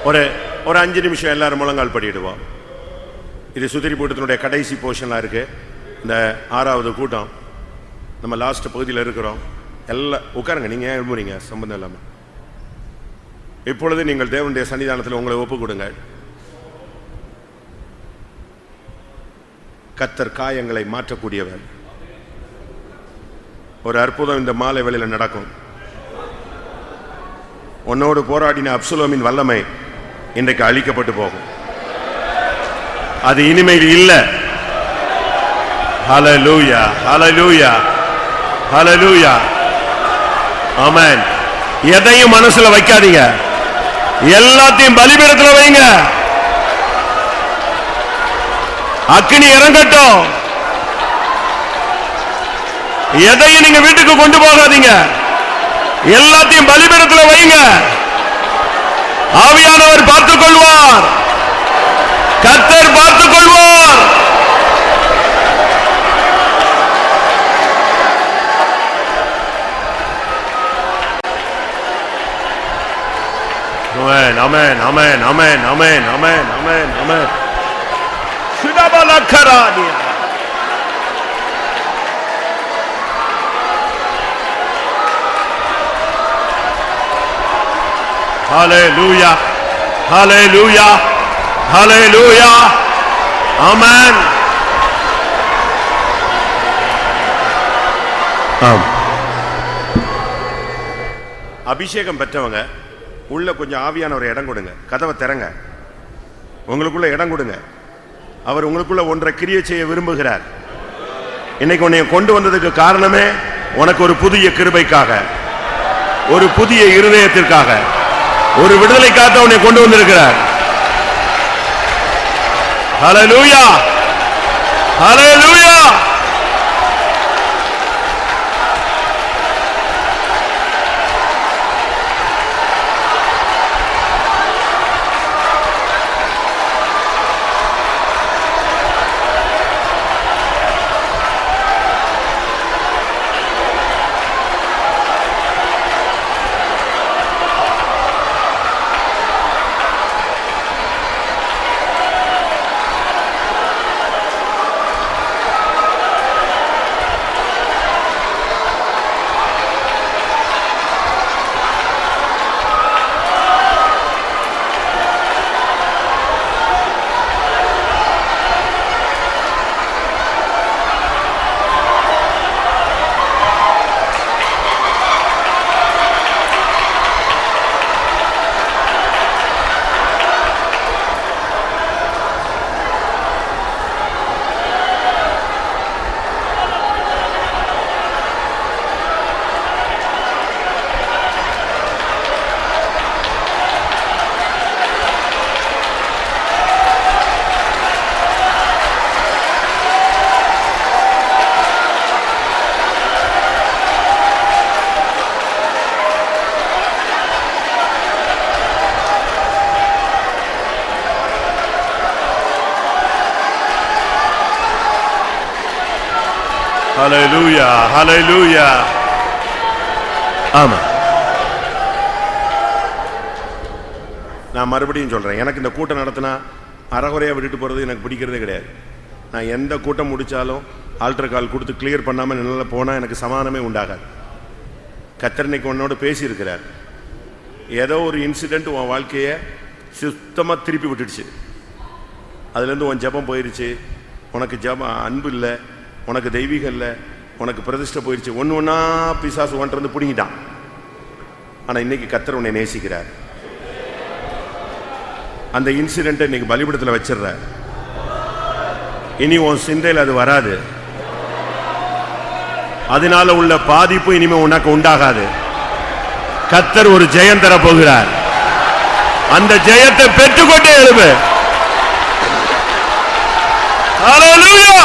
ஒரு 5 நிமிஷம் எல்லாரும் முழங்கால் படிடுவோம். இது சுத்திரி கூட்டத்தினுடைய கடைசி போர்ஷனாக இருக்கு. இந்த 6வது கூட்டம், நம்ம லாஸ்ட் பகுதியில் இருக்கிறோம். எல்லாம் உட்காருங்க, நீங்க ஏன் எழும்புறீங்க? சம்பந்தம் இல்லாமல் இப்பொழுது நீங்கள் தேவனுடைய சன்னிதானத்தில் உங்களை ஒப்பு கொடுங்க. கர்த்தர் காயங்களை மாற்றக்கூடியவர். ஒரு அற்புதம் இந்த மாலை வேளையில் நடக்கும். உன்னோடு போராடின அப்சலோமின் வல்லமை இன்றைக்கு அழிக்கப்பட்டு போகும். அது இனிமேல் இல்லை. ஹல்லேலூயா, ஹல்லேலூயா, ஹல்லேலூயா, ஆமென். எதையும் மனசுல வைக்காதீங்க, எல்லாத்தையும் பலிபீடத்தில் வைங்க. அக்கினி இறங்கட்டும். எதையும் நீங்க வீட்டுக்கு கொண்டு போகாதீங்க, எல்லாத்தையும் பலிபீடத்தில் வைங்க. ஆவியானவர் பார்த்துக் கொள்வார், கர்த்தர் பார்த்துக் கொள்வார். Amen, amen, amen, amen, amen, amen, amen, amen. Shudabala karania. Hallelujah, hallelujah, hallelujah, amen. அபிஷேகம் பெற்றவங்க உள்ள கொஞ்சம் ஆவியான ஒரு இடம் கொடுங்க, கதவை திறங்க, உங்களுக்குள்ள இடம் கொடுங்க. அவர் உங்களுக்குள்ள ஒன்றை கிரியை செய்ய விரும்புகிறார். இன்னைக்கு உன்னை கொண்டு வந்ததுக்கு காரணமே உனக்கு ஒரு புதிய கிருபைக்காக, ஒரு புதிய இருதயத்திற்காக, ஒரு விடுதலைக்காக உன்னை கொண்டு வந்திருக்கிறார். ஹல்லேலூயா, ஹல்லேலூயா. ஹல்லேலூயா, ஹல்லேலூயா. ஆமா, நான் மறுபடியும் சொல்றேன், எனக்கு இந்த கூட்டம் நடத்தினா அறகுறையா விட்டுட்டு போறது எனக்கு பிடிக்கிறதே கிடையாது. நான் எந்த கூட்டம் முடிச்சாலும் ஆல்டர் கால் கொடுத்து கிளியர் பண்ணாமல் நல்லா போனால் எனக்கு சமாதானமே உண்டாகாது. கர்த்தர் இன்னைக்கு உன்னோடு பேசியிருக்கிறார். ஏதோ ஒரு இன்சிடென்ட் உன் வாழ்க்கையை சுத்தமாக திருப்பி விட்டுடுச்சு. அதுலேருந்து உன் ஜெபம் போயிடுச்சு, உனக்கு ஜெபம் அன்பு இல்லை, உனக்கு தெய்வீகம் இல்லை, உனக்கு பிரதிஷ்டை போயிடுச்சு. ஒன்று ஒன்றா பிசாசு ஒன்று பிடிங்கிட்டான். ஆனால் இன்னைக்கு கர்த்தர் உன்னை நேசிக்கிறார். அந்த இன்சிடென்ட்டை இன்னைக்கு பலிபீடத்தில் வச்சிடுற. இனி உன் சிந்தையில் அது வராது. அதனால உள்ள பாதிப்பு இனிமே உனக்கு உண்டாகாது. கர்த்தர் ஒரு ஜெயம் தர போகிறார். அந்த ஜெயத்தை பெற்றுக்கொண்டே எழுவு. ஹல்லேலூயா.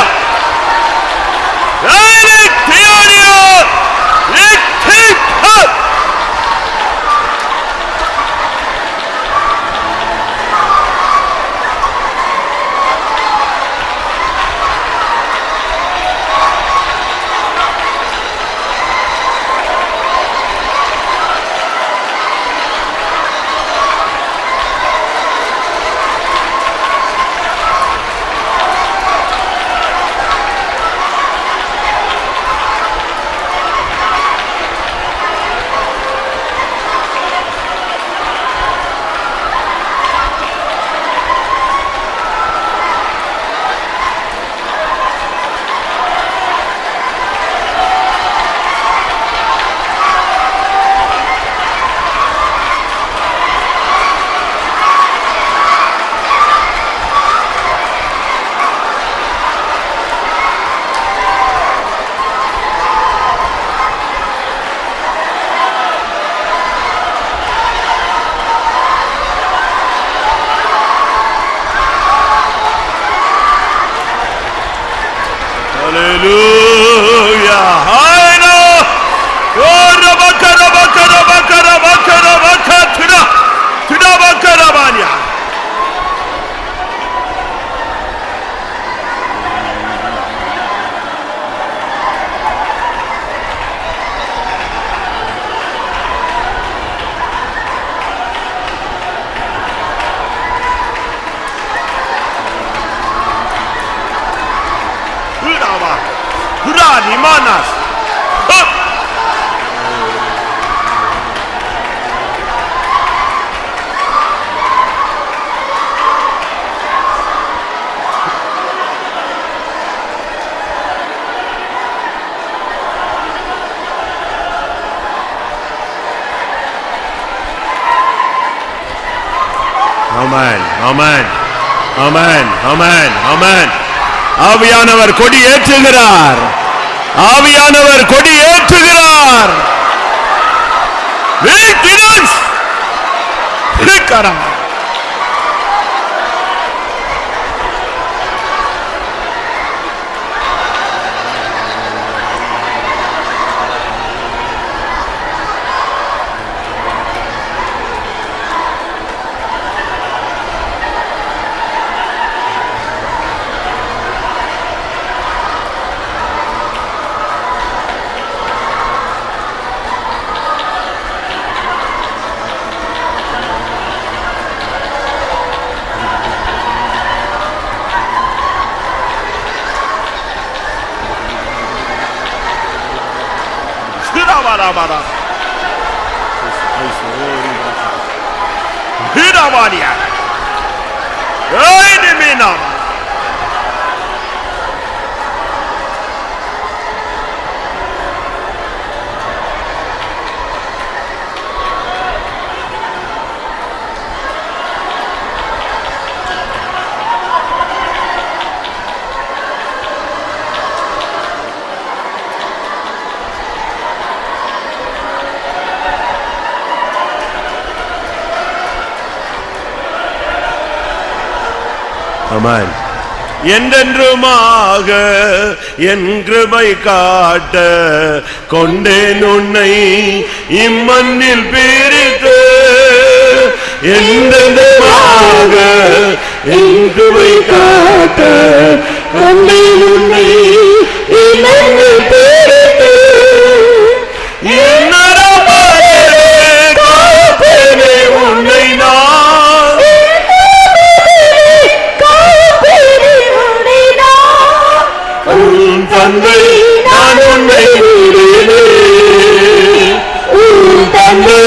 ஆமென் ஆமென் ஆமென் ஆமென் ஆமென். ஆவியானவர் கொடி ஏற்றுகிறார், ஆவியானவர் கொடி ஏற்றுகிறார். ஆமென். என்றென்றுமாக என் கிருபை காட்ட கொண்டேன் உன்னை இம்மண்ணில் பிரித்து. என்றென்றுமாக என் கிருபை காட்ட கொண்டேன் உன்னை இம்மண்ணில் பிரித்து. உன்னை நான் தந்தை நான் உன்னை தந்தை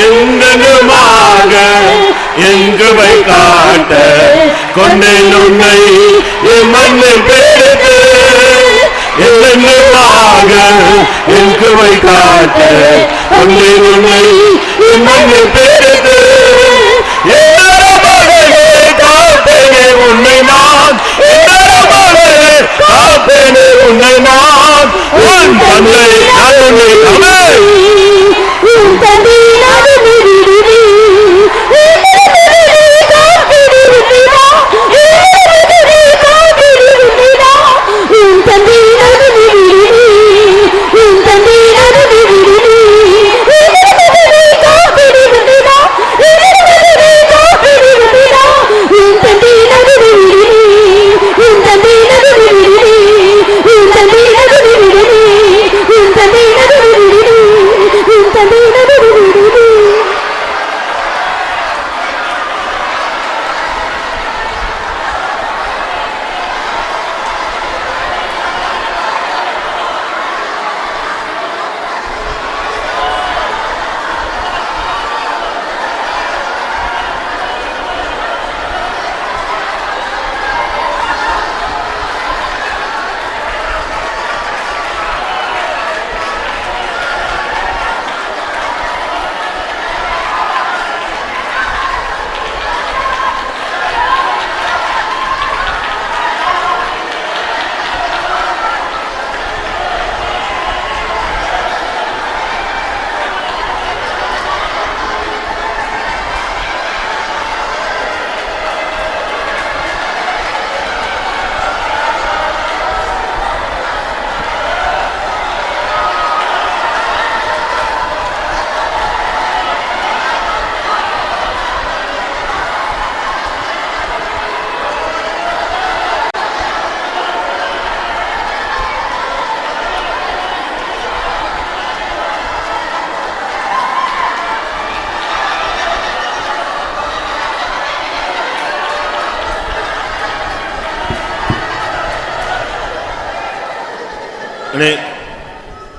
எங்கனுமாக எங்குவை காட்ட கொண்டேன் உன்னை மண்ணில் பிரித்து. எங்கனுமாக எங்குவை காட்ட கொண்டேன் உன்னை மண்ணில் பிரித்து. உன்னை நான் காப்பேனே உன்னை நான் உன் தந்தை நான் உன்னை உன் தந்தை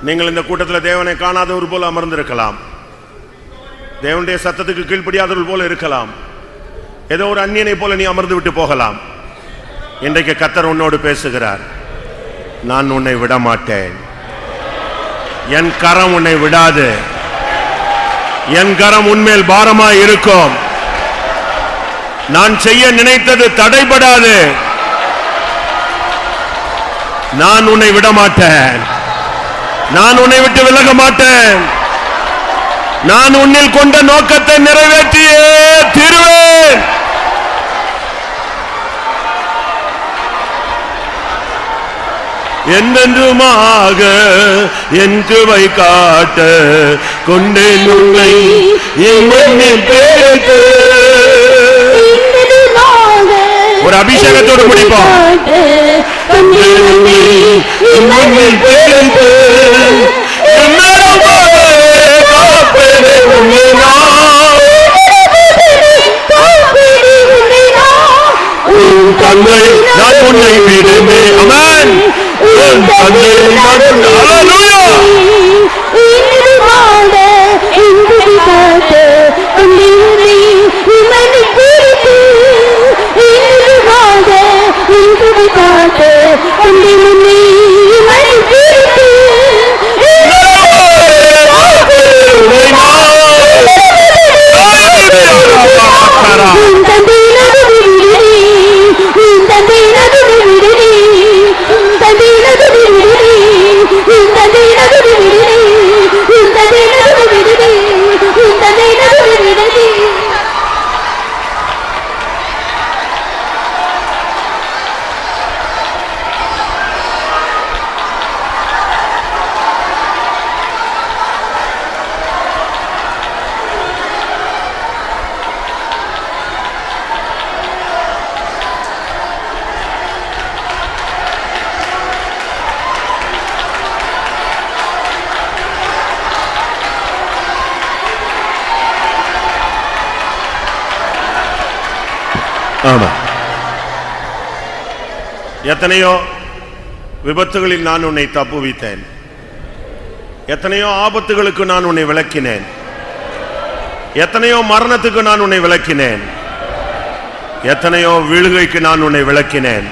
நீங்கள் இந்த கூட்டத்தில் தேவனை காணாதவர் போல அமர்ந்திருக்கலாம், தேவனுடைய சத்தத்துக்கு கீழ்ப்படியாதவர் போல இருக்கலாம், ஏதோ ஒரு அந்நியனை போல நீ அமர்ந்து விட்டு போகலாம். இன்றைக்கு கர்த்தர் உன்னோடு பேசுகிறார். நான் உன்னை விட மாட்டேன், என் கரம் உன்னை விடாது, என் கரம் உன்மேல் பாரமாய் இருக்கும். நான் செய்ய நினைத்தது தடைபடாது. நான் உன்னை விட மாட்டேன். நான் உன்னை விட்டு விலக மாட்டேன். நான் உன்னில் கொண்ட நோக்கத்தை நிறைவேற்றியே தீருவேன். என்றென்றுமாக என் கிருபை காட்ட கொண்டேன் உன்னை என் மண்ணில் பேருக்கு. ஒரு அபிஷேகத்தோடு முடிப்போம். தந்தை நான் உன்னை விடுமே. அமேன். தந்தை நான் ஹல்லேலூயா. ஆமா. எத்தனையோ விபத்துகளில் நான் உன்னை தப்புவித்தேன். எத்தனையோ ஆபத்துகளுக்கு நான் உன்னை விலக்கினேன். எத்தனையோ மரணத்துக்கு நான் உன்னை விலக்கினேன். எத்தனையோ வீழ்கைக்கு நான் உன்னை விலக்கினேன்.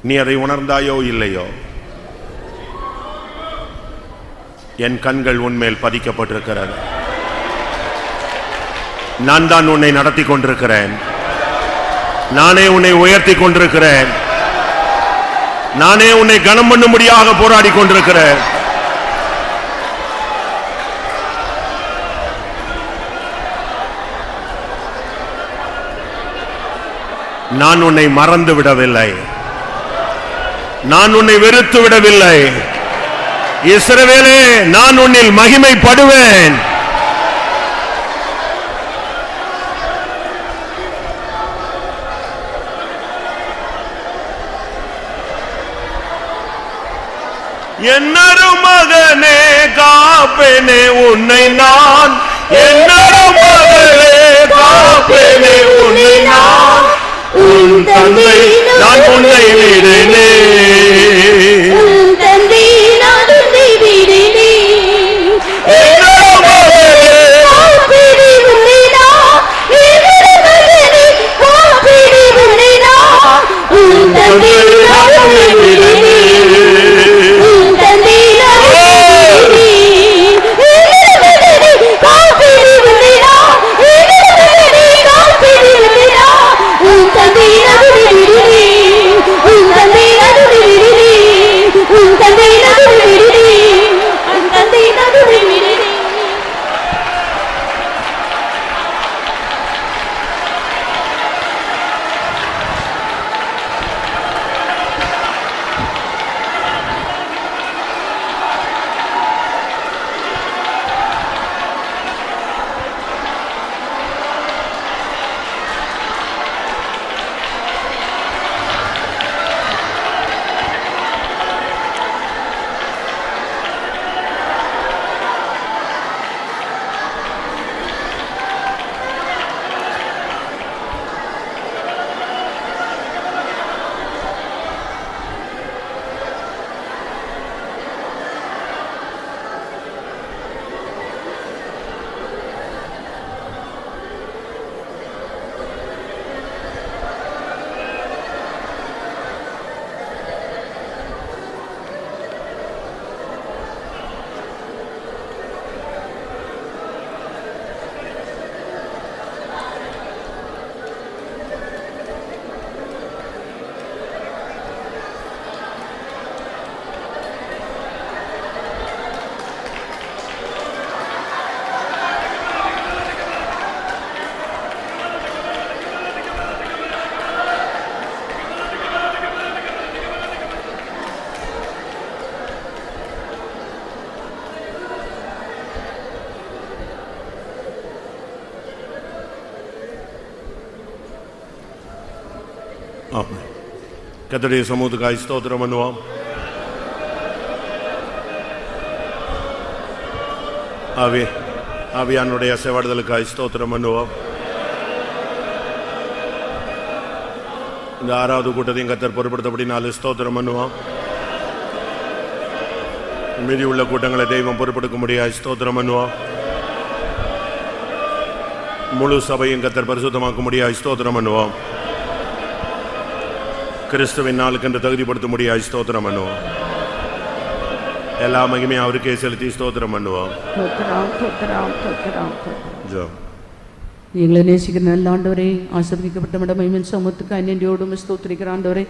நீ அதை உணர்ந்தாயோ இல்லையோ, என் கண்கள் உன்மேல் பதிக்கப்பட்டிருக்கிறது. நான் தான் உன்னை நடத்தி கொண்டிருக்கிறேன். நானே உன்னை உயர்த்தி கொண்டிருக்கிறேன். நானே உன்னை கனம் பண்ணும்படியாக போராடி கொண்டிருக்கிறேன். நான் உன்னை மறந்து விடவில்லை. நான் உன்னை வெறுத்து விடவில்லை. இஸ்ரவேலே, நான் உன்னில் மகிமைப்படுவேன். என்னரு மகனே காப்பேனே உன்னை நான். என்னரு மகளே காப்பேனே உன்னை நான். உன் தந்தை நான் உன்னை விடனே. கர்த்தருடைய சமூகத்துக்காய் ஸ்தோத்திரம் பண்ணுவோம். ஆவியானுடைய அசைவாடுதலுக்காய் ஸ்தோத்திரம் பண்ணுவோம். இந்த 6வது கூட்டத்தையும் கர்த்தர் பொறுப்படுத்தபடினாலே ஸ்தோத்திரம் பண்ணுவோம். மீதி உள்ள கூட்டங்களை தெய்வம் பொறுப்படுத்த முடியாது ஸ்தோத்திரம் பண்ணுவோம். முழு சபையும் கர்த்தர் பரிசுத்தமாக்க முடியாது ஸ்தோத்திரம் பண்ணுவோம். கிறிஸ்துவின் நாளுக்கென்று தகுதிப்படுத்த முடியாது ஸ்தோத்திரம் பண்ணுவோம். எல்லா மகிமையும் அவருக்கே செலுத்தி ஸ்தோத்திரம் பண்ணுவோம். எங்களை நேசிக்கிற நல்ல ஆண்டவரே, ஆசீர்வதிக்கப்பட்ட மகிமையின் சமூகத்துக்கு அன்னையோடும் ஸ்தோத்திரிக்கிற ஆண்டவரே,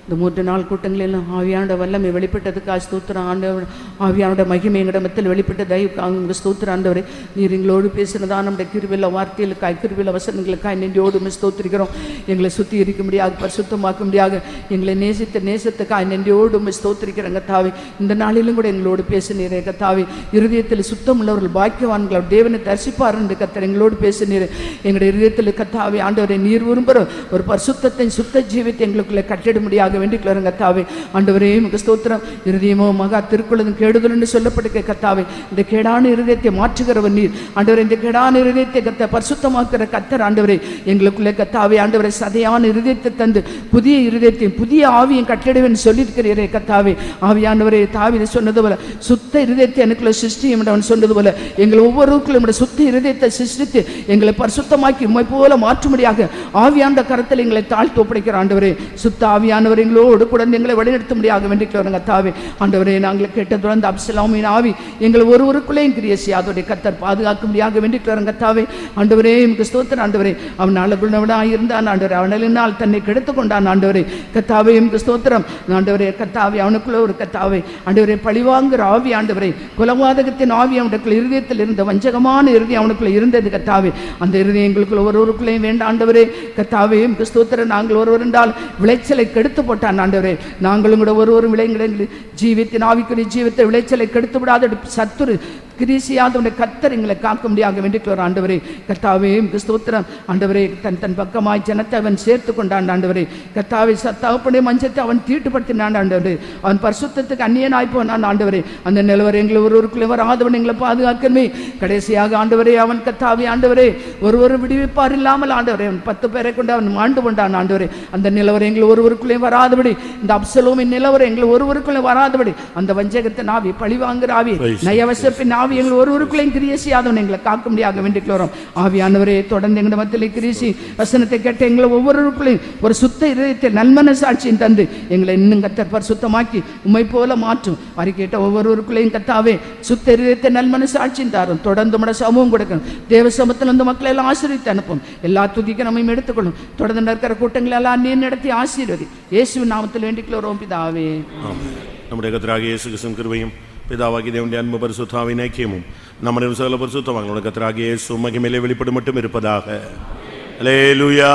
இந்த 3 நாள் கூட்டங்களெல்லாம் ஆவியானோட வல்லமை வெளிப்பட்டதுக்காக ஸ்தோத்திரம் ஆண்டவர். ஆவியானோட மகிமை எங்களிடத்தில் வெளிப்பட்ட தயவுக்காக ஸ்தோத்திரம் ஆண்டவரே. நீர் எங்களோடு பேசினதா நம்முடைய கிருபையில வார்த்தைகளுக்காய் கிருபையில வசனங்களுக்காய் நன்றியோடு ஸ்தோத்திரிக்கிறோம். எங்களை சுத்தி இருக்க முடியாது, பரிசுத்தமாக்க முடியாது, எங்களை நேசத்துக்காய் நன்றியோடு ஸ்தோத்திரிக்கிறேங்க தாவே. இந்த நாளிலும் கூட எங்களோடு பேசினீரே கத்தாவே. இருதயத்தில் சுத்தம் உள்ளவர்கள் பாக்கியவான்கள் தேவனை தரிசிப்பார் என்று கத்தர் எங்களோடு பேசினீர். எங்களுடைய இருதயத்தில் கத்தாவே ஆண்டவரை நீர் விரும்புகிற ஒரு பரிசுத்தத்தை சுத்த ஜீவித்தை எங்களுக்குள்ள கட்டிட முடியாது வேண்டிக்கிறோம் கத்தாவே. ஆண்டவரே உமக்கு ஸ்தோத்திரம். இருதயமோ மகா திருக்குள்ளதும் கெடுதல் என்று சொல்லப்படுகிற கத்தாவே, இந்த கேடான இருதயத்தை மாற்றுகிறவர் நீர் ஆண்டவரே. இந்த கேடான இருதயத்தை கத்த பரிசுத்தமாக்குற கத்தர் ஆண்டவரே. எங்களுக்குள்ளே கத்தாவே ஆண்டவரை சதையான இருதயத்தை தந்து புதிய இருதயத்தையும் புதிய ஆவியும் கட்டிடுவேன்னு சொல்லியிருக்கிறீரே கத்தாவே. ஆவியானவரே தாவீது சொன்னது போல சுத்த இருதயத்தை எனக்குள்ள சிருஷ்டியும் அவன் சொன்னது போல எங்கள் ஒவ்வொருவருக்குள்ள சுத்த இருதயத்தை சிருஷ்டித்து எங்களை பரிசுத்தமாக்கி உம்மை போல மாற்றும்படியாக ஆவியாண்ட கரத்தில் எங்களை தாழ்த்து ஒப்படைக்கிற ஆண்டவரே. சுத்த ஆவியானவர் எங்களோடு கூட எங்களை வழிநடத்த முடியாது வேண்டிக்கிறோம் கத்தாவே. ஆண்டவரே நாங்கள் கேட்ட தொடர்ந்து அப்சலோமின் ஆவி எங்கள் ஒருவருக்குள்ளேயும் கிரியை செய்யாதோடைய கத்தர் பாதுகாக்க முடியாது வேண்டிக்கிறோம் கத்தாவே. ஆண்டவரே எங்களுக்கு ஸ்தோத்திரம் ஆண்டவரே. அவன் அழகுள்ளவனாக இருந்தான் ஆண்டவரே, அவனினால் தன்னை கெடுத்து கொண்டான் ஆண்டவரே கத்தாவே. எங்களுக்கு ஸ்தோத்திரம் ஆண்டவரே கத்தாவே. அவனுக்குள்ள ஒரு கத்தாவே ஆண்டவரே பழிவாங்குற ஆவி ஆண்டவரே, குலவாதகத்தின் ஆவி அவனுக்குள்ள இருதயத்தில் இருந்த வஞ்சகமான இருதயம் அவனுக்குள்ள இருந்தது கத்தாவே. அந்த இருதயம் எங்களுக்குள்ள ஒருவருக்குள்ளேயும் வேண்டாம் ஆண்டவரே கத்தாவே. எங்களுக்கு ஸ்தோத்திரம். நாங்கள் ஒருவர் என்றால் விளைச்சலை கெடுத்து போட்டான் ஆண்டவரே. நாங்களும் கூட ஒருவரும் விளைங்கிற ஜீவித்தின் ஆவிக்குரிய ஜீவத்தை விளைச்சலை கெடுத்து விடாத சத்துரு கிரீசியாதவனுடைய கத்தர் எங்களை காக்க முடியாக வேண்டிக்கிறோம் ஆண்டவரே கத்தாவே. ஸ்தோத்திரம் ஆண்டவரே. தன் பக்கமாய் ஜனத்தை அவன் சேர்த்து கொண்டான் ஆண்டவரே கத்தாவே. தகப்பனுடைய மஞ்சத்தை அவன் தீட்டுப்படுத்தினான் ஆண்டவரே. அவன் பரிசுத்தத்துக்கு அந்நியனாய் போனான் ஆண்டவரே. அந்த நிலவரை எங்களை ஒருவருக்குள்ளே வராதவன் எங்களை பாதுகாக்கணுமே. கடைசியாக ஆண்டவரே அவன் கத்தாவே ஆண்டவரே ஒருவர் விடுவிப்பார் இல்லாமல் ஆண்டவரே அவன் 10 பேரை கொண்டு அவன் மாண்டு கொண்டான் ஆண்டவரே. அந்த நிலவரை எங்களை ஒருவருக்குள்ளே வராதபடி, இந்த அப்சலோமின் நிலவரை எங்களை ஒருவருக்குள்ளே வராதபடி, அந்த வஞ்சகத்தின் ஆவி பழிவாங்குற ஆவி நயவசப்பின் ஆவி எங்கள் ஒருவருக்குள்ளையும் கிரியை செய்யாதவன் எங்களை காக்க முடியாக வேண்டிக்கிறோம். ஆவியானவரே தொடர்ந்து எங்கள் மத்தியிலே கிரிசி வசனத்தை கேட்ட எங்களை ஒவ்வொருவருக்குள்ளையும் ஒரு சுத்த இதயத்தை நல்மன சாட்சியும் தந்து எங்களை இன்னும் கத்தர் பரிசுத்தமாக்கி உம்மை போல மாற்றும். அறிக்கையிட்ட ஒவ்வொருவருக்குள்ளையும் கத்தாவே சுத்த இதயத்தை நல்மன சாட்சியும் தாரும். தொடர்ந்து உம்முடைய சமூகம் கொடுக்கணும். தேவ சமூகத்தில் வந்து மக்களை எல்லாம் ஆசீர்வதித்து அனுப்பும். எல்லா துதிக்கு நம்மையும் எடுத்துக்கொள்ளும். தொடர்ந்து நடக்கிற கூட்டங்களை எல்லாம் நீர் நடத்தி ஆசீர்வதி. இயேசுவின் நாமத்தில் வேண்டிக்கிறோம் பிதாவே. நம்முடைய கர்த்தராகிய இயேசு கிறிஸ்துவின் கிருபையும் பிதாவாகிய தேவனுடைய அன்பு பரிசுத்தாவின் ஐக்கியமும் நம்முடைய சகல பரிசுத்தவான்களுடைய கர்த்தராகிய இயேசு மகிமையிலே வெளிப்படும் மட்டும் இருப்பதாக. அல்லேலூயா.